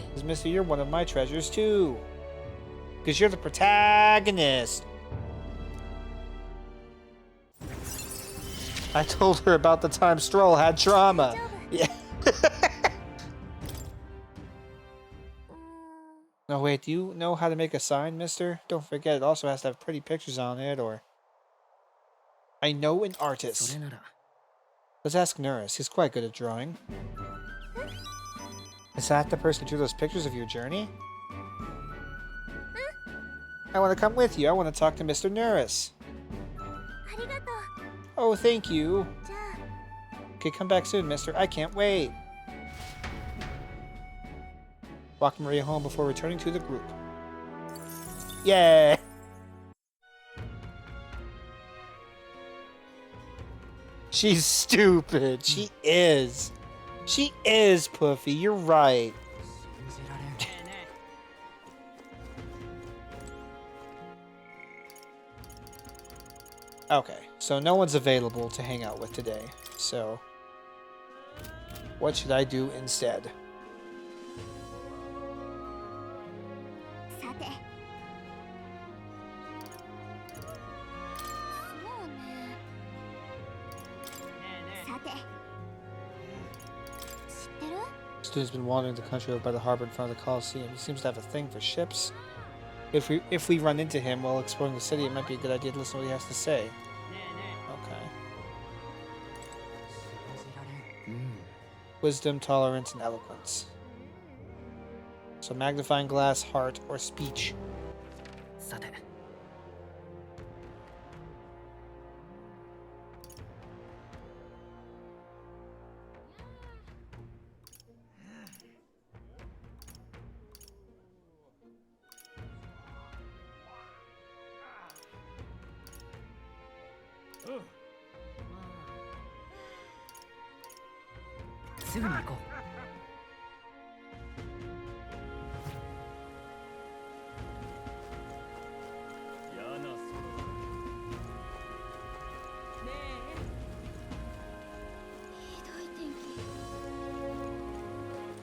Because, mister, you're one of my treasures too. Because you're the protagonist. I told her about the time Stroll had trauma. Yeah. No, wait, do you know how to make a sign, mister? Don't forget, it also has to have pretty pictures on it, or... I know an artist. Let's ask Norris. He's quite good at drawing. Is that the person who drew those pictures of your journey? I want to come with you. I want to talk to Mr. Norris. Oh, thank you. Okay, come back soon, mister. I can't wait. Walk Maria home before returning to the group. Yay! She's stupid. She is. She is, Puffy. You're right. Okay, so no one's available to hang out with today. So, what should I do instead? Student's been wandering the country over by the harbor in front of the Coliseum. He seems to have a thing for ships. If we run into him while exploring the city, it might be a good idea to listen to what he has to say. Okay. Wisdom, tolerance, and eloquence. So magnifying glass, heart, or speech.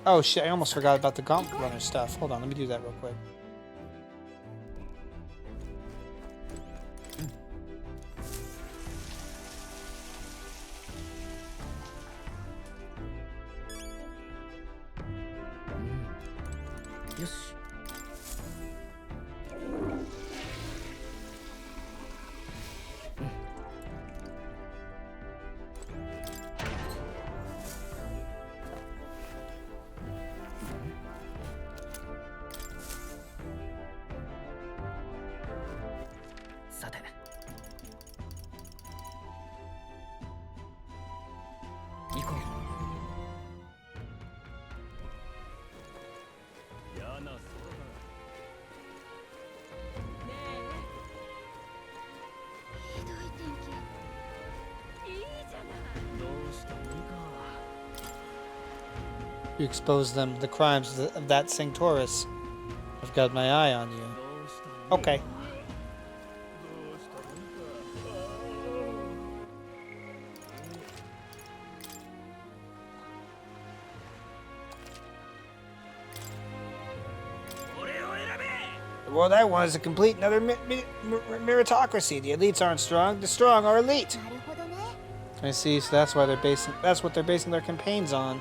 Oh shit, I almost forgot about the Gauntlet Runner stuff. Hold on, let me do that real quick. You expose them the crimes of that Sanctoris. I've got my eye on you. Okay. The world I want is a complete another meritocracy. The elites aren't strong. The strong are elite. I see. So that's why that's what they're basing their campaigns on.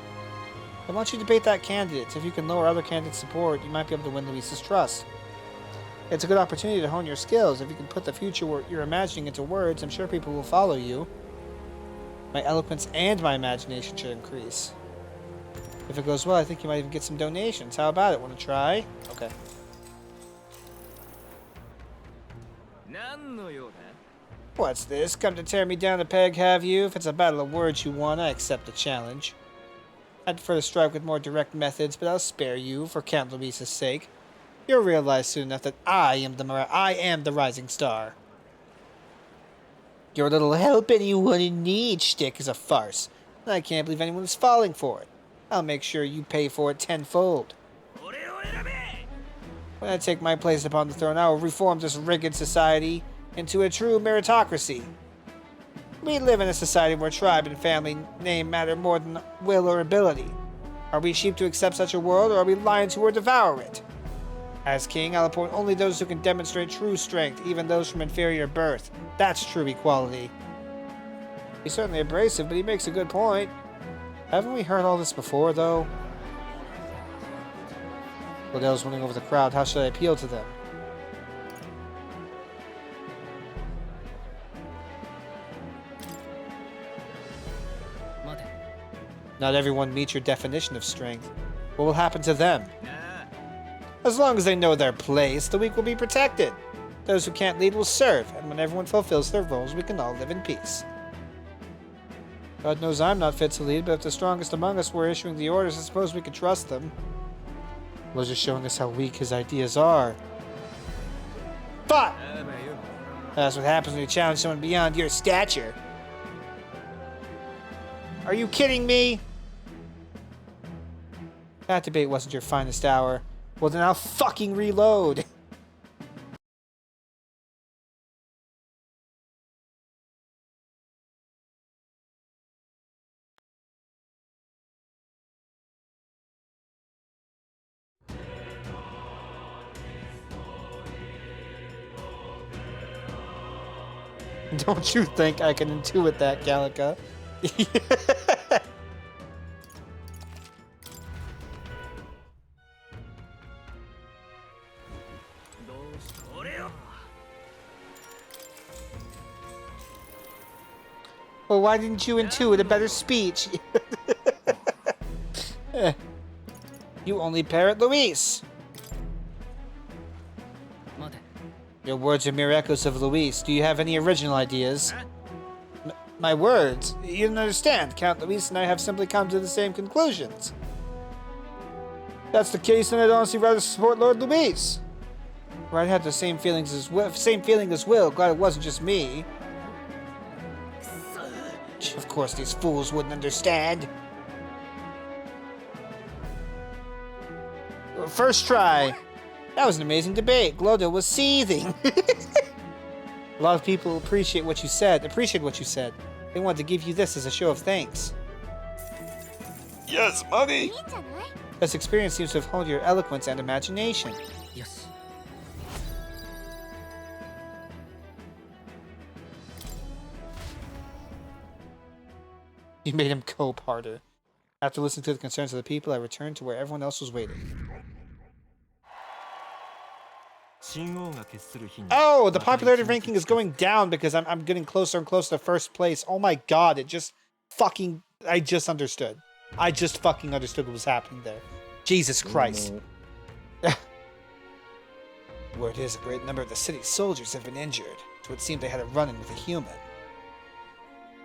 I want you to debate that candidate. If you can lower other candidates' support, you might be able to win Luis's trust. It's a good opportunity to hone your skills. If you can put the future you're imagining into words, I'm sure people will follow you. My eloquence and my imagination should increase. If it goes well, I think you might even get some donations. How about it? Want to try? Okay. What's this? Come to tear me down a peg, have you? If it's a battle of words you want, I accept the challenge. I'd prefer to strike with more direct methods, but I'll spare you for Count Luis's sake. You'll realize soon enough that I am the rising star. Your little help anyone in need shtick is a farce, and I can't believe anyone is falling for it. I'll make sure you pay for it tenfold. When I take my place upon the throne, I will reform this rigged society into a true meritocracy. We live in a society where tribe and family name matter more than will or ability. Are we sheep to accept such a world, or are we lions who will devour it? As king, I'll appoint only those who can demonstrate true strength, even those from inferior birth. That's true equality. He's certainly abrasive, but he makes a good point. Haven't we heard all this before, though? Liddell's winning over the crowd. How should I appeal to them? Not everyone meets your definition of strength. What will happen to them? As long as they know their place, the weak will be protected. Those who can't lead will serve, and when everyone fulfills their roles, we can all live in peace. God knows I'm not fit to lead, but if the strongest among us were issuing the orders, I suppose we could trust them. Well, just showing us how weak his ideas are. But that's what happens when you challenge someone beyond your stature. Are you kidding me? That debate wasn't your finest hour. Well, then I'll fucking reload. Don't you think I can intuit that, Gallica? Well, why didn't you intuit a better speech? You only parrot Luis. Your words are mere echoes of Luis. Do you have any original ideas? My words? You don't understand. Count Luis and I have simply come to the same conclusions. If that's the case, then I'd honestly rather support Lord Luis. Right, had the same feelings as Will. Glad it wasn't just me. Of course, these fools wouldn't understand. First try. That was an amazing debate. Glodo was seething. A lot of people appreciate what you said. They wanted to give you this as a show of thanks. Yes, money! This experience seems to have honed your eloquence and imagination. Yes. You made him cope harder. After listening to the concerns of the people, I returned to where everyone else was waiting. Oh, the popularity ranking is going down because I'm getting closer and closer to first place. Oh my god, I just understood. I just fucking understood what was happening there. Jesus Christ. Word is, a great number of the city's soldiers have been injured. So it seemed they had a run-in with a human.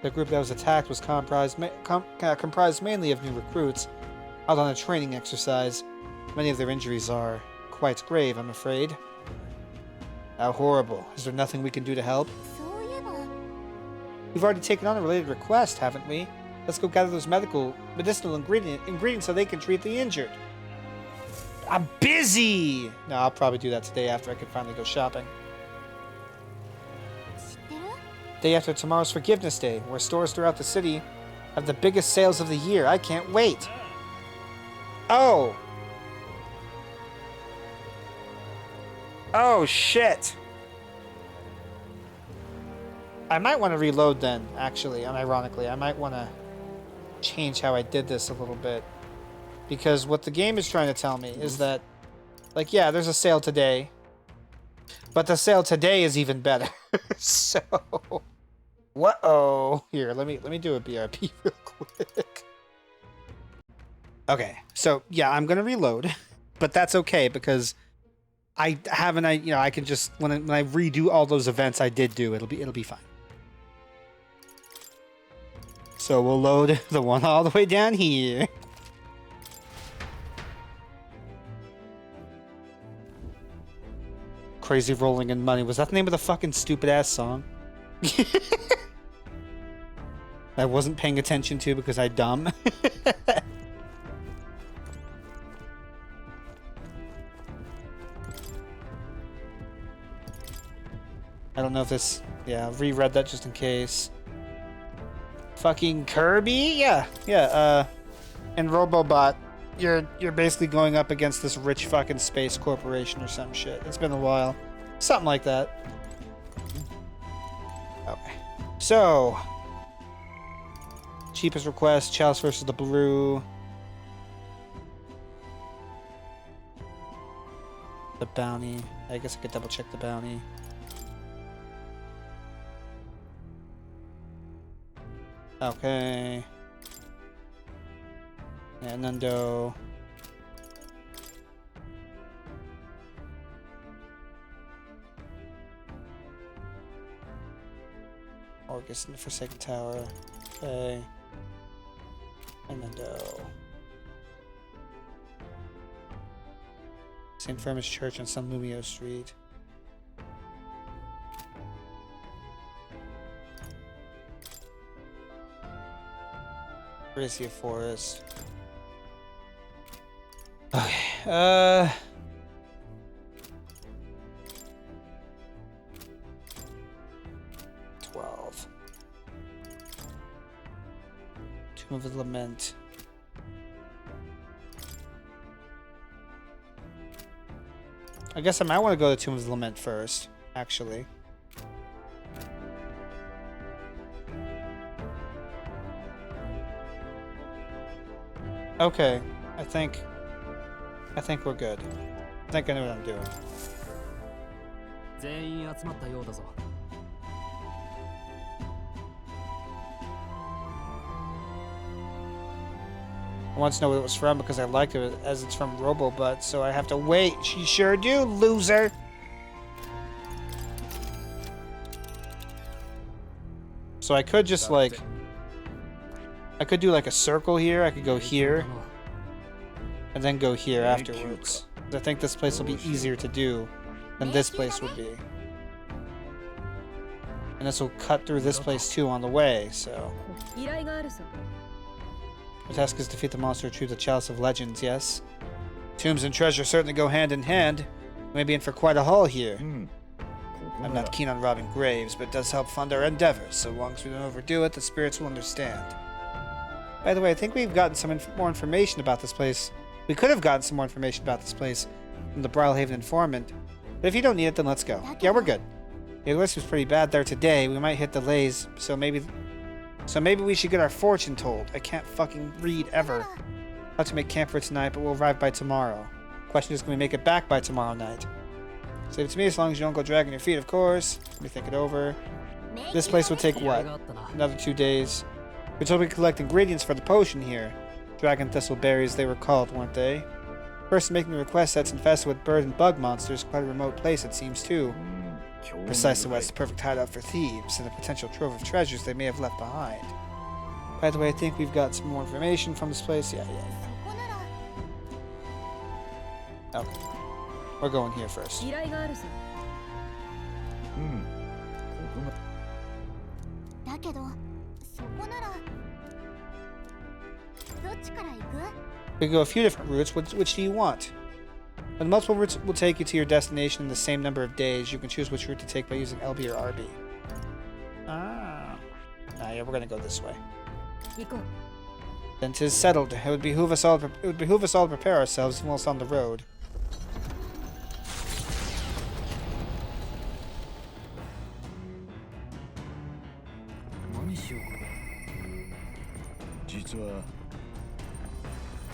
The group that was attacked was comprised mainly of new recruits, out on a training exercise. Many of their injuries are quite grave, I'm afraid. How horrible. Is there nothing we can do to help? We've already taken on a related request, haven't we? Let's go gather those medicinal ingredients so they can treat the injured. I'm busy! No, I'll probably do that today after I can finally go shopping. Day after tomorrow's Forgiveness Day, where stores throughout the city have the biggest sales of the year. I can't wait. Oh! Oh, shit! I might want to reload then, actually, unironically. I might want to change how I did this a little bit. Because what the game is trying to tell me is that, like, yeah, there's a sale today. But the sale today is even better. So... Whoa! Here, let me do a BRB real quick. Okay, so, yeah, I'm gonna reload. But that's okay, because I haven't. I can just when I redo all those events I did do, it'll be fine. So we'll load the one all the way down here. Crazy Rolling in Money. Was that the name of the fucking stupid ass song? I wasn't paying attention to because I dumb. I don't know if this... Yeah, I've reread that just in case. Fucking Kirby? Yeah. And Robobot, you're basically going up against this rich fucking space corporation or some shit. It's been a while. Something like that. Okay. So... Cheapest request, Chalice versus the Blue. The bounty. I guess I could double check the bounty. Okay. Yeah, Nundo. Orcus in the Forsaken Tower. Okay. And Nundo. St. Firmus Church on San Lumio Street. Gracia Forest. Okay, 12. Tomb of the Lament. I guess I might want to go to Tomb of the Lament first, actually. Okay, I think we're good. I think I know what I'm doing. I want to know what it was from because I liked it as it's from Robobutt, so I have to wait. You sure do, loser. So I could just like... I could do like a circle here. I could go here. And then go here afterwards. I think this place will be easier to do than this place would be. And this will cut through this place too on the way, so... The task is to defeat the monster through the Chalice of Legends, yes? Tombs and treasure certainly go hand in hand. We may be in for quite a haul here. I'm not keen on robbing graves, but it does help fund our endeavors. So long as we don't overdo it, the spirits will understand. By the way, I think we've gotten some more information about this place. We could have gotten some more information about this place from the Brilhaven informant. But if you don't need it, then let's go. Yeah, we're good. The list was pretty bad there today. We might hit delays, so maybe we should get our fortune told. I can't fucking read ever. I'll have to make camp for tonight, but we'll arrive by tomorrow. Question is, can we make it back by tomorrow night? Save it to me as long as you don't go dragging your feet, of course. Let me think it over. This place would take what? Another 2 days. We're told we collect ingredients for the potion here. Dragon thistle berries they were called, weren't they? Person making the request that's infested with bird and bug monsters. Quite a remote place it seems too. Precisely why it's the perfect hideout for thieves and a potential trove of treasures they may have left behind. By the way, I think we've got some more information from this place. Yeah. Okay. We're going here first. We can go a few different routes. Which do you want? And multiple routes will take you to your destination in the same number of days. You can choose which route to take by using LB or RB. Ah. Yeah, we're gonna go this way. Then 'tis settled. It would behoove us all to prepare ourselves whilst on the road.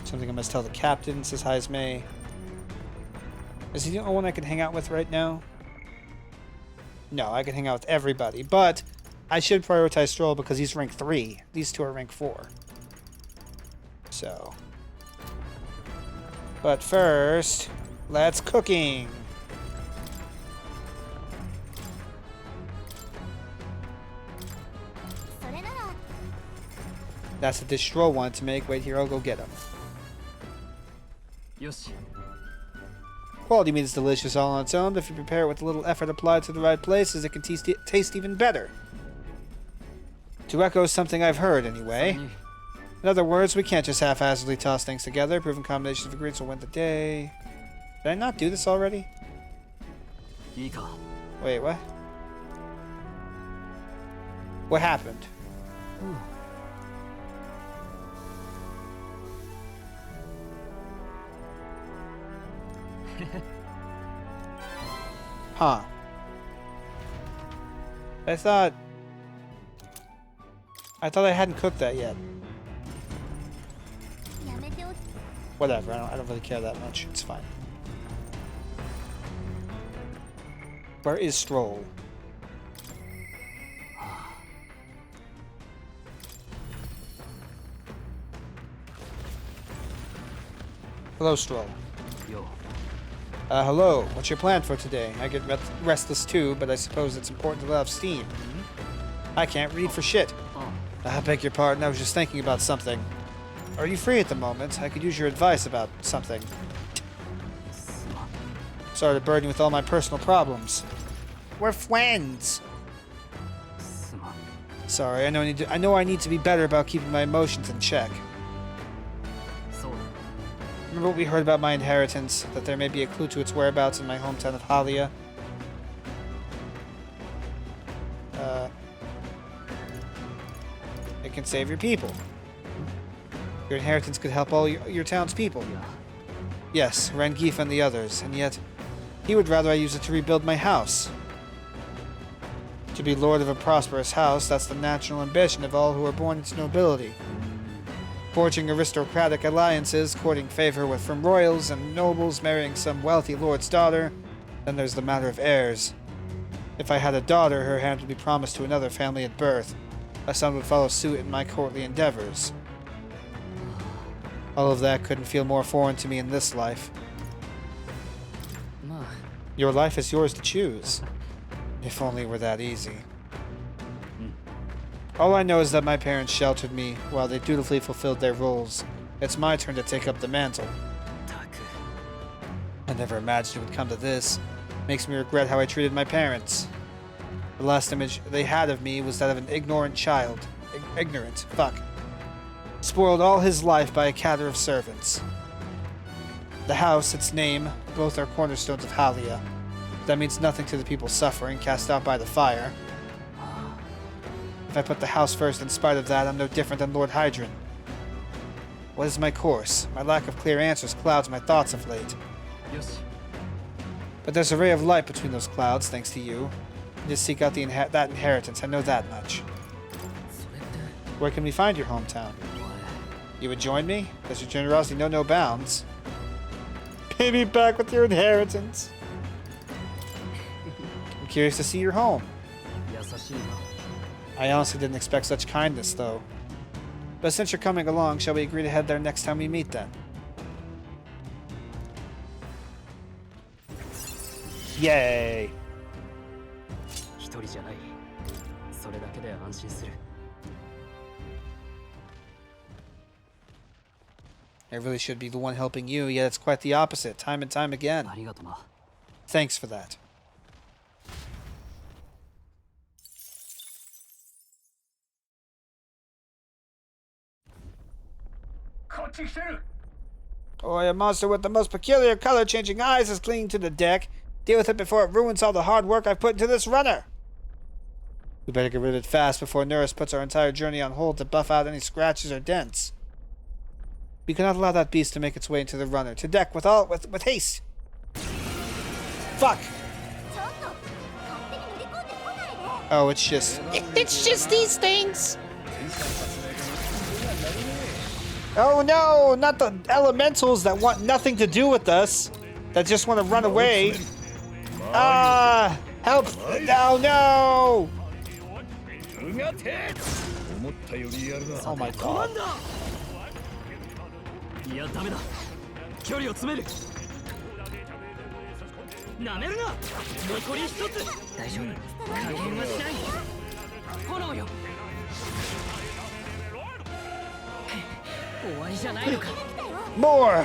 Something I must tell the captain, says Heismay. Is he the only one I can hang out with right now? No, I can hang out with everybody, but I should prioritize Stroll because he's rank 3. These two are rank 4. So. But first, let's cooking. That's the dish Stroll wanted to make. Wait here, I'll go get him. Yoshi. Quality meat is delicious all on its own, but if you prepare it with a little effort applied to the right places, it can taste even better. To echo something I've heard, anyway. In other words, we can't just haphazardly toss things together. Proven combinations of ingredients will win the day. Did I not do this already? Wait, what? What happened? Huh. I thought I hadn't cooked that yet. Whatever, I don't really care that much. It's fine. Where is Stroll? Hello, Stroll. Yo. Hello. What's your plan for today? I get restless too, but I suppose it's important to let off steam. I can't read for shit. I beg your pardon, I was just thinking about something. Are you free at the moment? I could use your advice about something. Sorry to burden you with all my personal problems. We're friends. Sorry, I know I need to be better about keeping my emotions in check. Remember what we heard about my inheritance? That there may be a clue to its whereabouts in my hometown of Halia? It can save your people. Your inheritance could help all your town's people. Yes, Rengif and the others, and yet he would rather I use it to rebuild my house. To be lord of a prosperous house, that's the natural ambition of all who are born into nobility. Forging aristocratic alliances, courting favor from royals and nobles, marrying some wealthy lord's daughter. Then there's the matter of heirs. If I had a daughter, her hand would be promised to another family at birth. A son would follow suit in my courtly endeavors. All of that couldn't feel more foreign to me in this life. Your life is yours to choose. If only it were that easy. All I know is that my parents sheltered me while they dutifully fulfilled their roles. It's my turn to take up the mantle. I never imagined it would come to this. Makes me regret how I treated my parents. The last image they had of me was that of an ignorant child. Ignorant. Fuck. Spoiled all his life by a cater of servants. The house, its name, both are cornerstones of Halia. That means nothing to the people suffering, cast out by the fire. If I put the house first in spite of that, I'm no different than Lord Hydron. What is my course? My lack of clear answers clouds my thoughts of late. Yes. But there's a ray of light between those clouds, thanks to you. Just seek out that inheritance, I know that much. Where can we find your hometown? You would join me? Does your generosity know no bounds? Pay me back with your inheritance. I'm curious to see your home. I honestly didn't expect such kindness, though. But since you're coming along, shall we agree to head there next time we meet, then? Yay! I really should be the one helping you, yet it's quite the opposite, time and time again. Thanks for that. Oh, a monster with the most peculiar color-changing eyes is clinging to the deck. Deal with it before it ruins all the hard work I've put into this runner. We better get rid of it fast before Nurse puts our entire journey on hold to buff out any scratches or dents. We cannot allow that beast to make its way into the runner. To deck with haste! Fuck! Oh, it's just these things! Oh no! Not the elementals that want nothing to do with us! That just want to run away! Ah! Help! Oh no! Oh my god. More!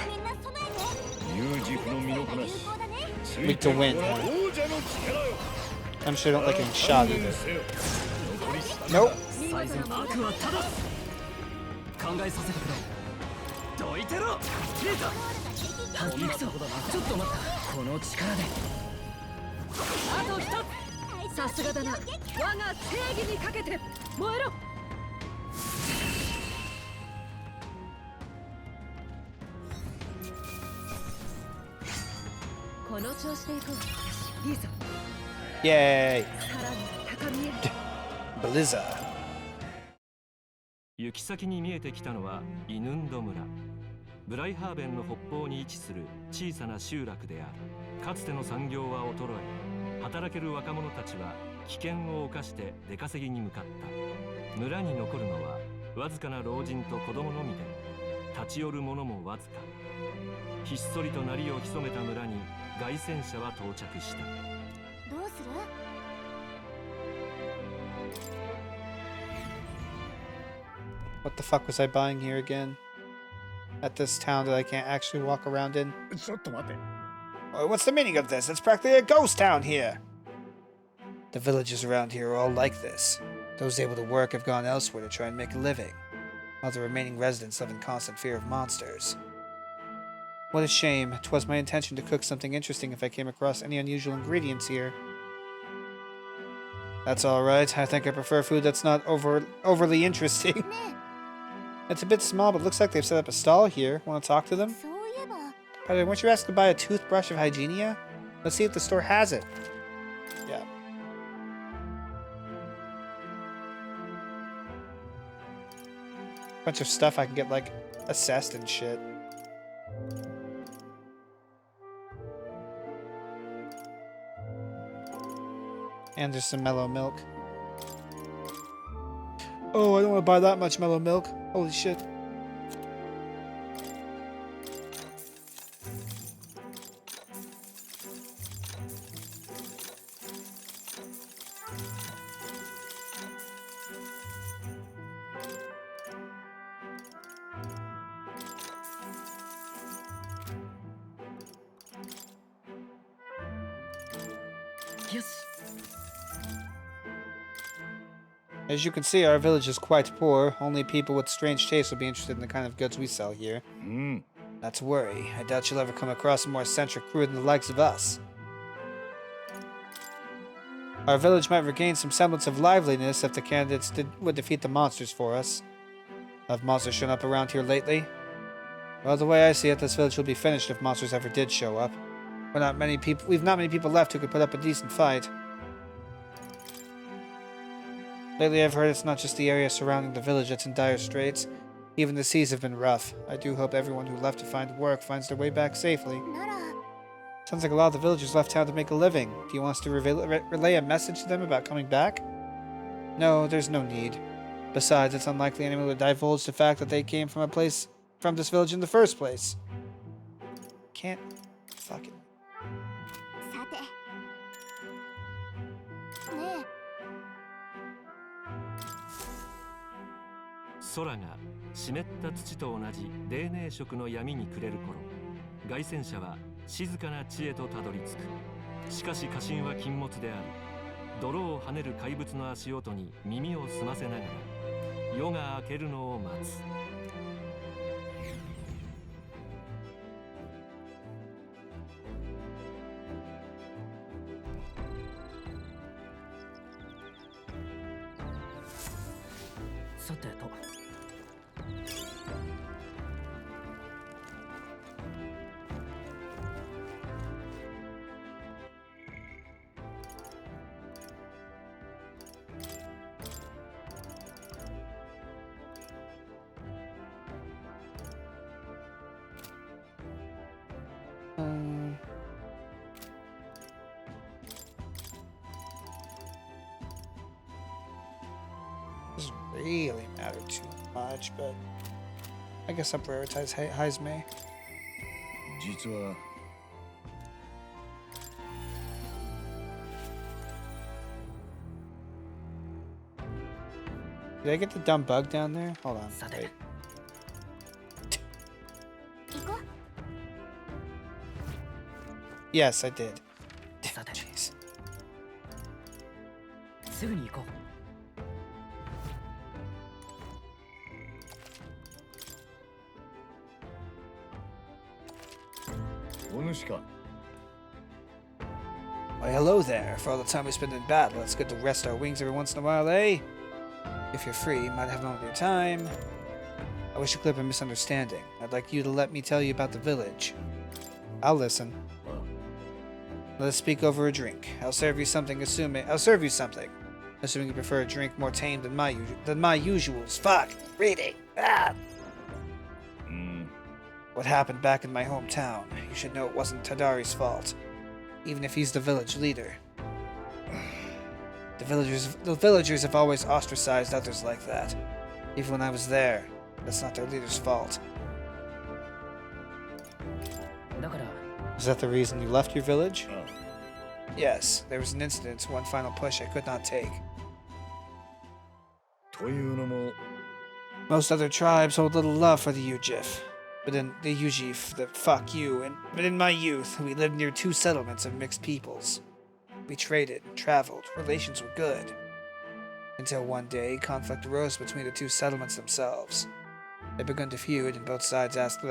入軸の身のこなし Weak to wind. 王者の力よ I'm sure I don't like getting shot either. Nope. 最善悪は正す。考えさせてくれ。どいてろ。リータ。行くぞ。ちょっと待った。この力で。あと一つ。さすがだな。我が正義にかけて燃えろ。この調子でいこう。いいぞ。 Yay! さらに高みへ。Blizzard. 行き先に見えてきたのはイヌンド村。ブライハーベンの北方に位置する小さな集落である。かつての産業は衰え、働ける若者たちは危険を冒して出稼ぎに向かった。村に残るのはわずかな老人と子供のみで、立ち寄る者もわずか。ひっそりと鳴りを潜めた村に凱旋者は到着した。どうする？ What the fuck was I buying here again? At this town that I can't actually walk around in? ちょっと待て What's the meaning of this? It's practically a ghost town here! The villages around here are all like this. Those able to work have gone elsewhere to try and make a living, while the remaining residents live in constant fear of monsters. What a shame. 'Twas my intention to cook something interesting if I came across any unusual ingredients here. That's alright. I think I prefer food that's not overly interesting. It's a bit small, but looks like they've set up a stall here. Want to talk to them? そういえば By the way, weren't you asked to buy a toothbrush of Hygienia? Let's see if the store has it. Yeah. Bunch of stuff I can get, like, assessed and shit. And there's some mellow milk. Oh, I don't want to buy that much mellow milk. Holy shit. As you can see, our village is quite poor. Only people with strange tastes will be interested in the kind of goods we sell here. Not to worry. I doubt you'll ever come across a more eccentric crew than the likes of us. Our village might regain some semblance of liveliness if the candidates would defeat the monsters for us. Have monsters shown up around here lately? Well, the way I see it, this village will be finished if monsters ever did show up. We've not many people left who could put up a decent fight. Lately, I've heard it's not just the area surrounding the village that's in dire straits. Even the seas have been rough. I do hope everyone who left to find work finds their way back safely. Sounds like a lot of the villagers left town to make a living. Do you want us to relay a message to them about coming back? No, there's no need. Besides, it's unlikely anyone would divulge the fact that they came from this village in the first place. Can't fucking... さてねえ 空が湿った土と同じ泥濘色の闇に暮れる頃、凱旋者は静かな地へとたどり着く。しかし家臣は禁物である。泥を跳ねる怪物の足音に耳を澄ませながら夜が明けるのを待つ。さてと。Doesn't really matter too much, but I guess I'll prioritize Heisme. 実は Did I get the dumb bug down there? Hold on. Wait. Yes, I did. さて Jeez. すぐに行こう Why, hello there. For all the time we spend in battle, it's good to rest our wings every once in a while, eh? If you're free, you might have a moment of your time. I wish to clear up a misunderstanding. I'd like you to let me tell you about the village. I'll listen. Let us speak over a drink. I'll serve you something, assuming you prefer a drink more tame than my usuals. Fuck! Reading! Ah! What happened back in my hometown? You should know it wasn't Tadari's fault, even if he's the village leader. The villagers have always ostracized others like that. Even when I was there, that's not their leader's fault. Is that the reason you left your village? Yes, there was an incident, one final push I could not take. Most other tribes hold little love for the Ujif. But in my youth, we lived near 2 settlements of mixed peoples. We traded, traveled, relations were good. Until one day, conflict arose between the 2 settlements themselves. They began to feud, and both sides asked that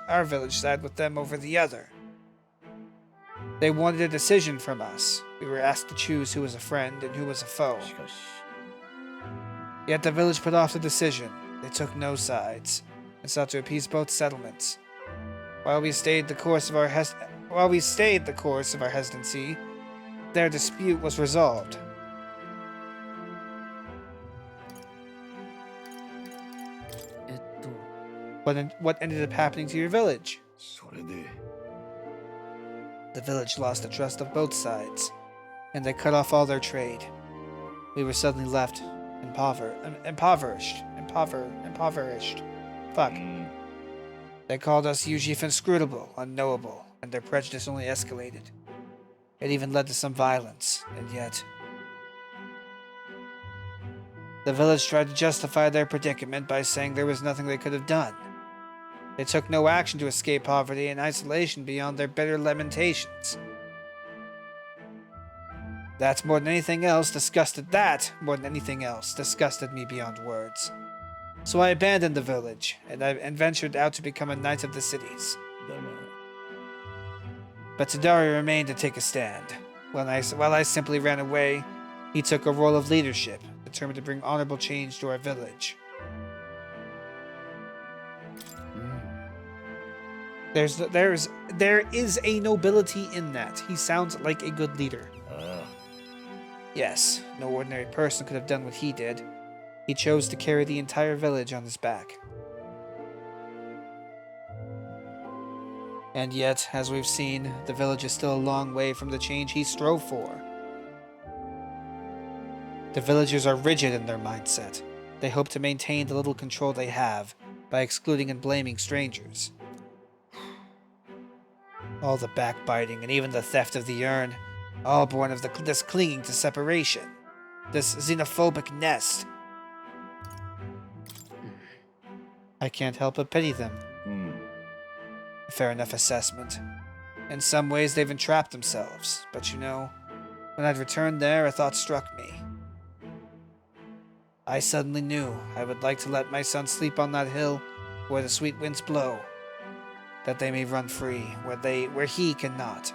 our village side with them over the other. They wanted a decision from us. We were asked to choose who was a friend and who was a foe. Yet the village put off the decision. They took no sides, and sought to appease both settlements. While we stayed the course of our hesitancy, their dispute was resolved. What ended up happening to your village? The village lost the trust of both sides, and they cut off all their trade. We were suddenly left impoverished. Fuck. They called us Ujif inscrutable, unknowable, and their prejudice only escalated. It even led to some violence, and yet... The village tried to justify their predicament by saying there was nothing they could have done. They took no action to escape poverty and isolation beyond their bitter lamentations. That, more than anything else, disgusted me beyond words. So I abandoned the village, and ventured out to become a knight of the cities. But Tadari remained to take a stand. While I simply ran away, he took a role of leadership, determined to bring honorable change to our village. There is a nobility in that. He sounds like a good leader. Yes, no ordinary person could have done what he did. He chose to carry the entire village on his back. And yet, as we've seen, the village is still a long way from the change he strove for. The villagers are rigid in their mindset. They hope to maintain the little control they have by excluding and blaming strangers. All the backbiting and even the theft of the urn, all born of this clinging to separation, this xenophobic nest. I can't help but pity them. Fair enough assessment. In some ways they've entrapped themselves, but you know, when I'd returned there, a thought struck me. I suddenly knew I would like to let my son sleep on that hill where the sweet winds blow, that they may run free where he cannot.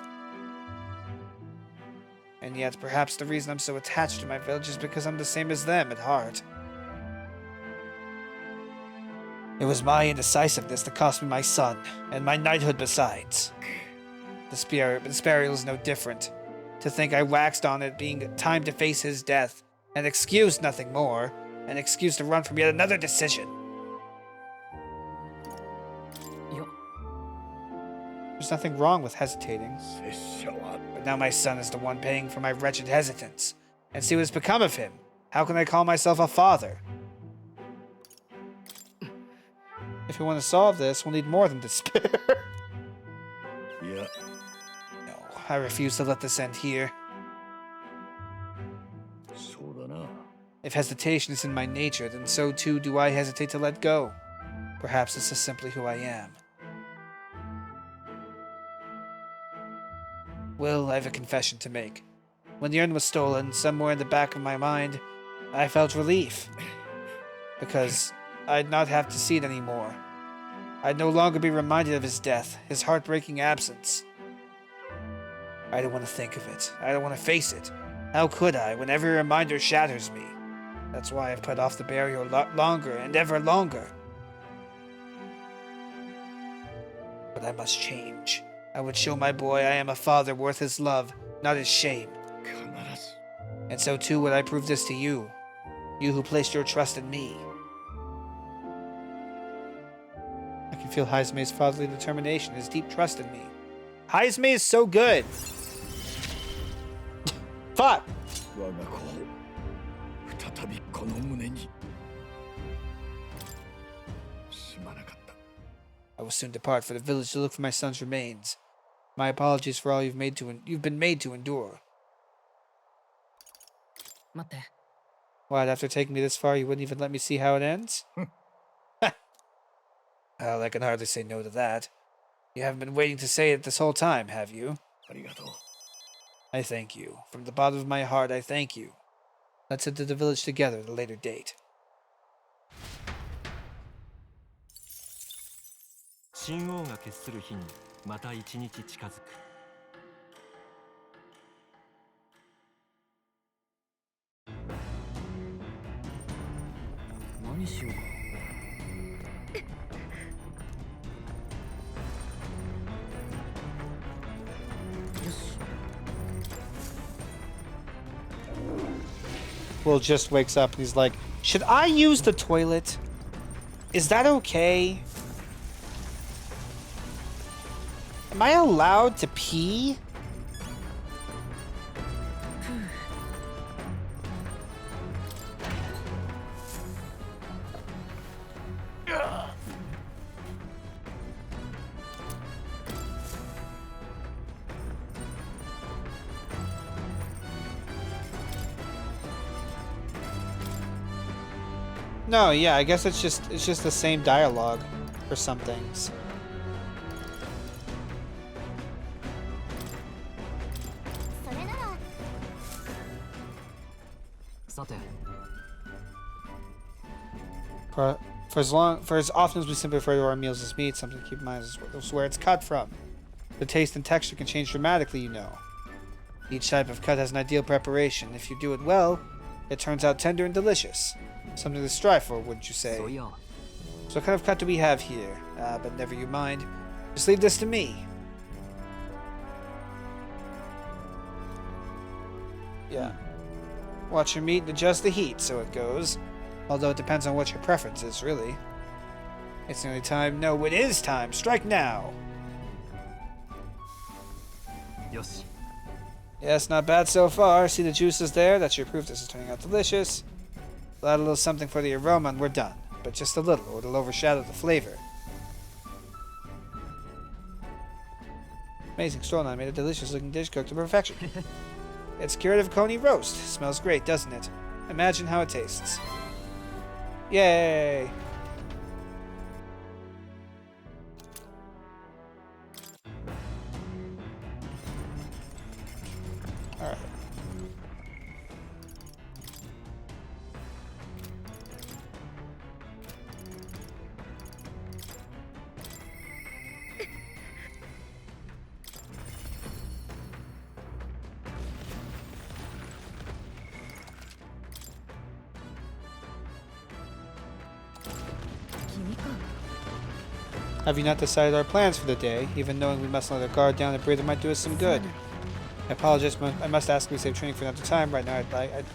And yet, perhaps the reason I'm so attached to my village is because I'm the same as them at heart. It was my indecisiveness that cost me my son, and my knighthood besides. This burial is no different. To think I waxed on it being time to face his death, an excuse, nothing more, an excuse to run from yet another decision. There's nothing wrong with hesitating. But now my son is the one paying for my wretched hesitance. And see what has become of him. How can I call myself a father? If we want to solve this, we'll need more than despair. Yeah. No, I refuse to let this end here. If hesitation is in my nature, then so too do I hesitate to let go. Perhaps this is simply who I am. Will, I have a confession to make. When the urn was stolen, somewhere in the back of my mind, I felt relief. Because I'd not have to see it anymore. I'd no longer be reminded of his death, his heartbreaking absence. I don't want to think of it. I don't want to face it. How could I, when every reminder shatters me? That's why I've put off the burial longer and ever longer. But I must change. I would show my boy I am a father worth his love, not his shame. And so too would I prove this to you. You who placed your trust in me. I can feel Haizume's fatherly determination, his deep trust in me. Haizume is so good! Fuck! I will soon depart for the village to look for my son's remains. My apologies for all you've been made to endure. What, after taking me this far, you wouldn't even let me see how it ends? Well, I can hardly say no to that. You haven't been waiting to say it this whole time, have you? I thank you. From the bottom of my heart, I thank you. Let's head to the village together at a later date. 神王が決する日にまた一日近づく。何しようか。よし。 Will just wakes up and he's like, should I use the toilet? Is that okay? Am I allowed to pee? No, yeah, I guess it's just the same dialogue for some things. For as often as we simply refer to our meals as meat, something to keep in mind is where it's cut from. The taste and texture can change dramatically, you know. Each type of cut has an ideal preparation. If you do it well, it turns out tender and delicious. Something to strive for, wouldn't you say? So what kind of cut do we have here? But never you mind. Just leave this to me. Yeah. Watch your meat and adjust the heat, so it goes. Although it depends on what your preference is, really. It's nearly time. No, it is time. Strike now. Yes. Yes, not bad so far. See the juices there? That's your proof this is turning out delicious. We'll add a little something for the aroma and we're done. But just a little, or it'll overshadow the flavor. Amazing, Stroll and I made a delicious looking dish cooked to perfection. It's curative coney roast. Smells great, doesn't it? Imagine how it tastes. Yay! Alright. Have you not decided our plans for the day, even knowing we must let our guard down and breather might do us some good? I apologize, but I must ask we save training for another time. Right now,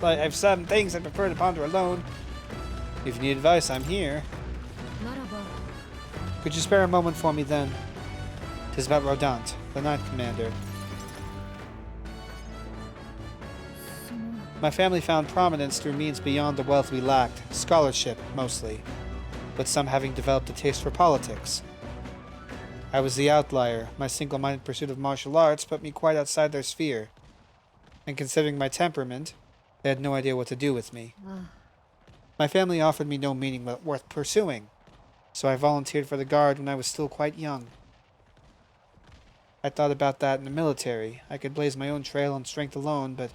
I have some things I prefer to ponder alone. If you need advice, I'm here. Could you spare a moment for me then? 'Tis about Rodant, the Ninth Commander. My family found prominence through means beyond the wealth we lacked, scholarship, mostly, but some having developed a taste for politics. I was the outlier. My single-minded pursuit of martial arts put me quite outside their sphere. And considering my temperament, they had no idea what to do with me. My family offered me no meaning worth pursuing, so I volunteered for the Guard when I was still quite young. I thought about that in the military. I could blaze my own trail on strength alone, but,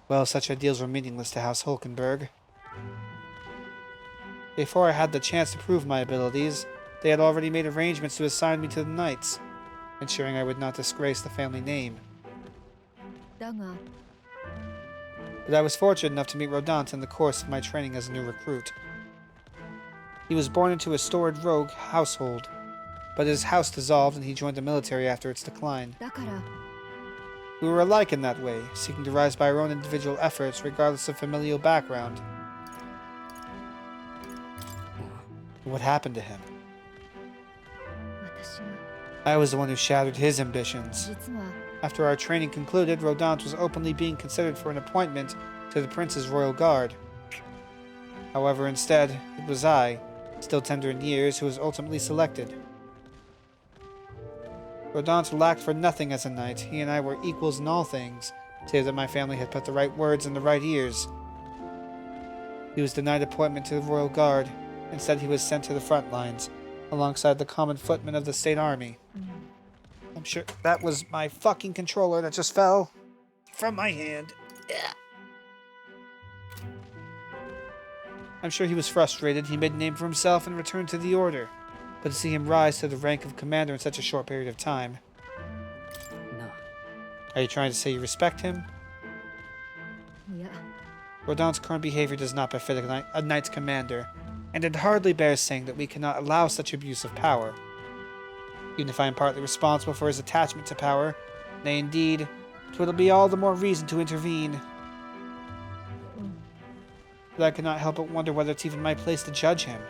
well, such ideals were meaningless to House Hulkenberg. Before I had the chance to prove my abilities, they had already made arrangements to assign me to the Knights, ensuring I would not disgrace the family name. But I was fortunate enough to meet Rodant in the course of my training as a new recruit. He was born into a storied rogue household, but his house dissolved and he joined the military after its decline. We were alike in that way, seeking to rise by our own individual efforts regardless of familial background. What happened to him? I was the one who shattered his ambitions. After our training concluded, Rodant was openly being considered for an appointment to the Prince's Royal Guard. However, instead, it was I, still tender in years, who was ultimately selected. Rodant lacked for nothing as a knight. He and I were equals in all things, save that my family had put the right words in the right ears. He was denied appointment to the Royal Guard. Instead, he was sent to the front lines, alongside the common footmen of the state army. I'm sure that was my fucking controller that just fell from my hand. I'm sure he was frustrated. He made a name for himself and returned to the order. But to see him rise to the rank of commander in such a short period of time... No. Are you trying to say you respect him? Yeah. Rodant's current behavior does not befit a knight's commander, and it hardly bears saying that we cannot allow such abuse of power. Even if I am partly responsible for his attachment to power, nay indeed, 'twill be all the more reason to intervene. But I cannot help but wonder whether it's even my place to judge him.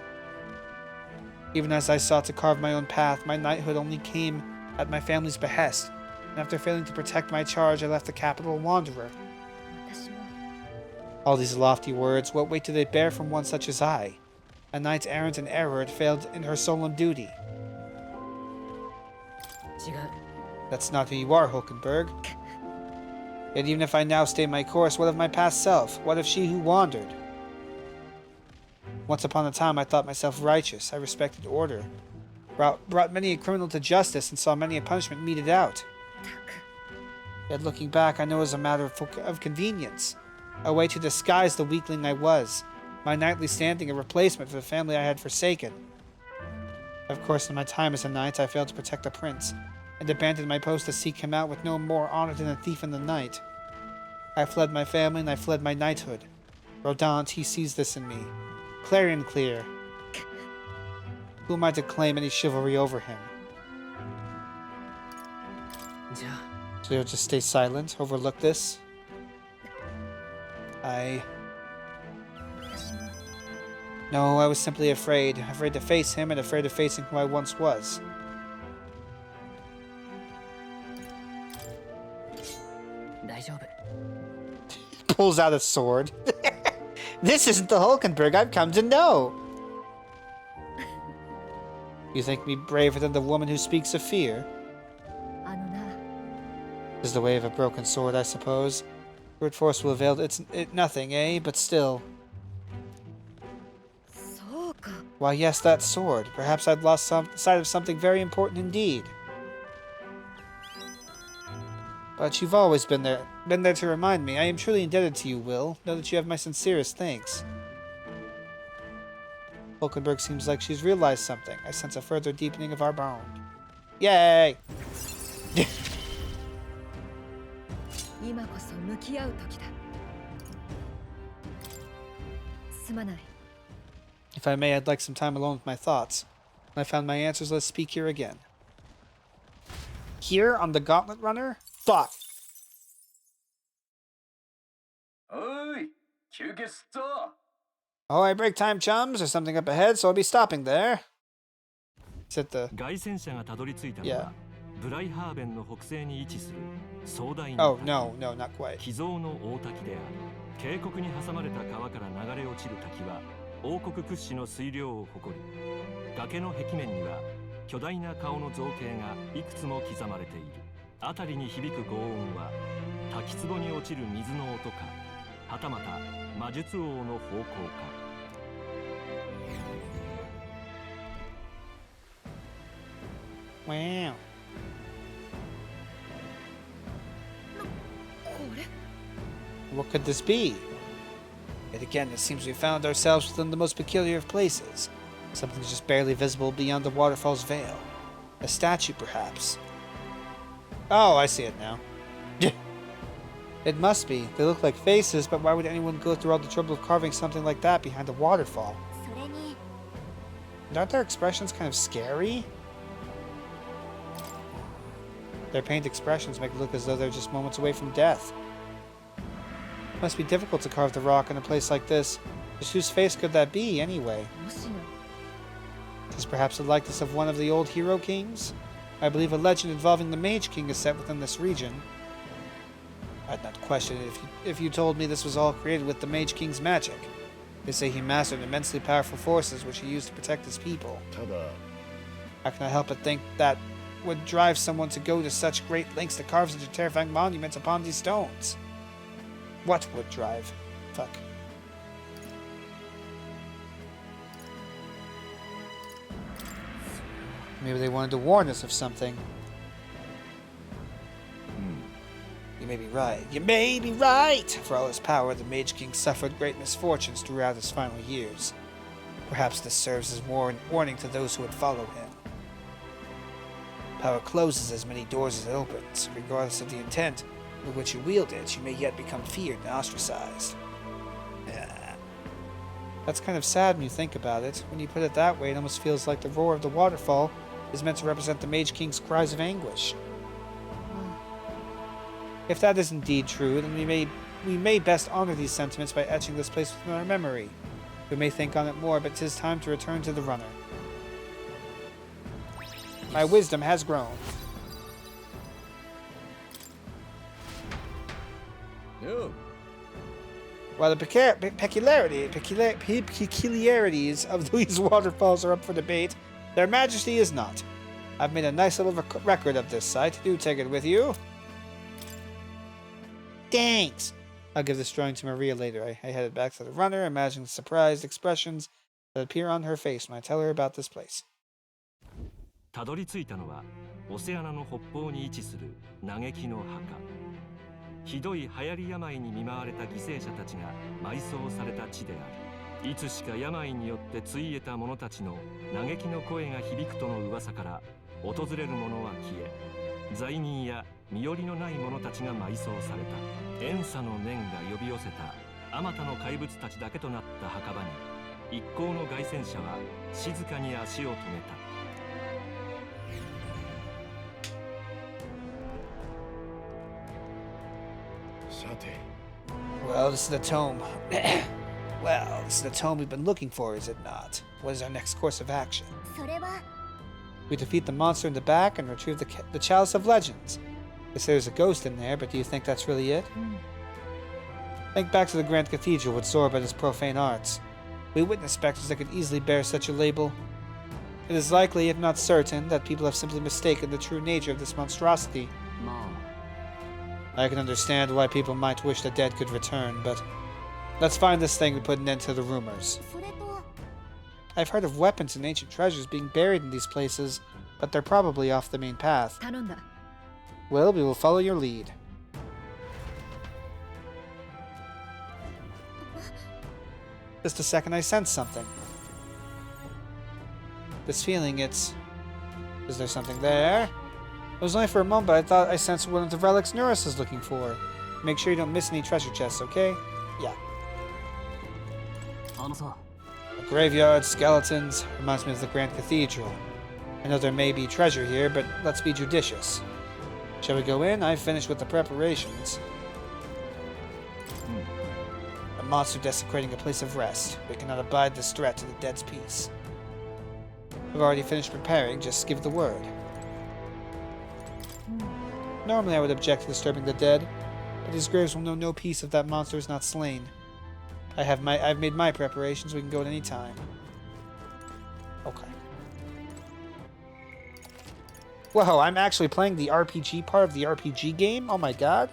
Even as I sought to carve my own path, my knighthood only came at my family's behest, and after failing to protect my charge, I left the capital a wanderer. All these lofty words, what weight do they bear from one such as I? A knight errant in error had failed in her solemn duty. That's not who you are, Hulkenberg. Yet even if I now stay my course, what of my past self? What of she who wandered? Once upon a time, I thought myself righteous. I respected order. Brought many a criminal to justice and saw many a punishment meted out. Yet looking back, I know it was a matter of convenience. A way to disguise the weakling I was. My knightly standing a replacement for the family I had forsaken. Of course, in my time as a knight, I failed to protect the prince, and abandoned my post to seek him out with no more honor than a thief in the night. I fled my family and I fled my knighthood. Rodant, he sees this in me. Clarion clear. Who am I to claim any chivalry over him? So you'll just stay silent, overlook this? No, I was simply afraid. Afraid to face him and afraid of facing who I once was. Pulls out a sword. This isn't the Hulkenberg I've come to know. You think me braver than the woman who speaks of fear? This is the way of a broken sword, I suppose. Brute force will avail it nothing, eh? But still. Why, yes, that sword. Perhaps I'd lost sight of something very important indeed. But you've always been there to remind me. I am truly indebted to you, Will. Know that you have my sincerest thanks. Hulkenberg seems like she's realized something. I sense a further deepening of our bond. Yay! If I may, I'd like some time alone with my thoughts. When I found my answers, let's speak here again. Here on the Gauntlet Runner? Fuck! Oh, I break time, chums. There's something up ahead, so I'll be stopping there. Is it the... Yeah. Oh, no, not quite. 渓谷に挟まれた川から流れ落ちる滝は王国屈指の水量を誇り、崖の壁面には巨大な顔の造形がいくつも刻まれている。辺りに響く轟音は滝壺に落ちる水の音か、はたまた魔術王の方向か。Wow. What could this be? Yet again, it seems we found ourselves within the most peculiar of places. Something just barely visible beyond the waterfall's veil. A statue, perhaps. Oh, I see it now. It must be. They look like faces, but why would anyone go through all the trouble of carving something like that behind a waterfall? And aren't their expressions kind of scary? Their painted expressions make it look as though they're just moments away from death. It must be difficult to carve the rock in a place like this. Just whose face could that be, anyway? It is perhaps the likeness of one of the old hero kings? I believe a legend involving the Mage King is set within this region. I'd not question it if you told me this was all created with the Mage King's magic. They say he mastered immensely powerful forces which he used to protect his people. How can I help but think that would drive someone to go to such great lengths to carve such a terrifying monument upon these stones? What would drive? Fuck. Maybe they wanted to warn us of something. You may be right. You may be right! For all his power, the Mage King suffered great misfortunes throughout his final years. Perhaps this serves as warning to those who would follow him. Power closes as many doors as it opens. Regardless of the intent with which you wield it, you may yet become feared and ostracized. That's kind of sad when you think about it. When you put it that way, it almost feels like the roar of the waterfall is meant to represent the Mage King's cries of anguish. If that is indeed true, then we may best honor these sentiments by etching this place within our memory. We may think on it more, but 'tis time to return to the runner. My wisdom has grown. No. While the peculiarities of these waterfalls are up for debate, their majesty is not. I've made a nice little record of this site. Do take it with you. Thanks! I'll give this drawing to Maria later. I headed back to the runner, imagining the surprised expressions that appear on her face when I tell her about this place. たどり着いたのはオセアナの北方に位置する嘆きの墓。ひどい流行り病に見舞われた犠牲者たちが埋葬された地である。いつしか病によってついえた者たちの嘆きの声が響くとの噂から訪れる者は消え、罪人や身寄りのない者たちが埋葬された。怨嗟の念が呼び寄せたあまたの怪物たちだけとなった墓場に一行の凱旋者は静かに足を止めた。Well, this is the tome. Well, this is the tome we've been looking for, is it not? What is our next course of action? We defeat the monster in the back and retrieve the Chalice of Legends. They say there's a ghost in there, but do you think that's really it? Think back to the Grand Cathedral with Zorba and his profane arts. We witnessed specters that could easily bear such a label. It is likely, if not certain, that people have simply mistaken the true nature of this monstrosity. I can understand why people might wish the dead could return, but let's find this thing and put an end to the rumors. I've heard of weapons and ancient treasures being buried in these places, but they're probably off the main path. Well, we will follow your lead. Just a second, I sense something. This feeling, it's... Is there something there? It was only for a moment, but I thought I sensed one of the relics Neurus is looking for. Make sure you don't miss any treasure chests, okay? Yeah. A graveyard, skeletons, reminds me of the Grand Cathedral. I know there may be treasure here, but let's be judicious. Shall we go in? I've finished with the preparations. A monster desecrating a place of rest. We cannot abide this threat to the dead's peace. I've already finished preparing, just give the word. Normally I would object to disturbing the dead, but these graves will know no peace if that monster is not slain. I've made my preparations, we can go at any time. Okay. Whoa, I'm actually playing the RPG part of the RPG game? Oh my god.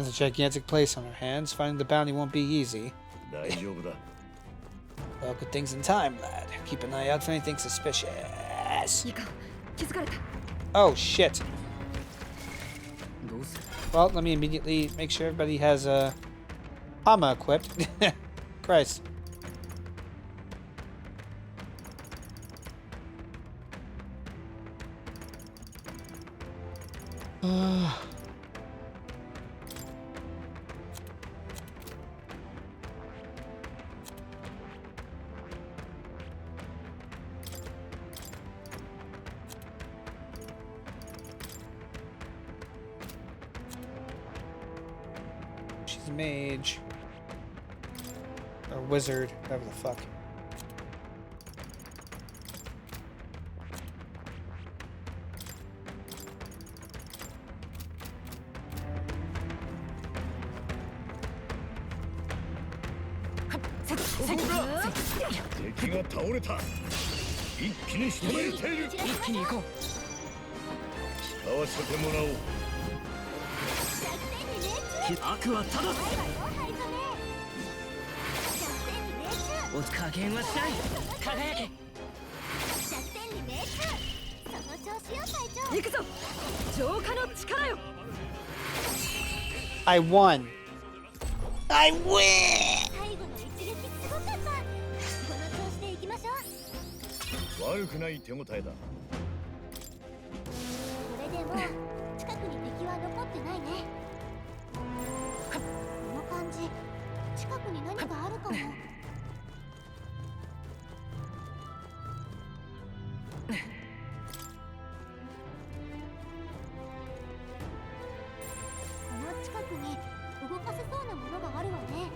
With a gigantic place on our hands, finding the bounty won't be easy. Well, good things in time, lad. Keep an eye out for anything suspicious. Oh, shit. Well, let me immediately make sure everybody has a Hama equipped. Christ. She's a mage. Or wizard, whatever the fuck. I won. I win. 悪くない手応えだ。それでも近くに敵は残ってないね。この感じ、近くに何かあるかも。この近くに動かせそうなものがあるわね。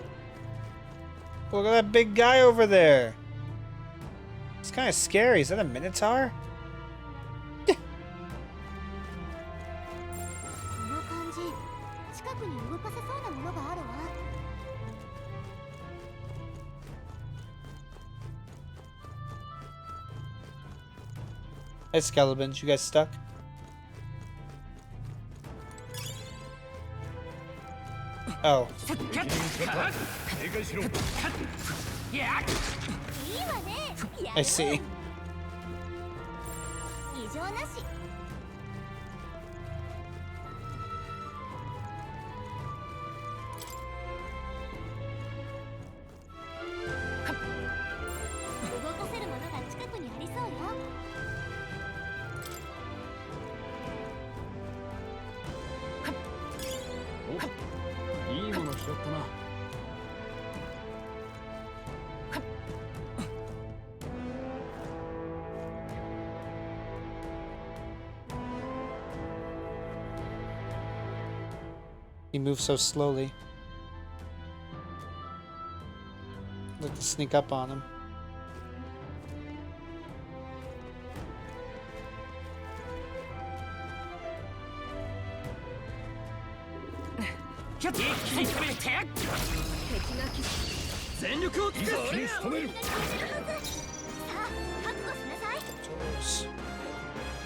Look at that big guy over there. It's kind of scary. Is that a Minotaur? この感じ、近くに動かせそうなものがあるわ。Hey, Skeletons, you guys stuck? Oh. I see. He moves so slowly. I'd like to sneak up on him.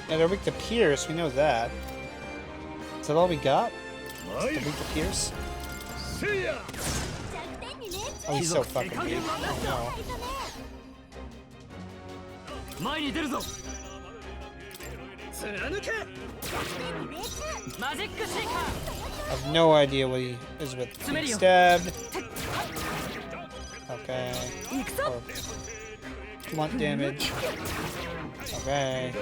Yeah, they're weak to Pierce, we know that. Is that all we got? They're weak to Pierce? Oh, he's so fucking weak. Oh, no. I have no idea what he is with. Being stabbed. Okay. Or blunt damage. Okay.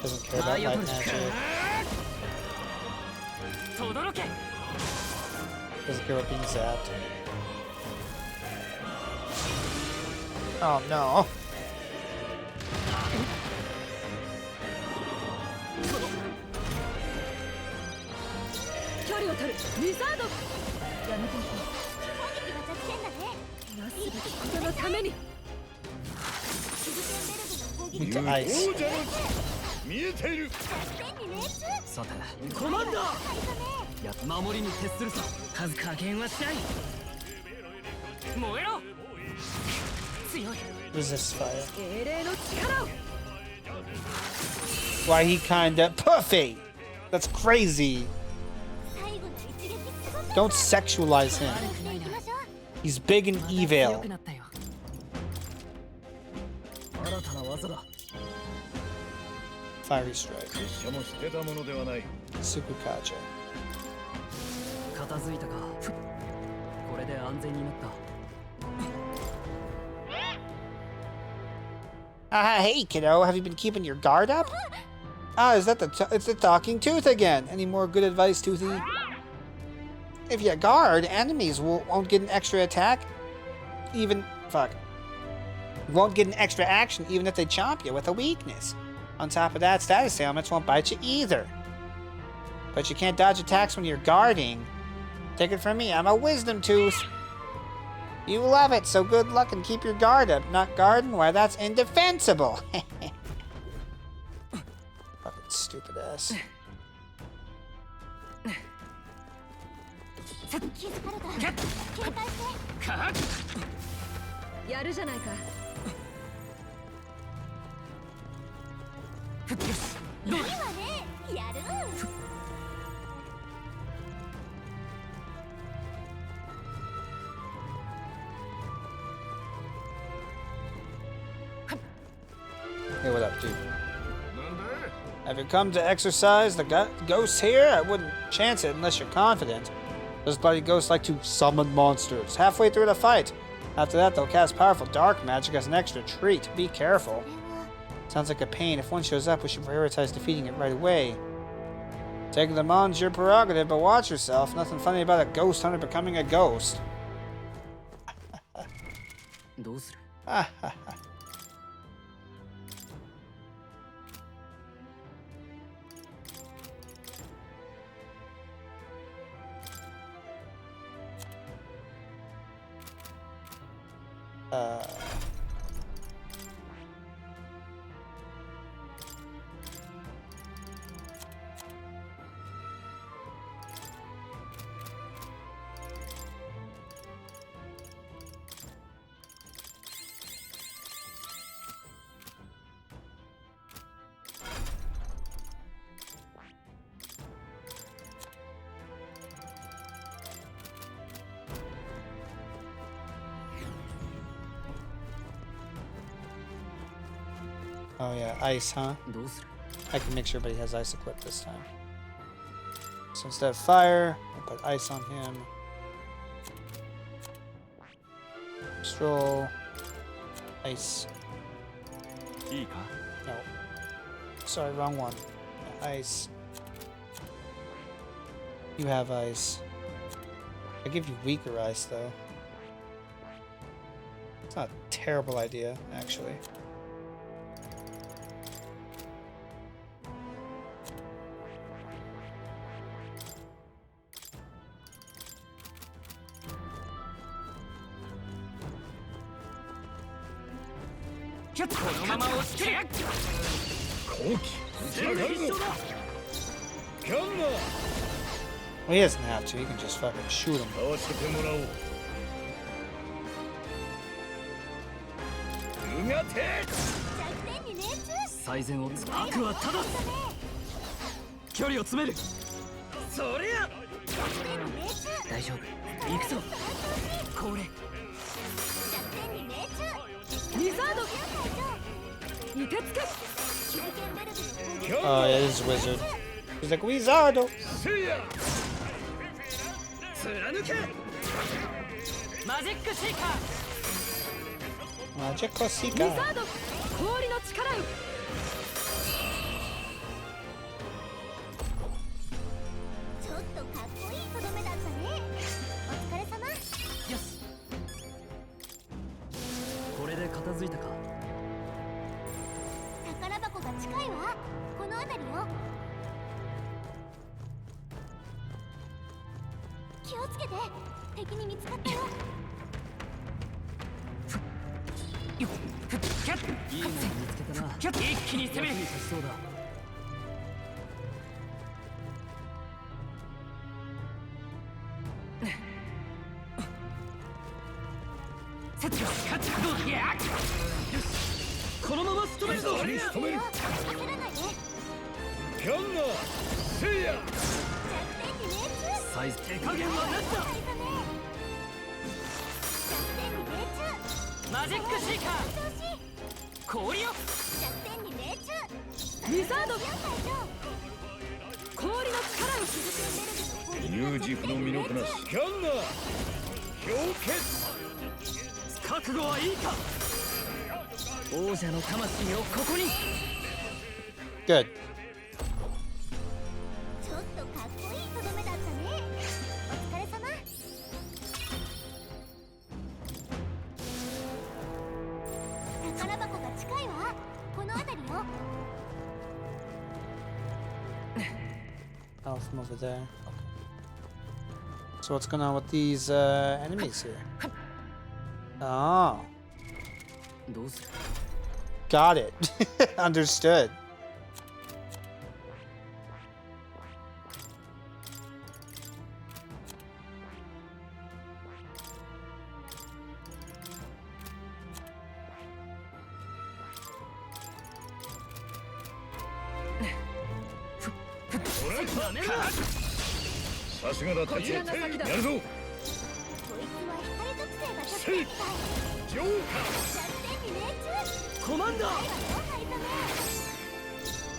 Doesn't care about light magic. Doesn't care about being zapped. Oh no. Into ice. さて、コマンダー。や守りに徹するさ。数加減はしない。燃えろ。強い。Resist fire. Why he kinda puffy? That's crazy. Don't sexualize him. He's big and evil. Fiery strike. Sukukaja. Hey kiddo, have you been keeping your guard up? Is that it's the talking tooth again. Any more good advice, Toothy? If you guard, enemies won't get an extra attack. Won't get an extra action even if they chomp you with a weakness. On top of that, status ailments won't bite you either. But you can't dodge attacks when you're guarding. Take it from me, I'm a wisdom tooth. You love it, so good luck and keep your guard up. Not guarding? Why, that's indefensible. Fucking stupid ass. やるじゃないか。いいわね、やる。Hey, what up, dude? Have you come to exercise the ghosts here? I wouldn't chance it unless you're confident. Those bloody ghosts like to summon monsters halfway through the fight. After that, they'll cast powerful dark magic as an extra treat. Be careful. Sounds like a pain. If one shows up, we should prioritize defeating it right away. Taking them on is your prerogative, but watch yourself. Nothing funny about a ghost hunter becoming a ghost. Oh yeah, ice, huh? I can make sure everybody has ice equipped this time. So instead of fire, we'll put ice on him. Stroll. Ice. No. Sorry, wrong one. Yeah, ice. You have ice. I give you weaker ice, though. It's not a terrible idea, actually. Well, he doesn't have to. He can just fucking shoot him. Oh yeah, this is Wizard. He's like, Wizardo! Magic Seeker! に仕留める。ギャンナーせいや。サイズ手加減はなしだ。マジックシーカー氷よ。ウィザード氷の力をニュージフの身のこなし。ギャンナー氷結。覚悟はいいか。王者の魂をここに。 Good. ちょっとかっこいいとどめだったね。お疲れ様。宝箱が近いわ。この辺りよ。 Oh, from over there. Okay. So what's going on with these enemies here? Oh. Got it. Understood.さすがだ大将。やるぞ。こいつは光属性がせい。ジョーカー。弱点に命中。コマンダー。ハリサメ。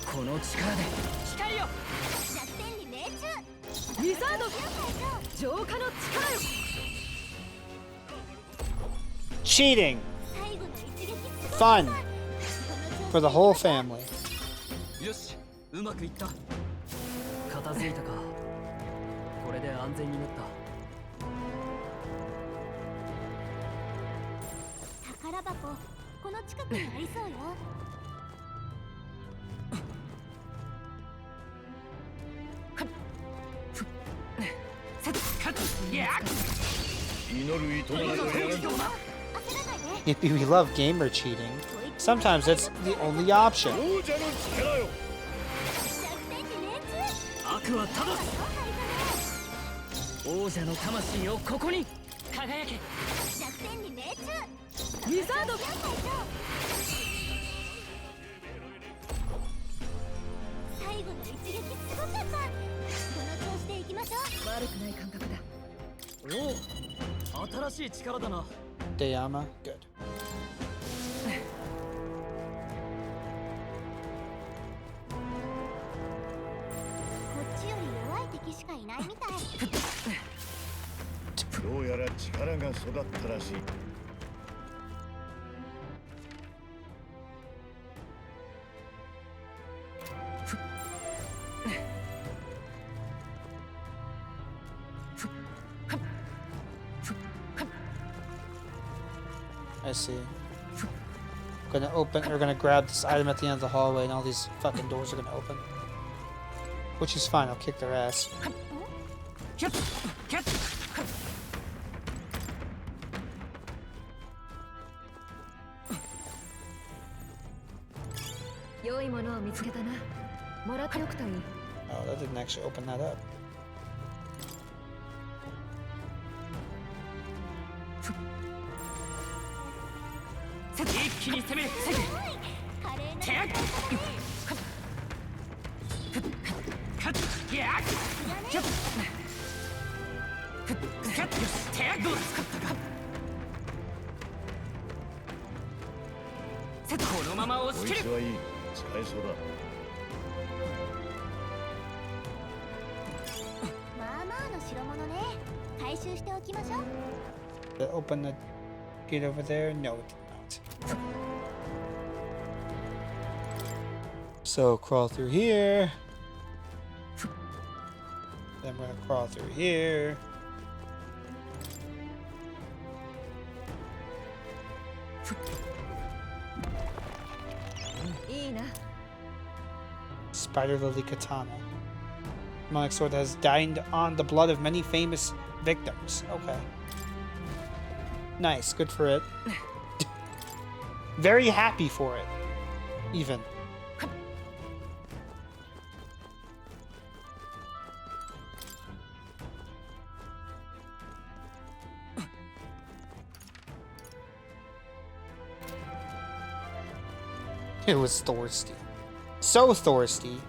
この力で光よ。弱点に命中。ウィザード浄化の力よ。 Cheating. 最後の一撃すごい。 Fun. For the whole family. よし、うまくいった。片付いたか。これで安全になった。宝箱、この近くにありそうよ。祈る糸などやらん。 Yippee, we love gamer cheating. Sometimes it's the only option. 王者の力よ。悪は正す。王者の魂をここに輝け。弱点に命中。ウィザード最後の一撃すごかった。この調子でいきましょう。悪くない感覚だ。おお、新しい力だな。 Dayama. Good. こっちより弱い敵しかいないみたい。どうやら力が育ったらしい。 I see. Gonna open, or gonna grab this item at the end of the hallway, and all these fucking doors are gonna open. Which is fine, I'll kick their ass. 良いものを見つけたな。もらっておくといい。 Oh, that didn't actually open that up. 一気に攻める。華麗な手やっカッやっちょっ手やっどう使ったか。このまま押しこい切る。つはいい。使えそうだ。まあまあの代物ね。回収しておきましょう。 Did it open the gate over there? No, it did not. So crawl through here. Then we're gonna crawl through here. Spider Lily Katana. Demonic sword that has dined on the blood of many famous victims. Okay. Nice, good for it. Very happy for it, even. It was thirsty. So thirsty.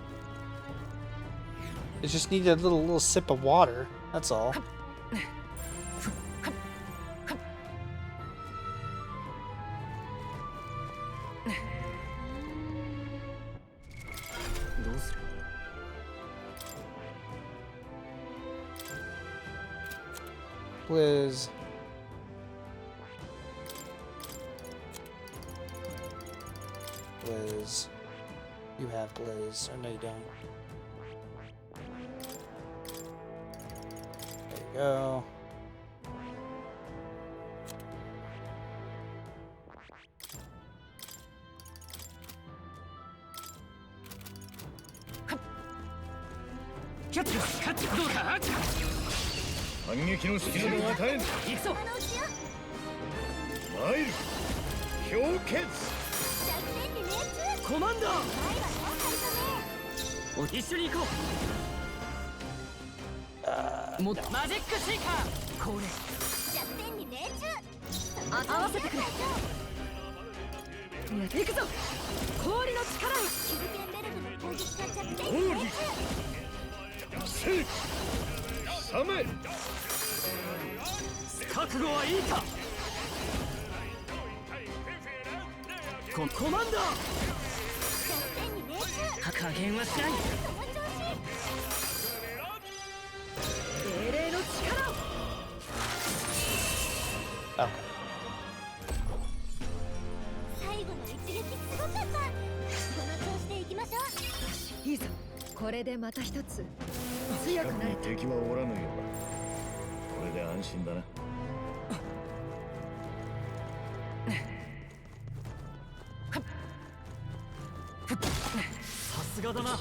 It just needed a little sip of water. That's all. Blizz. Blizz. You have Blizz. Or no, you don't. There you go. Okay. 最後の一撃すごかった。この調子でいきましょう。いいぞ。これでまた一つ強くなれた。敵はおらぬようだ。これで安心だな。さすがだな。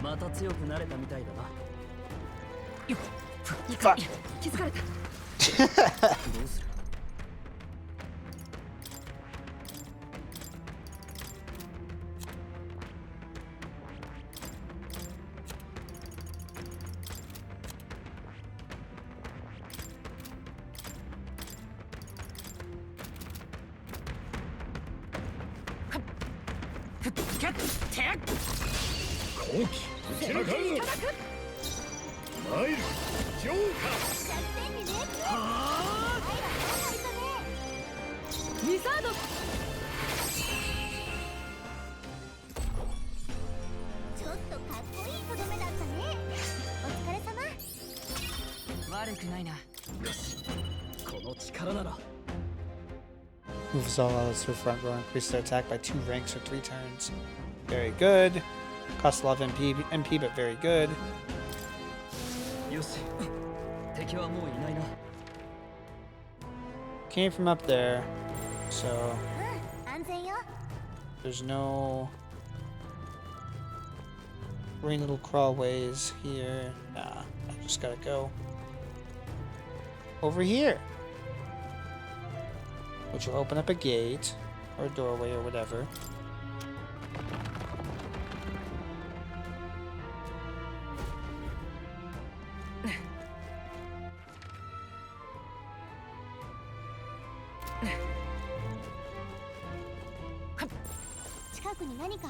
また強くなれたみたいだな。よっ。気づかれた。どうする？後期背中参るジョーカーリザード。ちょっとかっこいいとどめだったね。お疲れ様。悪くないな。よし、この力なら。 Moves all others to the front row, increase their attack by 2 ranks or 3 turns. Very good. Costs a lot of MP, but very good. よし、敵はもういないな。 Came from up there, so 安全よ。 there's no green little crawlways here. Nah, I just gotta go over here, which will open up a gate or a doorway or whatever.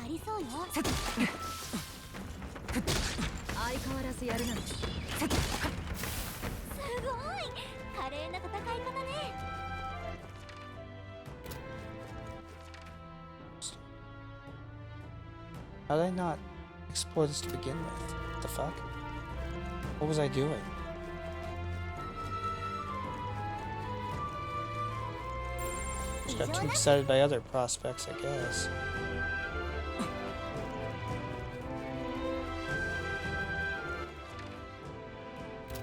Icon 相変わらずやるなんて。すごい華麗な戦い方ね。 How did I not explore this to begin with? What the fuck? What was I doing? Just got too excited by other prospects, I guess.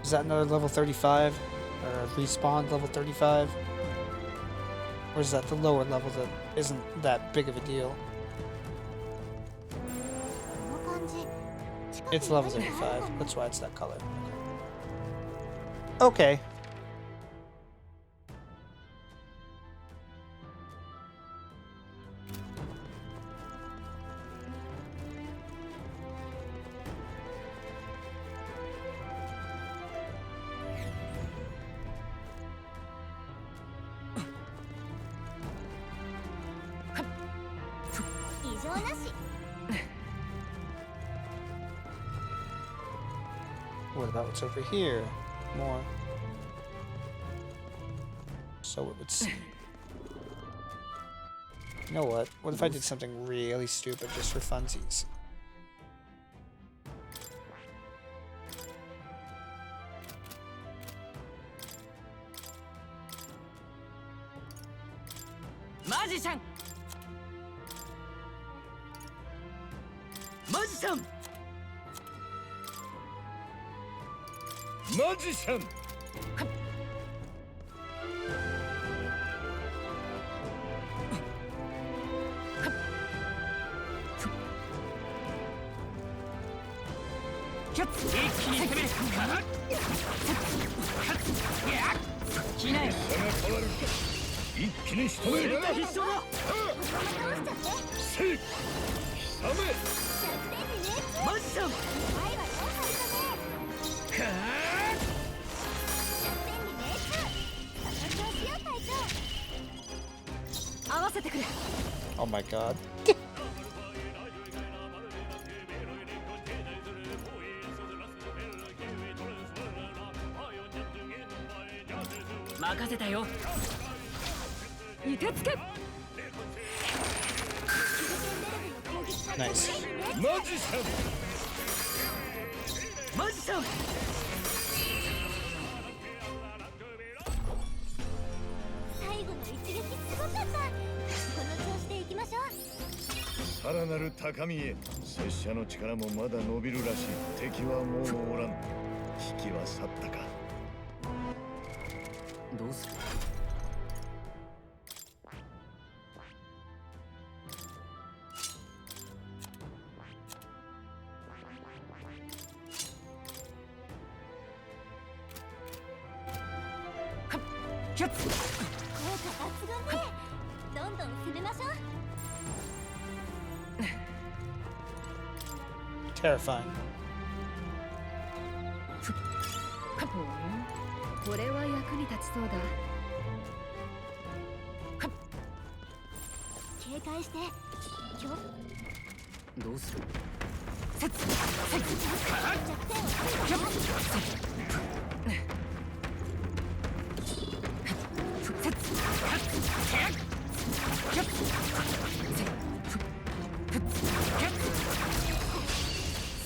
Is that another level 35? Or a respawn level 35? Or is that the lower level that isn't that big of a deal? It's level 35. That's why it's that color. Okay. What about what's over here? More. So it would seem. You know what? What if I did something really stupid just for funsies? Magician! Magician! Magician! Oh my god. Nice. Magician! Magician! さらなる高みへ。拙者の力もまだ伸びるらしい。敵はもうおらん。危機は去ったか。どうする？効果抜群ね。どんどん進めましょう。 Terrifying. これは役に立ちそうだ。警戒して。どうする？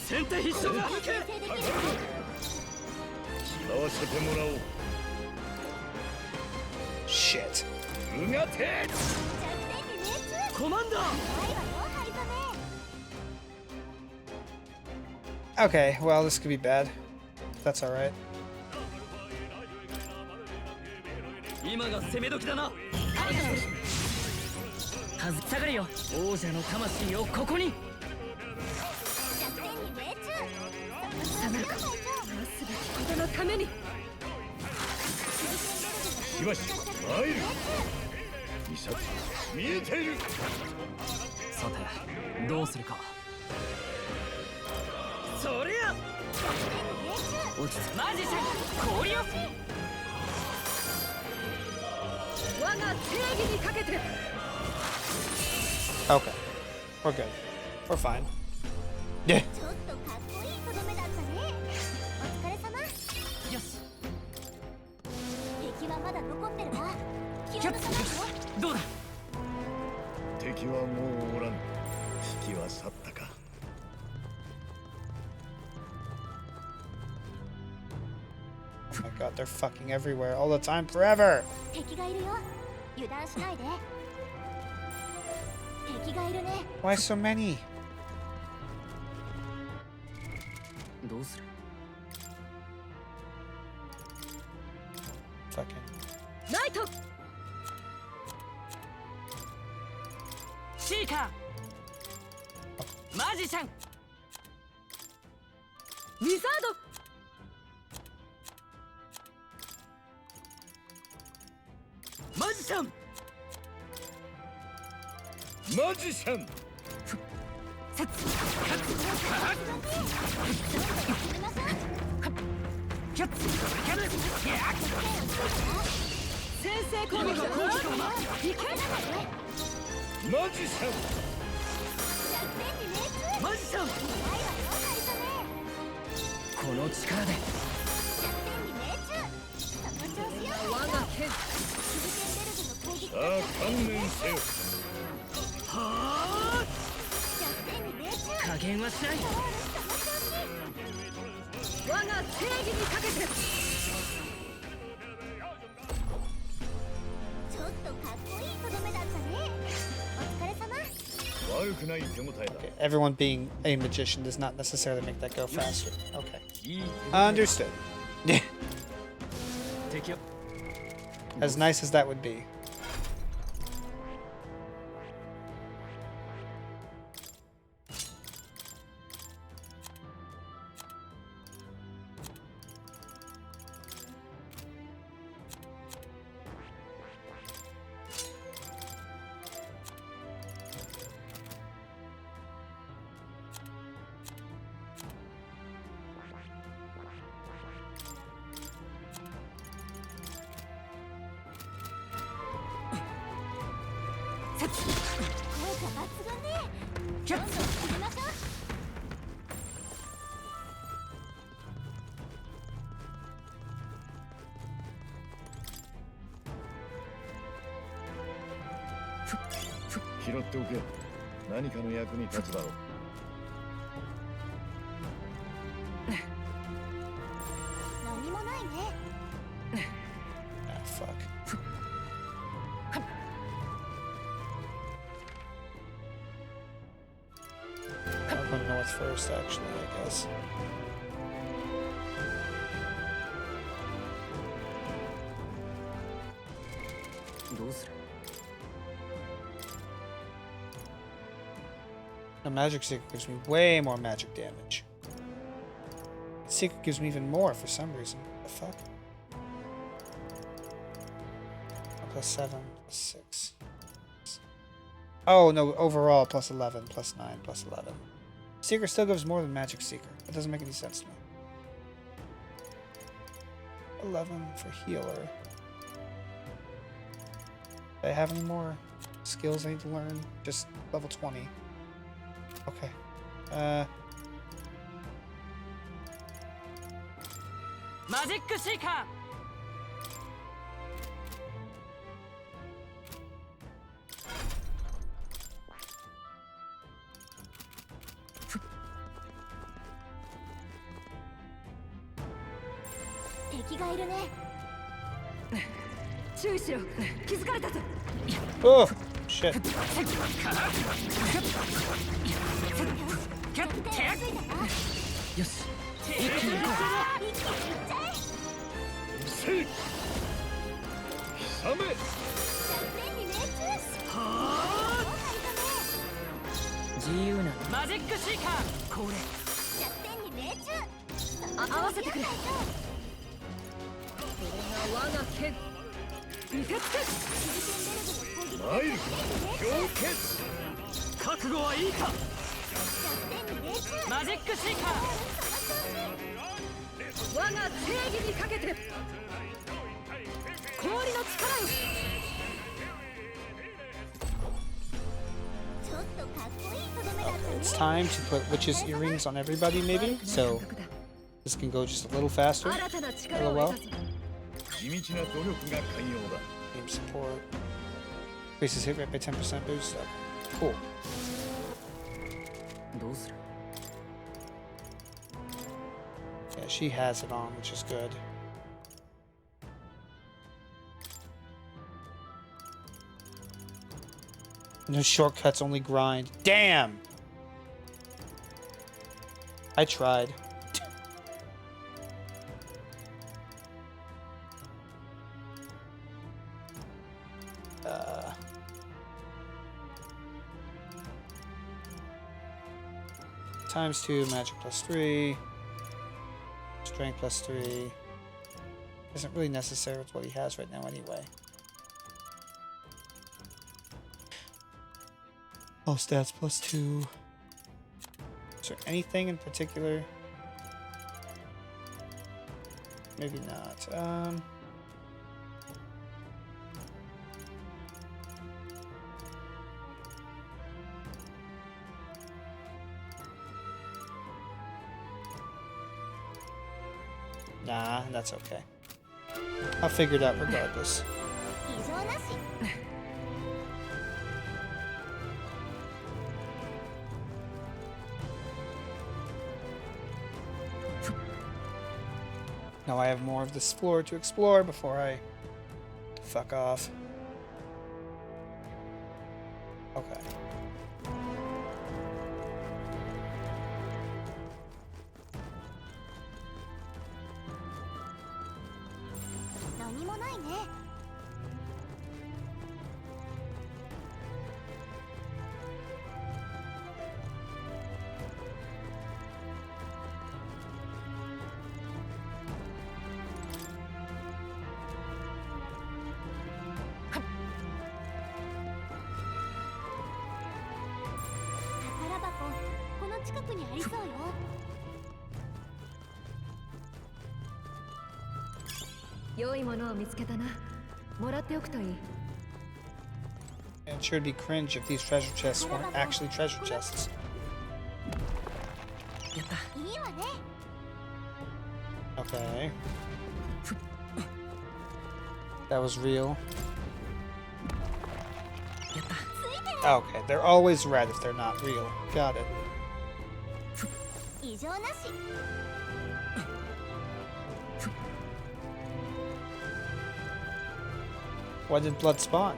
先手必勝だ。使わせてもらおう。 Shit. うがて。コマンダー。 Okay, well, this could be bad. That's alright. 今が攻め時だな。はず下がれよ。王者の魂をここに。 のために。しばし参る。ミサ見えている。さてどうするか。そりゃ落ち着く。マジシャン氷よ。我が正義にかけて。 Okay, we're good. We're fine. Yeah. どうだ。敵はもうおらん。危機は去ったか。Oh my god, they're fucking everywhere all the time, forever. 敵がいるよ。油断しないで。敵がいるね。 Why so many? どうする。Fucking. ライト。 シーカー。マジシャン。ウィザード。 マジシャン。マジシャン。先制攻撃。マジシャン。この力で我が剣さあ観念せよ。はあ加減はしない我が正義にかけてちょっとかっこいいとどめだったね。お疲れ様。悪くない手応えだ。 Okay, everyone being a magician does not necessarily make that go faster. Okay. Understood. As nice as that would be.拾っておけ。何かの役に立つだろう。何もないね。Ah, fuck. I'll go north first, actually, I guess. The magic secret gives me way more magic damage. The secret gives me even more for some reason. The fuck? +7, +6. Oh no, overall +11, +9, +11. Secret still gives more than magic secret. That doesn't make any sense to me. 11 for healer. Do I have any more skills I need to learn? Just level 20. Okay. Magic Seeker! Oh, shit. Yes. 自由なマジックシーカーこれ合わせてくれこれが我が剣受け付けマイル氷結覚悟はいいかマジックシーカー我が正義にかけて氷の力よ It's time to put witch's earrings on everybody, maybe? So this can go just a little faster. LOL. Game support. Increases hit rate by 10% boost. Cool. Yeah, she has it on, which is good. No shortcuts, only grind. Damn! I tried. ×2, magic +3. Strength +3. Isn't really necessary with what he has right now anyway. Oh, stats +2. Is there anything in particular? Maybe not. Nah, that's okay. I'll figure it out regardless. Now I have more of this floor to explore before I fuck off. Okay. It sure would be cringe if these treasure chests weren't actually treasure chests. Okay. That was real. Okay, they're always red if they're not real. Got it. Why did blood spawn?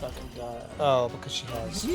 Fucking die. Oh, because she has.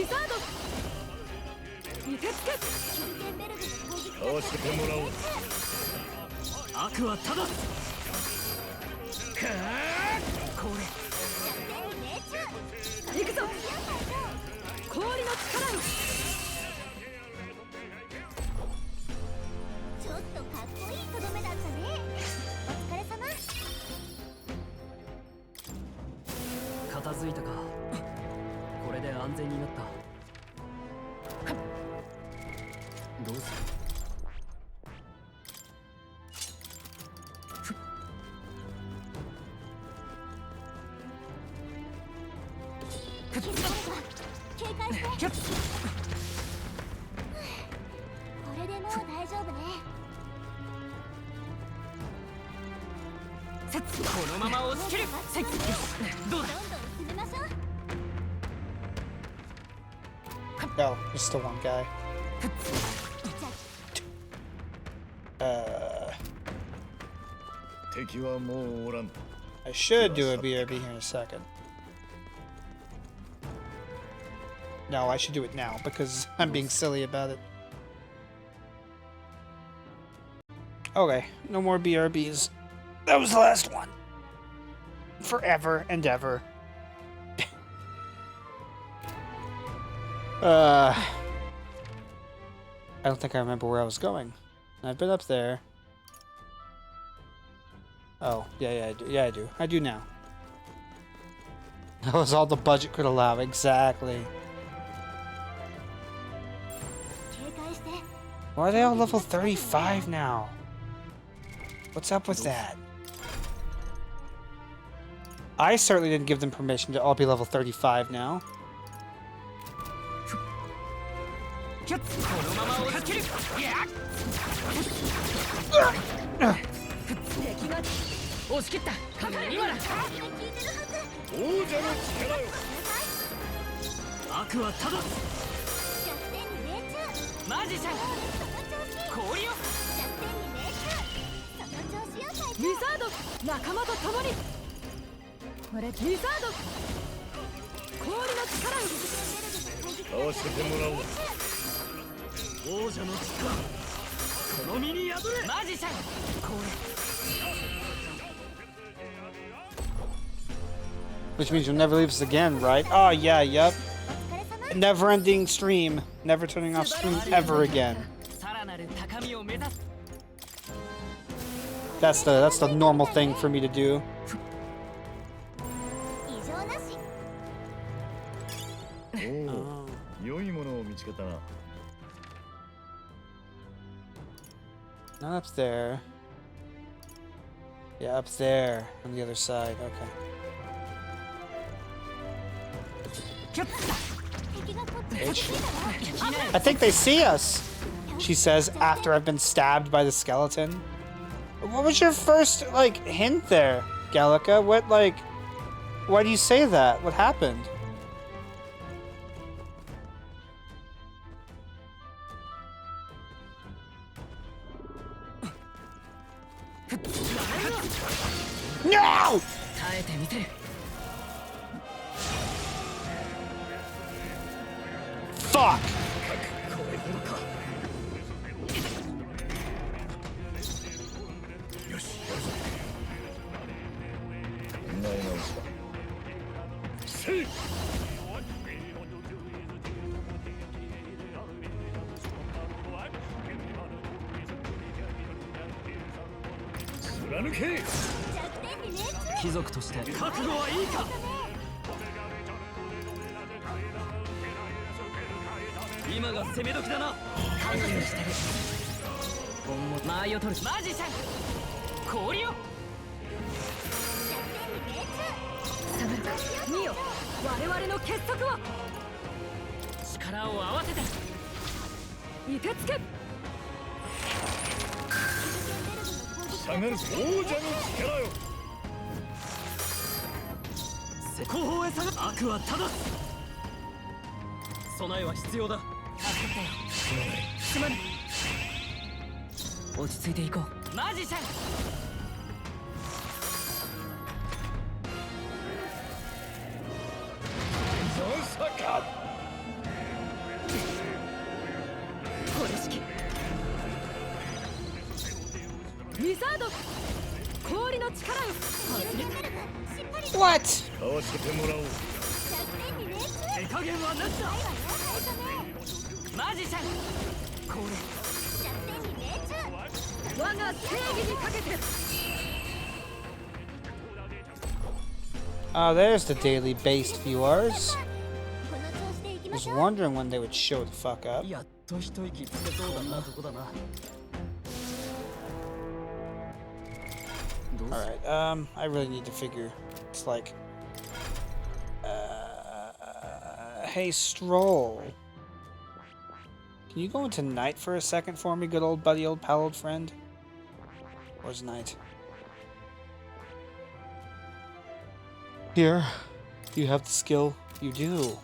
No, there's still one guy. I should do a BRB here in a second. No, I should do it now because I'm being silly about it. Okay, no more BRBs. That was the last one. Forever and ever. I don't think I remember where I was going. I've been up there. Oh, yeah, I do. Yeah, I do. I do now. That was all the budget could allow. Exactly. Why are they all level 35 now? What's up with that? I certainly didn't give them permission to all be level 35 now. Which means you'll never leave us again, right? Oh yeah, yep. Never-ending stream. Never turning off stream ever again. That's the normal thing for me to do. Oh. Not up there. Yeah, up there on the other side. Okay. I think they see us, she says after I've been stabbed by the skeleton. What was your first, like, hint there, Gallica? What, like, why do you say that? What happened? No! Fuck! What? Oh, there's the daily based viewers. I was wondering when they would show the fuck up. Alright, I really need to figure. It's like... hey, Stroll. Can you go into night for a second for me, good old buddy, old pal, old friend? Where's night? Here. You have the skill. You do.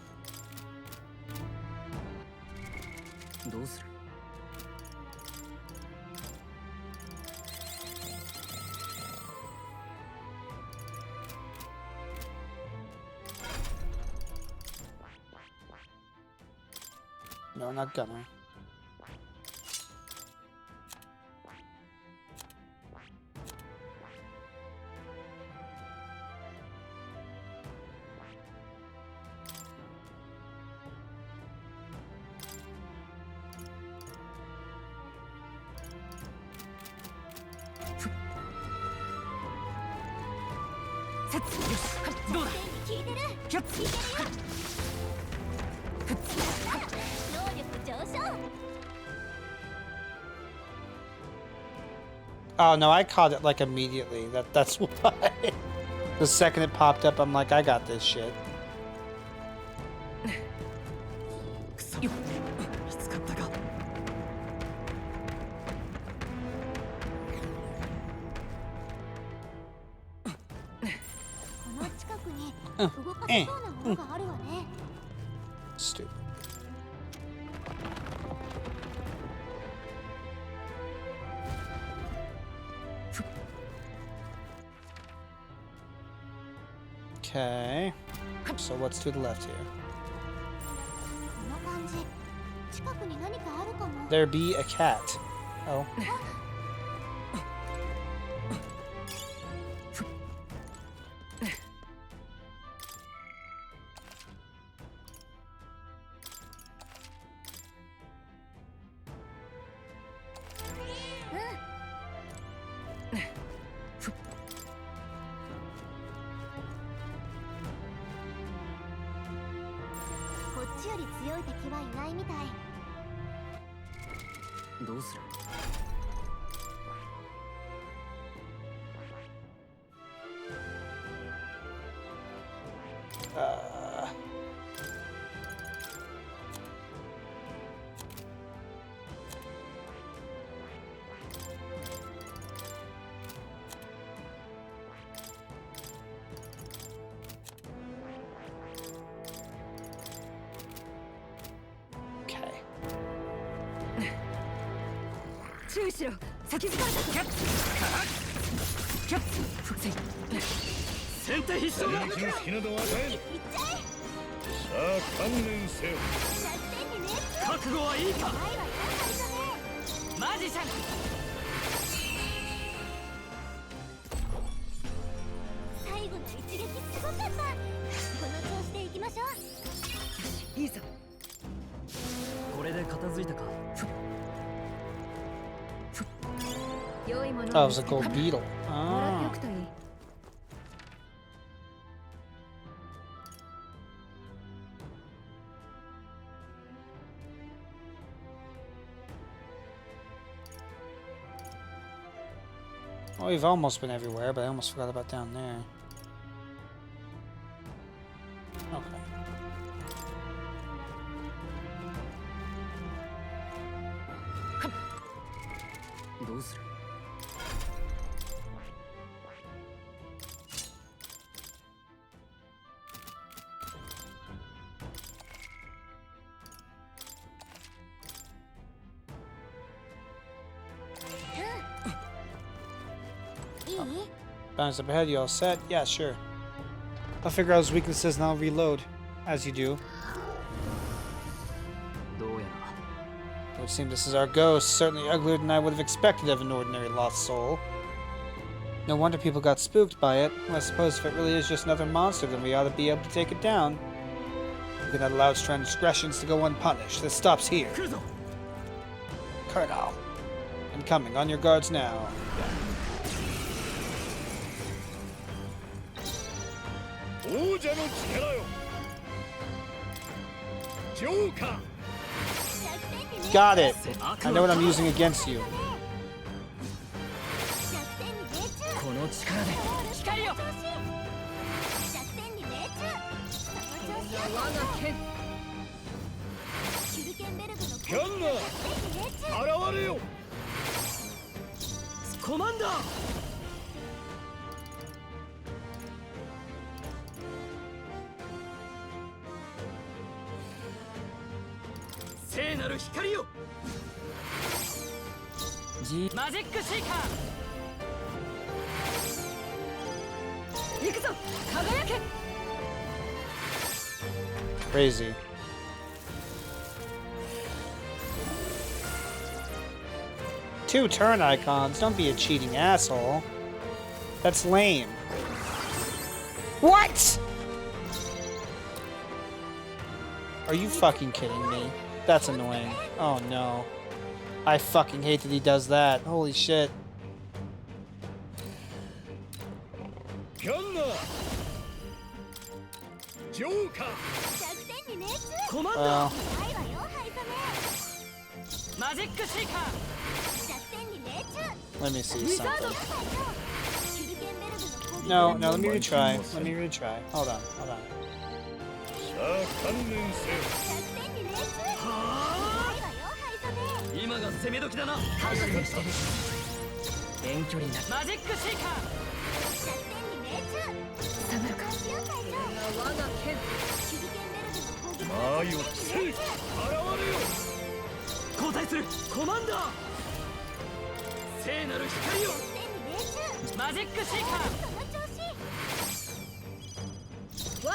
No, not gonna. Oh no, I caught it like immediately. That's why. The second it popped up, I'm like, I got this shit. Stupid. Okay. So what's to the left here? There be a cat. Oh. る敵はいないみたい。どうする？注意しろ。先づかれた。キャッキャッ伏線。先手必勝だ。撃の隙など与えん。さあ観念せよ。覚悟はいいか。マジシャン。最後の一撃すごかった。この調子でいきましょう。いいぞ。これで片付いたか。良いもの。Oh, it was a gold beetle. もらっておくといい。Well, we've almost been everywhere, but I almost forgot about down there. Okay. What do? Bounce up ahead, you all set? Yeah, sure. I'll figure out his weaknesses and I'll reload. As you do. It would seem this is our ghost. Certainly uglier than I would have expected of an ordinary lost soul. No wonder people got spooked by it. Well, I suppose if it really is just another monster, then we ought to be able to take it down. We cannot allow its transgressions to go unpunished. This stops here. Colonel. Incoming. On your guards now. Yeah. 王者の力よ。ジョーカー。Got it. I know what I'm using against you. この力で光よ。キャンナー、現れよ。コマンダー。聖なる光よ。マジックシーカー。行くぞ、輝け。Crazy. Two turn icons. Don't be a cheating asshole. That's lame. What? Are you fucking kidding me? That's annoying. Oh no. I fucking hate that he does that. Holy shit. Well. Let me see something. No, let me retry. Let me retry. Hold on.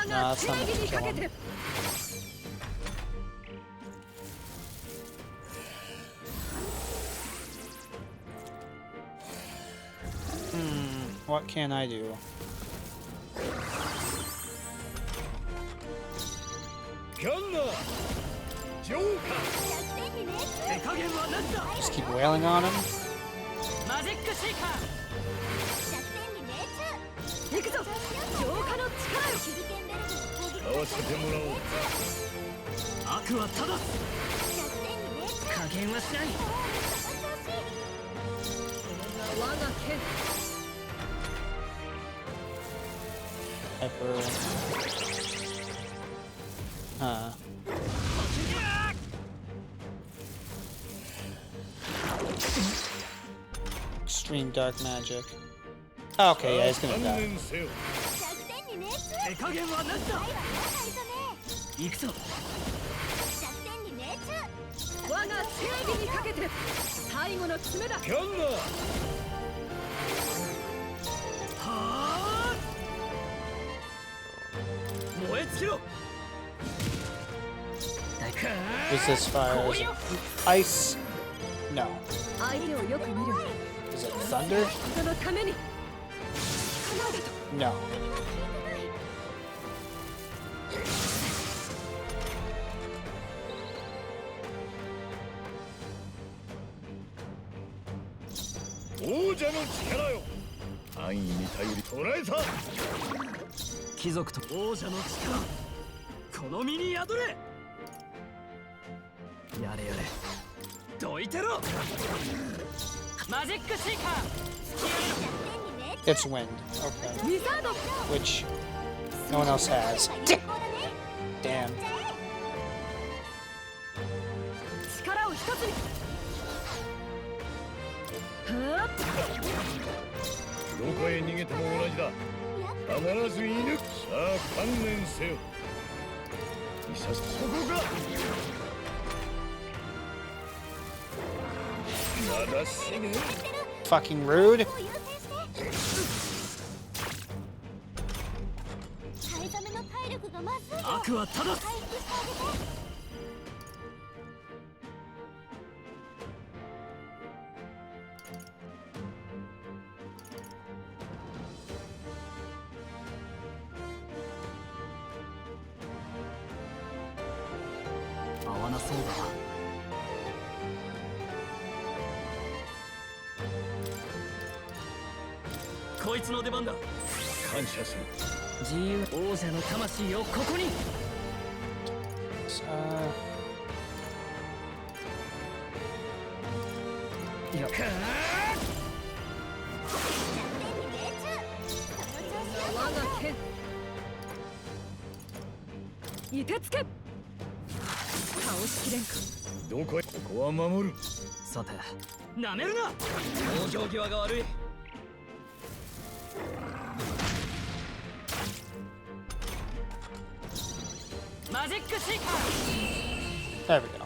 Nah, that's not enough to kill him. What can I do? Just keep wailing on him? わせてもらおう。悪は正す。加減はしない。我が剣。Huh. Extreme dark magic. Okay, yeah, he's gonna die. 手加減はなしだ。行くぞ。我が正義にかけて最後の爪だ。キャンナー。はあ。燃え尽きろ。Resist fires. Ice. No. 相手をよく見る。 Is it thunder? 人のために。 No. Oh, 王者の力よ。安易に頼り捕らえた。貴族と王者の力。この身に宿れ。やれやれ。どいてろ。マジックシーカー。 It's wind. Okay. Which no one else has. Damn. 力を一つに。どこへ逃げても同じだ。必ず射抜く。さあ観念せよ。いさそこか。まだ死ぬ。 Fucking rude. 悪は正す。合わなそうだな。こいつの出番だ。感謝する。自由王者の魂をここに。いや。我が剣。いてつけ。倒しきれんか。どこへ。ここは守る。さて、なめるな。往生際が悪い。マジックシーカー。 There we go.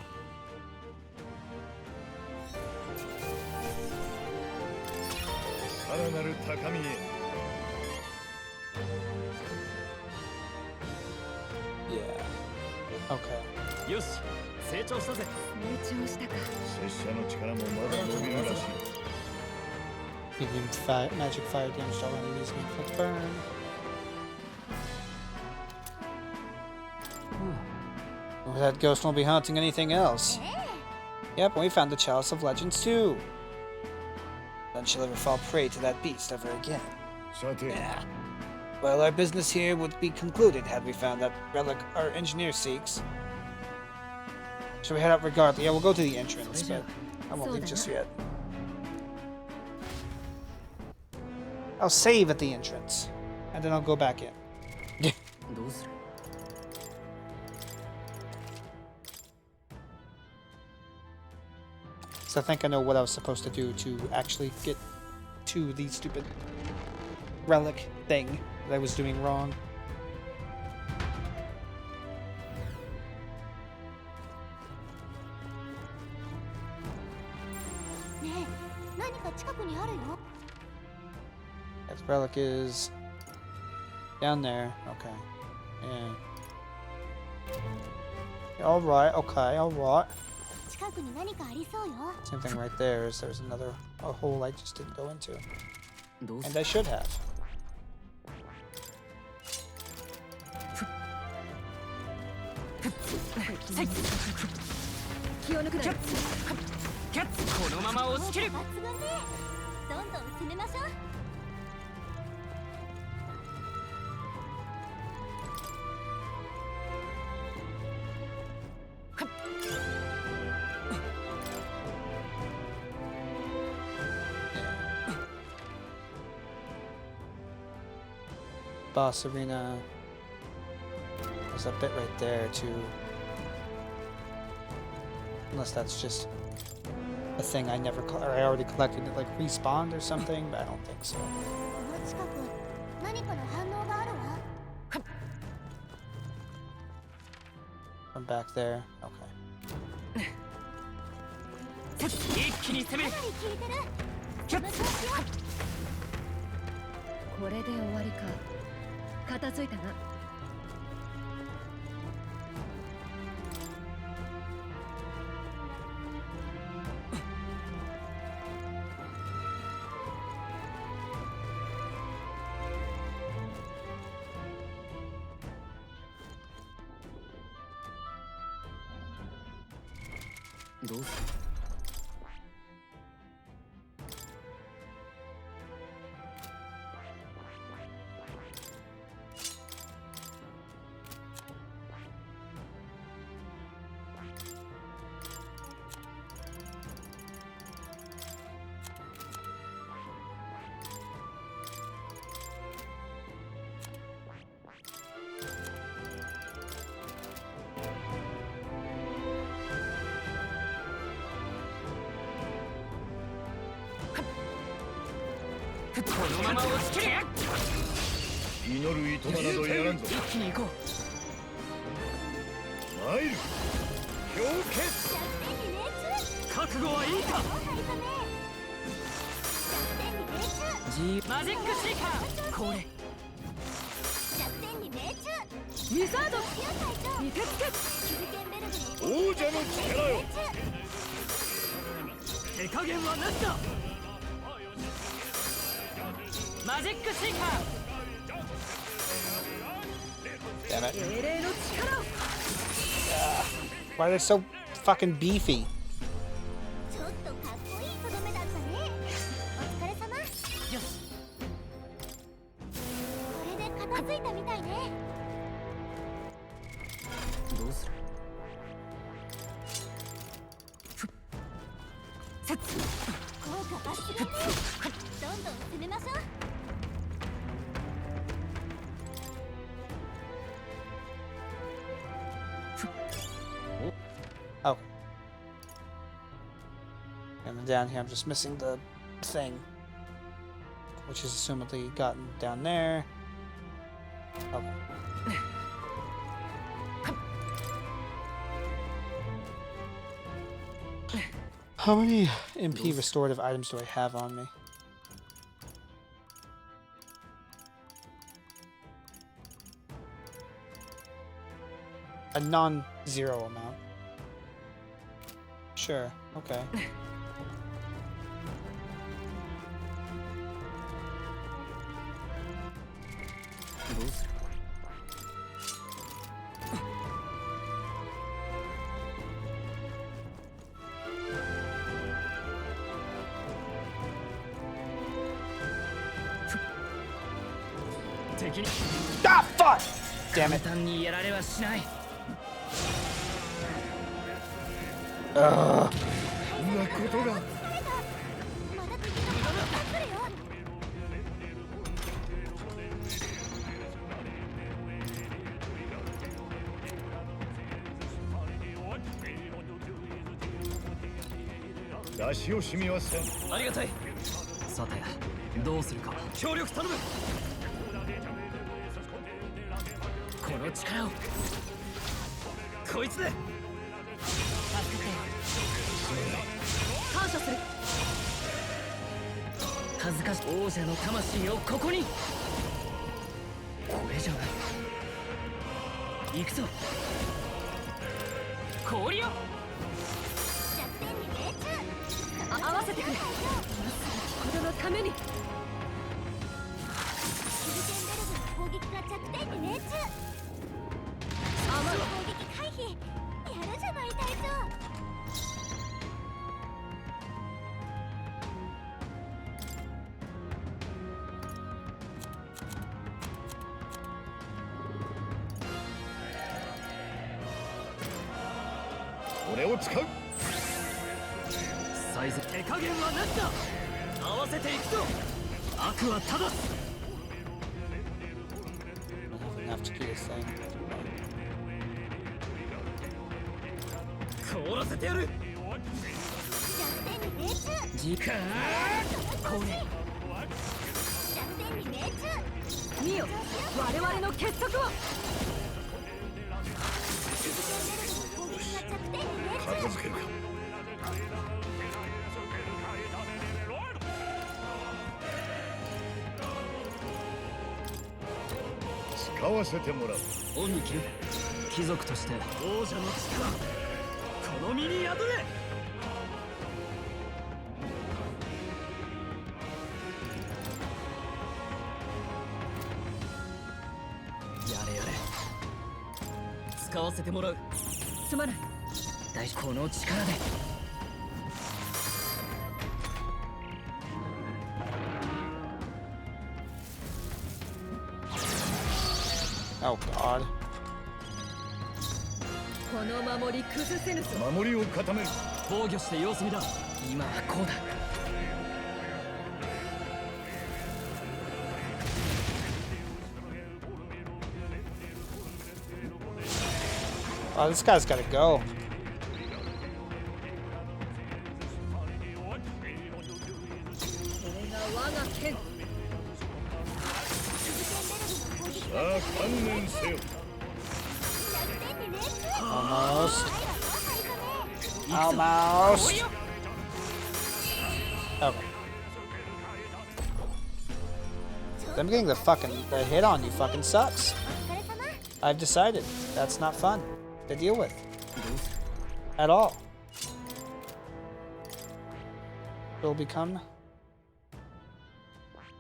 Yeah. Okay. よし、成長したぜ。成長したか。拙者の力もまだ伸びるらしい。 Medium magic fire damage to all enemies make full burn. Oh, that ghost won't be haunting anything else. Yep, we found the Chalice of Legends too. None shall ever fall prey to that beast ever again. Yeah. Well, our business here would be concluded had we found that relic our engineer seeks. Should we head out regardless? Yeah, we'll go to the entrance, but I won't leave just yet. I'll save at the entrance, and then I'll go back in. So I think I know what I was supposed to do to actually get to the stupid relic thing that I was doing wrong. That relic is down there. Okay. Yeah. Alright, okay, alright. Same thing right there. There's another hole I just didn't go into. And I should have. boss arena. There's that bit right there too. Unless that's just a thing I never, or I already collected it, like respawned or something, but I don't think so. I'm back there. Okay. Damn it. Why are they so fucking beefy? Oh. And then down here I'm just missing the thing, which is assumedly gotten down there. Okay. How many MP restorative items do I have on me? A non-zero amount. Sure, okay. Ah, fuck! Damn it. Ugh. 出し惜しみはせん。ありがたい。さて、どうするか。協力頼む。この力を。こいつで。感謝する。恥ずかしい王者の魂をここに。これじゃない。行くぞ。氷よ。合わせてくれ。これのために。シルケンベルグの攻撃が弱点に命中。攻撃回避。やるじゃない隊長。これを使う。サイズ手加減はなしだ。合わせていくぞ。悪は正す。execute a thing. 凍らせてやる。時間これ見よ我々の結束を。片付けるか。使わせてもらう。恩に着る。貴族として王者の力この身に宿れ。やれやれ。使わせてもらう。すまない。大この力で。Oh God. この守り崩せぬぞ。守りを固める。防御して様子見だ。今はこうだ。Oh, this guy's gotta go. これが我が剣。さあ観念せよ。 Almost. Almost. Okay. Them getting the hit on you fucking sucks. I've decided that's not fun to deal with at all. It'll become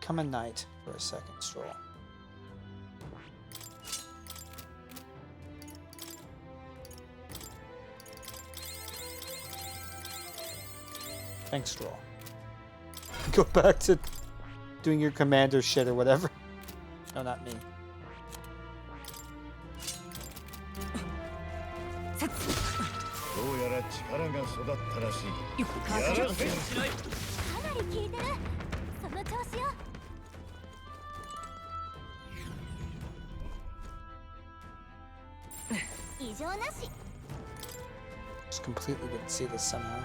a night for a second stroll. Thanks, Stroll. Go back to doing your commander shit or whatever. No, not me. どうやら力が育ったらしい。やらせん。かなり効いてる。その調子よ。異常なし。 Just completely didn't see this somehow.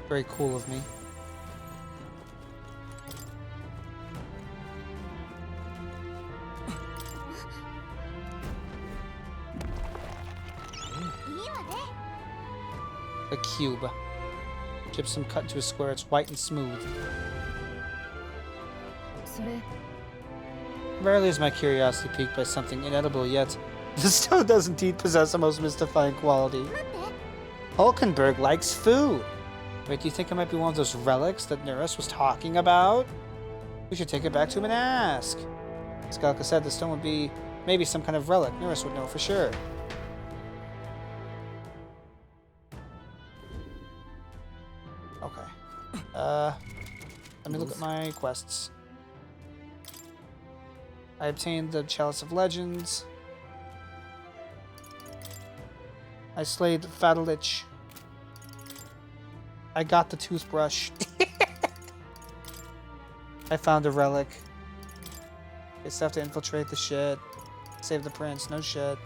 Very cool of me. A cube. Gypsum cut into a square. It's white and smooth. それ Rarely is my curiosity piqued by something inedible, yet the stone does indeed possess a most mystifying quality. Hulkenberg likes food. Wait, do you think it might be one of those relics that Neris was talking about? We should take it back to him and ask. Skalka said the stone would be maybe some kind of relic. Neris would know for sure. Okay. Let me look at my quests. I obtained the Chalice of Legends. I slayed Fatalich. I got the toothbrush. I found a relic. I still have to infiltrate the shit. Save the prince. No shit.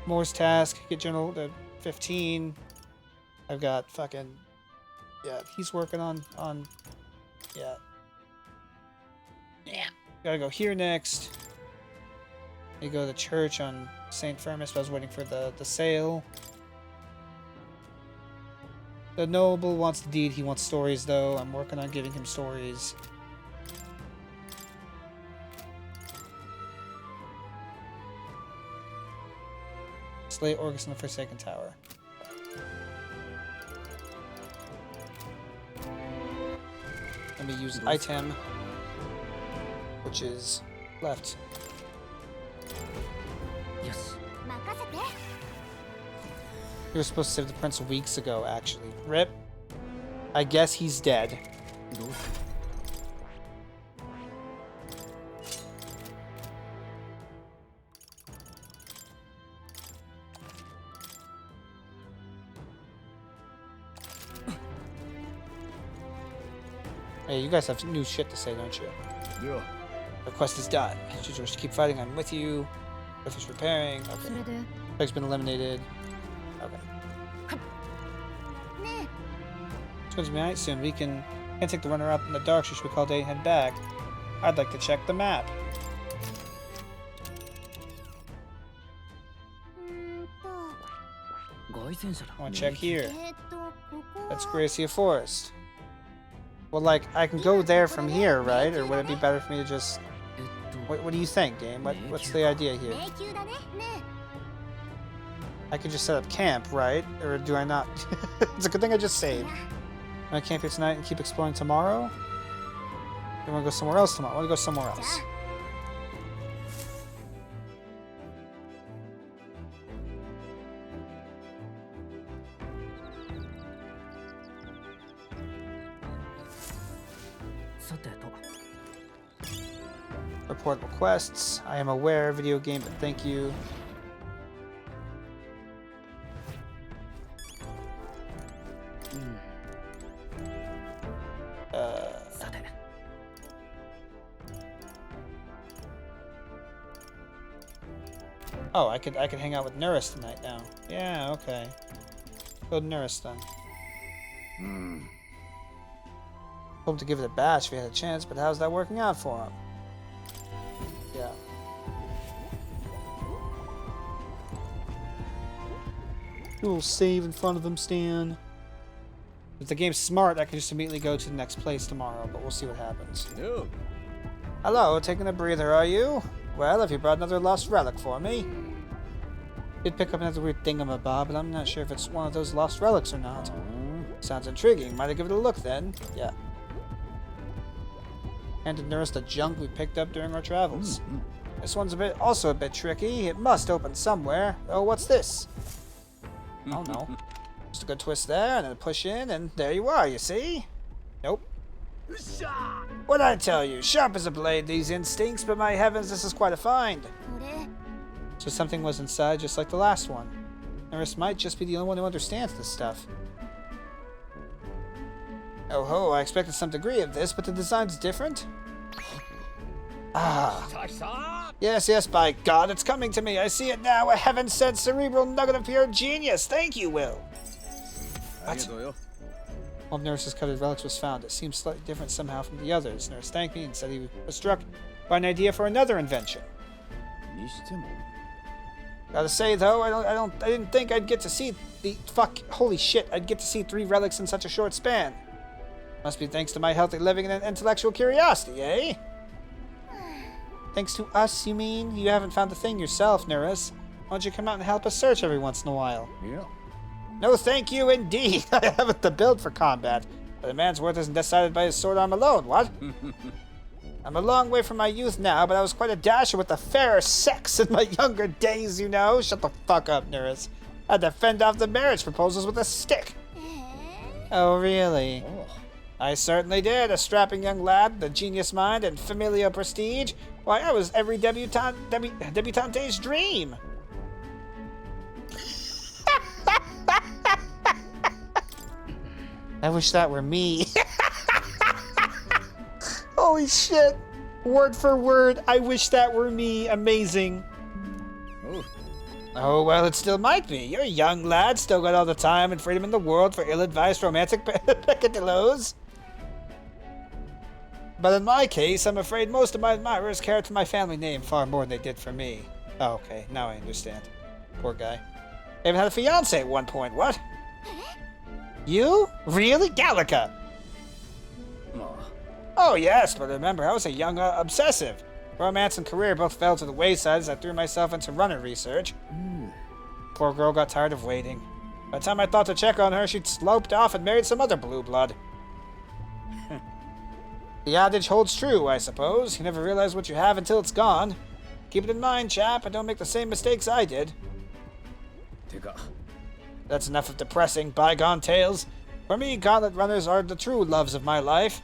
Moore's task. Get General 15. I've got fucking... Yeah, he's working on... Yeah. Yeah. Gotta go here next. You go to the church on St. Firmus, but I was waiting for the sale. The noble wants the deed, he wants stories though. I'm working on giving him stories. Slay Orcus in the Forsaken Tower. Let me use item, which is left. Yes. You were supposed to save the prince weeks ago, actually. Rip. I guess he's dead. Hey, you guys have new shit to say, don't you? では The quest is done. Should you wish to keep fighting, I'm with you. Surface repairing. Okay. Flag's been eliminated. Okay. Excuse me, night soon. We can't take the runner out in the dark. Should we call day and head back? I'd like to check the map. I want to check here. That's Gracia Forest. Well, like, I can go there from here, right? Or would it be better for me to just... What do you think, game? What's the idea here? I could just set up camp, right? Or do I not? It's a good thing I just saved. I camp here tonight and keep exploring tomorrow? I want to go somewhere else tomorrow. I want to go somewhere else. Report requests. I am aware, video game, but thank you. Oh, I could hang out with Nurse tonight now. Yeah, okay. Go to Nurse then. Hope to give it a bash if he had a chance, but how's that working out for him? Yeah. You'll save in front of him, Stan. If the game's smart, I can just immediately go to the next place tomorrow, but we'll see what happens. No. Hello, taking a breather, are you? Well, have you brought another lost relic for me? Did pick up another weird thingamabob, but I'm not sure if it's one of those lost relics or not. Sounds intriguing. Might I give it a look then? Yeah. Handed Nurse the junk we picked up during our travels. This one's also a bit tricky. It must open somewhere. Oh, what's this? Oh no. Just a good twist there, and then push in, and there you are, you see? Nope. What'd I tell you? Sharp as a blade, these instincts, but my heavens, this is quite a find. So something was inside, just like the last one. Nurse might just be the only one who understands this stuff. Oh ho, I expected some degree of this, but the design's different? Ah. Yes, by God, it's coming to me. I see it now. A heaven-sent cerebral nugget of pure genius. Thank you, Will. What? One of Nurse's covered relics was found. It seems slightly different somehow from the others. Nurse thanked me and said he was struck by an idea for another invention. Gotta say though, I didn't think I'd get to see holy shit, I'd get to see 3 relics in such a short span. Must be thanks to my healthy living and intellectual curiosity, eh? Thanks to us, you mean? You haven't found the thing yourself, Nurse. Why don't you come out and help us search every once in a while? Yeah. No thank you indeed. I haven't the build for combat. But a man's worth isn't decided by his sword arm alone, what? I'm a long way from my youth now, but I was quite a dasher with the fairer sex in my younger days, you know. Shut the fuck up, Nurse. I had to fend off the marriage proposals with a stick. Oh, really? I certainly did. A strapping young lad, the genius mind, and familial prestige. Why, I was every debutante's dream. I wish that were me. Holy shit. Word for word, I wish that were me. Amazing. Oh, well, it still might be. You're a young lad, still got all the time and freedom in the world for ill-advised romantic peccadillos. But in my case, I'm afraid most of my admirers cared for my family name far more than they did for me. Oh, okay, now I understand. Poor guy. I even had a fiancé at one point, what? You? Really? Gallica? Oh, yes, but remember, I was a young obsessive. Romance and career both fell to the wayside as I threw myself into runner research. Poor girl got tired of waiting. By the time I thought to check on her, she'd sloped off and married some other blue blood. The adage holds true, I suppose. You never realize what you have until it's gone. Keep it in mind, chap, and don't make the same mistakes I did. That's enough of depressing, bygone tales. For me, gauntlet runners are the true loves of my life.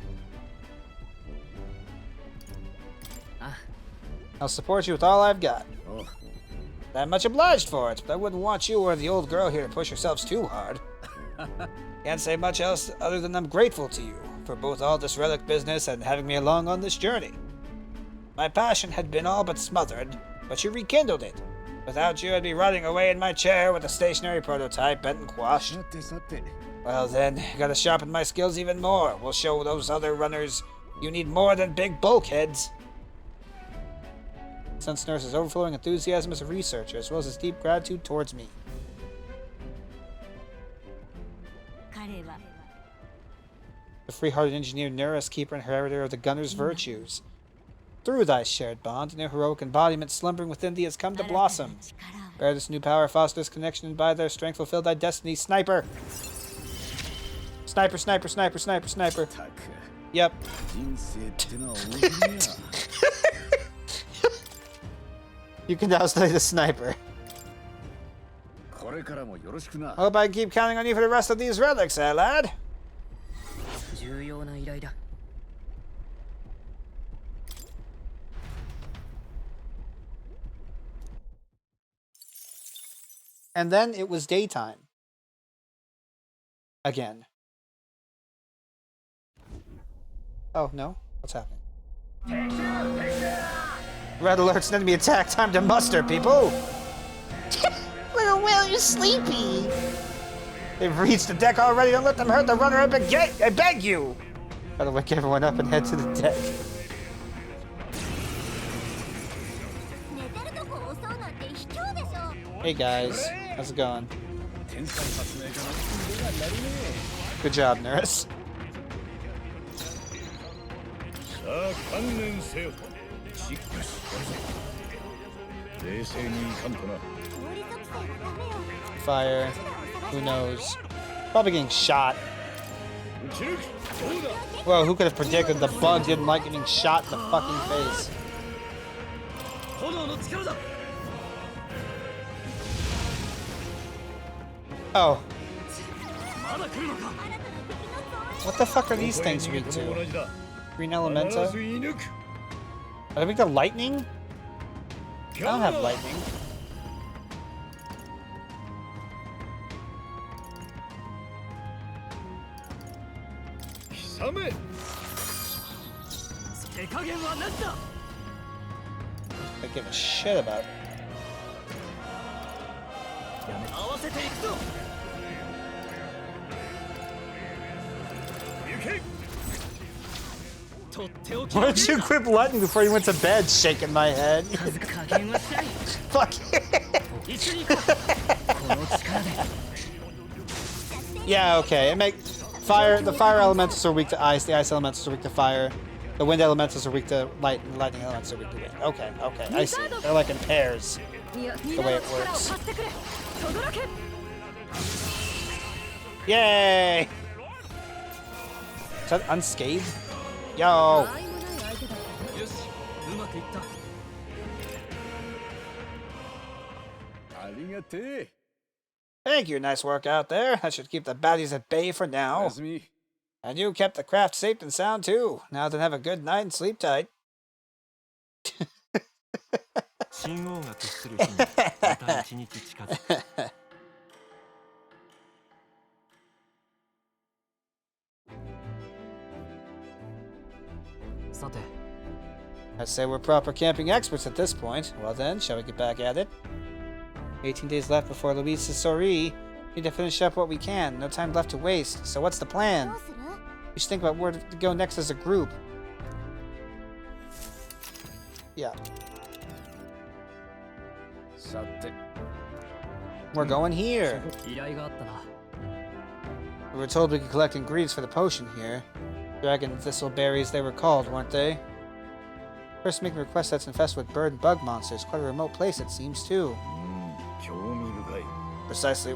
I'll support you with all I've got. I'm much obliged for it, but I wouldn't want you or the old girl here to push yourselves too hard. Can't say much else other than I'm grateful to you for both all this relic business and having me along on this journey. My passion had been all but smothered, but you rekindled it. Without you, I'd be rotting away in my chair with a stationary prototype bent and quashed. Well then, gotta sharpen my skills even more. We'll show those other runners you need more than big bulkheads. Sense Nurse's overflowing enthusiasm as a researcher, as well as his deep gratitude towards me. The free-hearted engineer Nurse, keeper and inheritor of the gunner's virtues. Through thy shared bond, an heroic embodiment slumbering within thee has come to blossom. Bear this new power, foster this connection, and by their strength fulfill thy destiny. Sniper! Sniper, sniper, sniper, sniper, sniper. Yep. You can now study the sniper. Hope I can keep counting on you for the rest of these relics, lad. And then it was daytime. Again. Oh, no? What's happening? Red alert's enemy attack. Time to muster, people! Little Will, you're sleepy! They've reached the deck already. Don't let them hurt the runner. I beg you! Gotta wake everyone up and head to the deck. Hey guys, how's it going? Good job, Nurse. Fire. Who knows? Probably getting shot. Whoa, who could have predicted the bug didn't like getting shot in the fucking face? Oh. What the fuck are these things weak to? Green Elementa? Are they weak to lightning? I don't have lightning. I give a shit about it. Why don't you quit lightning before you went to bed? Shaking my head. Fuck. Yeah, okay. Fire. The fire elementals are weak to ice. The ice elementals are weak to fire. The wind elementals are weak to light, and lightning elementals are weak to wind. Okay, okay. I see. They're like in pairs. The way it works. Yay! Is that unscathed? Yo! Thank you, nice work out there. That should keep the baddies at bay for now. And you kept the craft safe and sound too. Now then have a good night and sleep tight. I'd say we're proper camping experts at this point. Well then, shall we get back at it? 18 days left before Luisa's soiree. Need to finish up what we can. No time left to waste. So what's the plan? We should think about where to go next as a group. Yeah. We're going here. We were told we could collect ingredients for the potion here. Dragon thistleberries they were called, weren't they? First making a request that's infested with bird and bug monsters. Quite a remote place it seems too. Precisely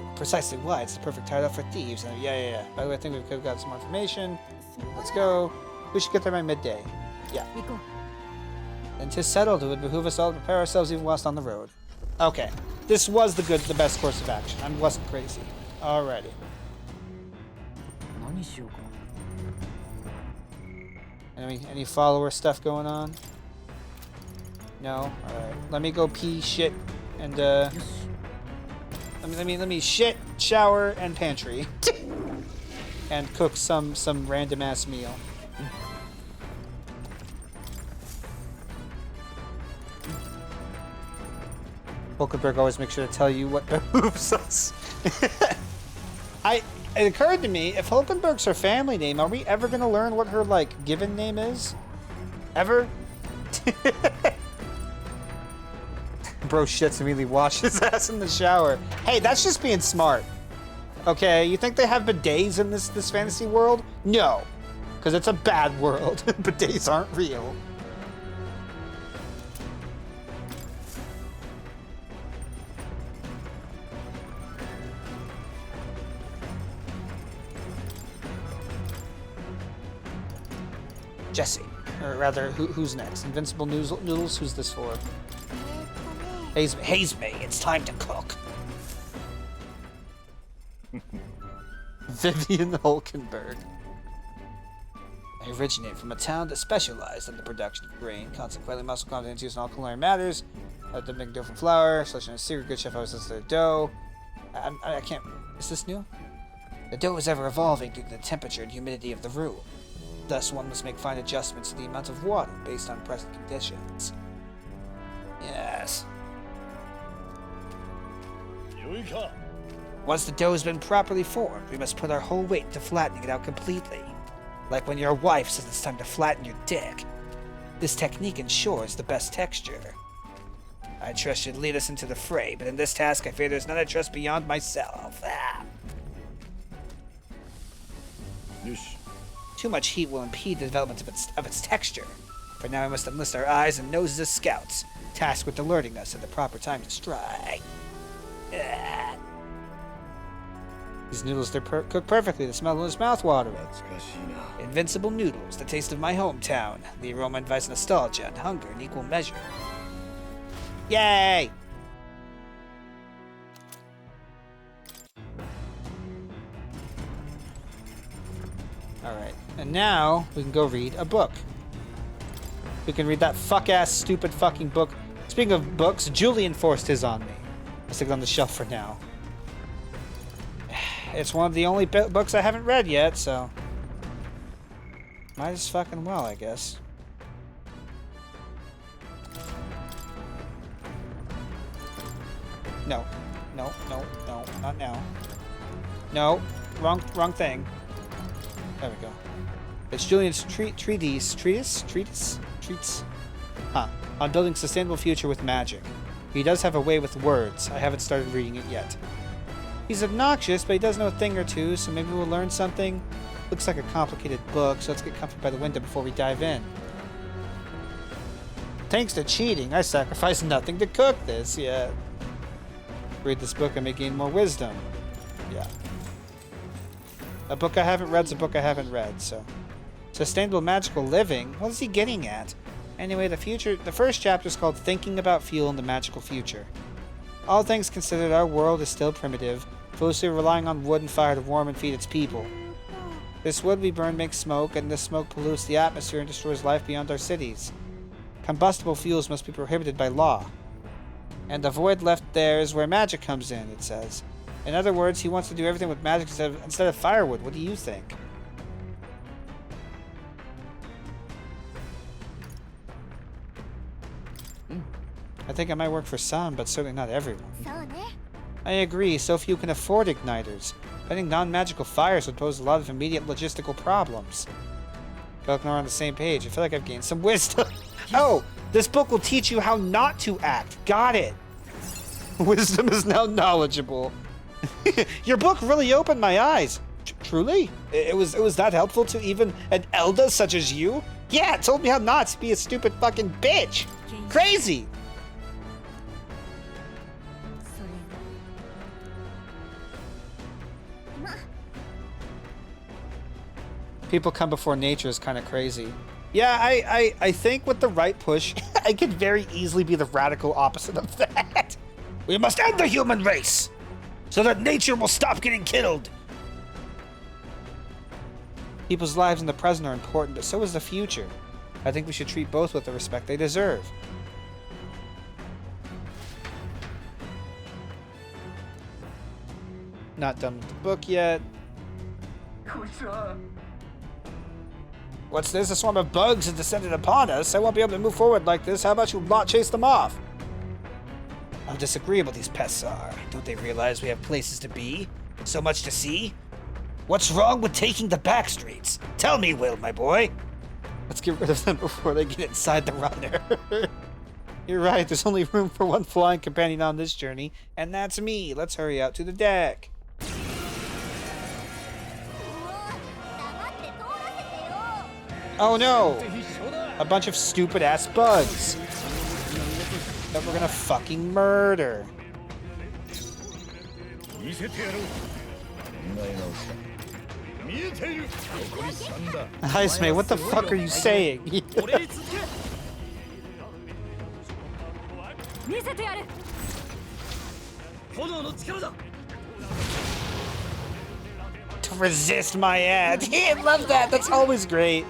why. It's the perfect hideout for thieves. Yeah. By the way, I think we could have got some more information. Let's go. We should get there by midday. Yeah. And 'tis settled, it would behoove us all to prepare ourselves even whilst on the road. Okay. This was the best course of action. I wasn't crazy. Alrighty. Any follower stuff going on? No? Alright. Let me go pee, shit, and let me shit, shower, and pantry. And cook some random ass meal. Hulkenberg always makes sure to tell you what behooves us. It occurred to me, if Hulkenberg's her family name, are we ever gonna learn what her, like, given name is? Ever? Bro shits and really washes his ass in the shower. Hey, that's just being smart. Okay, you think they have bidets in this fantasy world? No, because it's a bad world. Bidets aren't real. Jesse, or rather, who's next? Invincible Noodles? Who's this for? Haze me, it's time to cook. Vivian Hulkenberg. I originate from a town that specialized in the production of grain. Consequently, muscle content used in all culinary matters. I had to make dough from flour. Such a secret good chef, I was listening to dough. I can't. Is this new? The dough is ever evolving due to the temperature and humidity of the room. Thus, one must make fine adjustments to the amount of water based on present conditions. Yes. Once the dough has been properly formed, we must put our whole weight into flattening it out completely. Like when your wife says it's time to flatten your dick. This technique ensures the best texture. I trust you'd lead us into the fray, but in this task I fear there's none I trust beyond myself. Too much heat will impede the development of its texture. For now, we must enlist our eyes and noses as scouts, tasked with alerting us at the proper time to strike. These noodles, they're cooked perfectly. The smell is mouth-watering. Invincible noodles, the taste of my hometown. The aroma invites nostalgia and hunger in equal measure. Yay! Alright, and now we can go read a book. We can read that fuck-ass, stupid fucking book. Speaking of books, Julian forced his on me. I'll stick it on the shelf for now. It's one of the only books I haven't read yet, so... might as fucking well, I guess. No. No, no, no, not now. No, wrong thing. There we go. It's Julian's treatise? Huh. On building sustainable future with magic. He does have a way with words. I haven't started reading it yet. He's obnoxious, but he does know a thing or two, so maybe we'll learn something. Looks like a complicated book, so let's get comfy by the window before we dive in. Thanks to cheating, I sacrificed nothing to cook this, yeah. Read this book, I may gain more wisdom. Yeah. A book I haven't read's a book I haven't read, so... Sustainable magical living? What is he getting at? Anyway, the first chapter is called Thinking About Fuel in the Magical Future. All things considered, our world is still primitive, mostly relying on wood and fire to warm and feed its people. This wood we burn makes smoke, and this smoke pollutes the atmosphere and destroys life beyond our cities. Combustible fuels must be prohibited by law. And the void left there is where magic comes in, it says. In other words, he wants to do everything with magic instead of firewood. What do you think? I think it might work for some, but certainly not everyone. I agree, so few can afford igniters. Finding non-magical fires would pose a lot of immediate logistical problems. Feel like we're on the same page. I feel like I've gained some wisdom. Oh, this book will teach you how not to act. Got it. Wisdom is now knowledgeable. Your book really opened my eyes. Truly? It was that helpful to even an elder such as you? Yeah, it told me how not to be a stupid fucking bitch. Crazy. People come before nature is kind of crazy. Yeah, I think with the right push, I could very easily be the radical opposite of that. We must end the human race, so that nature will stop getting killed. People's lives in the present are important, but so is the future. I think we should treat both with the respect they deserve. Not done with the book yet. What's this? A swarm of bugs has descended upon us. I won't be able to move forward like this. How about you lot chase them off? How disagreeable these pests are. Don't they realize we have places to be? So much to see? What's wrong with taking the back streets? Tell me, Will, my boy. Let's get rid of them before they get inside the runner. You're right, there's only room for one flying companion on this journey, and that's me. Let's hurry out to the deck. Oh no! A bunch of stupid-ass bugs that we're gonna fucking murder. Ice mate, what the fuck are you saying? To resist my ad. I love that. That's always great.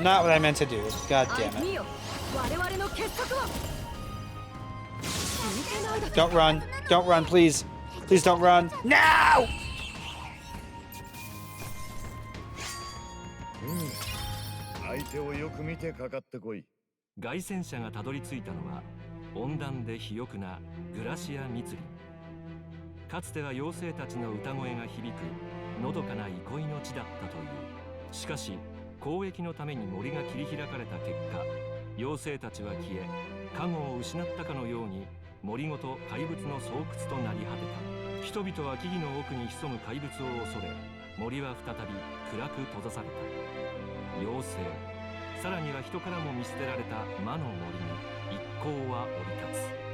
Not what I meant to do. God damn it. Don't run. Don't run, please. Please don't run. No!凱旋者がたどり着いたのは温暖で肥沃なグラシア密林。かつては妖精たちの歌声が響くのどかな憩いの地だったという。しかし交易のために森が切り開かれた結果、妖精たちは消え、加護を失ったかのように森ごと怪物の巣窟となり果てた。人々は木々の奥に潜む怪物を恐れ、森は再び暗く閉ざされた。妖精、さらには人からも見捨てられた魔の森に一行は降り立つ。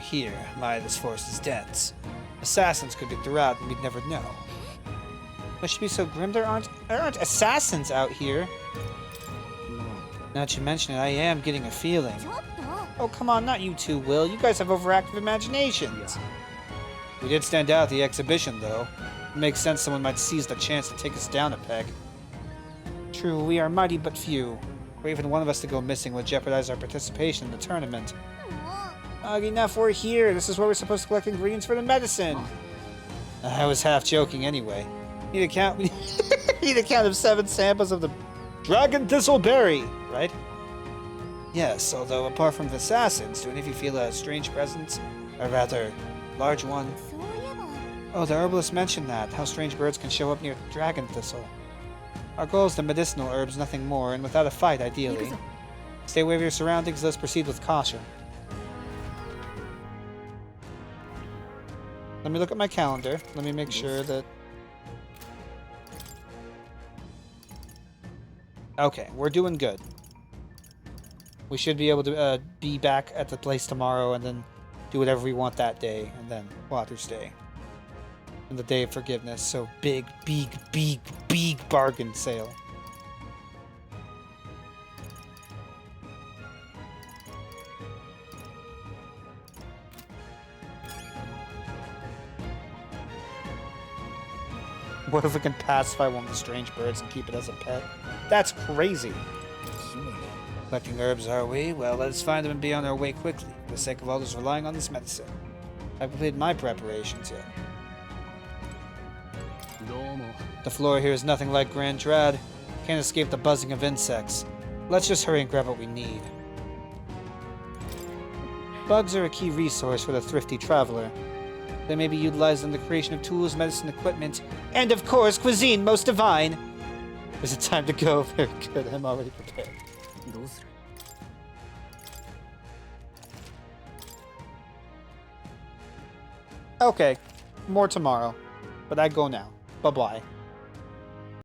Here, this forest is dense. Assassins could get throughout and we'd never know. What should be so grim? There aren't assassins out here. Now that you mention it, I am getting a feeling. Oh, come on, not you two, Will. You guys have overactive imaginations. We did stand out at the exhibition, though. It makes sense someone might seize the chance to take us down a peg. True, we are mighty but few. For even one of us to go missing would jeopardize our participation in the tournament. Enough, we're here. This is where we're supposed to collect ingredients for the medicine. I was half joking anyway. Need a count of 7 samples of the Dragon Thistle Berry, right? Yes, although apart from the assassins, do any of you feel a strange presence? A rather large one? Oh, the herbalist mentioned that, how strange birds can show up near the Dragon Thistle. Our goal is the medicinal herbs, nothing more, and without a fight, ideally. Stay away from your surroundings, let's proceed with caution. Let me look at my calendar. Let me make sure that... Okay, we're doing good. We should be able to be back at the place tomorrow and then do whatever we want that day. And then Father's Day. And the Day of Forgiveness. So big bargain sale. What if we can pacify one of the strange birds and keep it as a pet? That's crazy. Collecting herbs, are we? Well, let us find them and be on our way quickly, for the sake of all those relying on this medicine. I've completed my preparations yet. The floor here is nothing like Grand Trad. Can't escape the buzzing of insects. Let's just hurry and grab what we need. Bugs are a key resource for the thrifty traveler. They may be utilized in the creation of tools, medicine, equipment, and of course, cuisine most divine. Is it time to go? Very good, I'm already prepared. Okay, more tomorrow, but I go now. Bye-bye.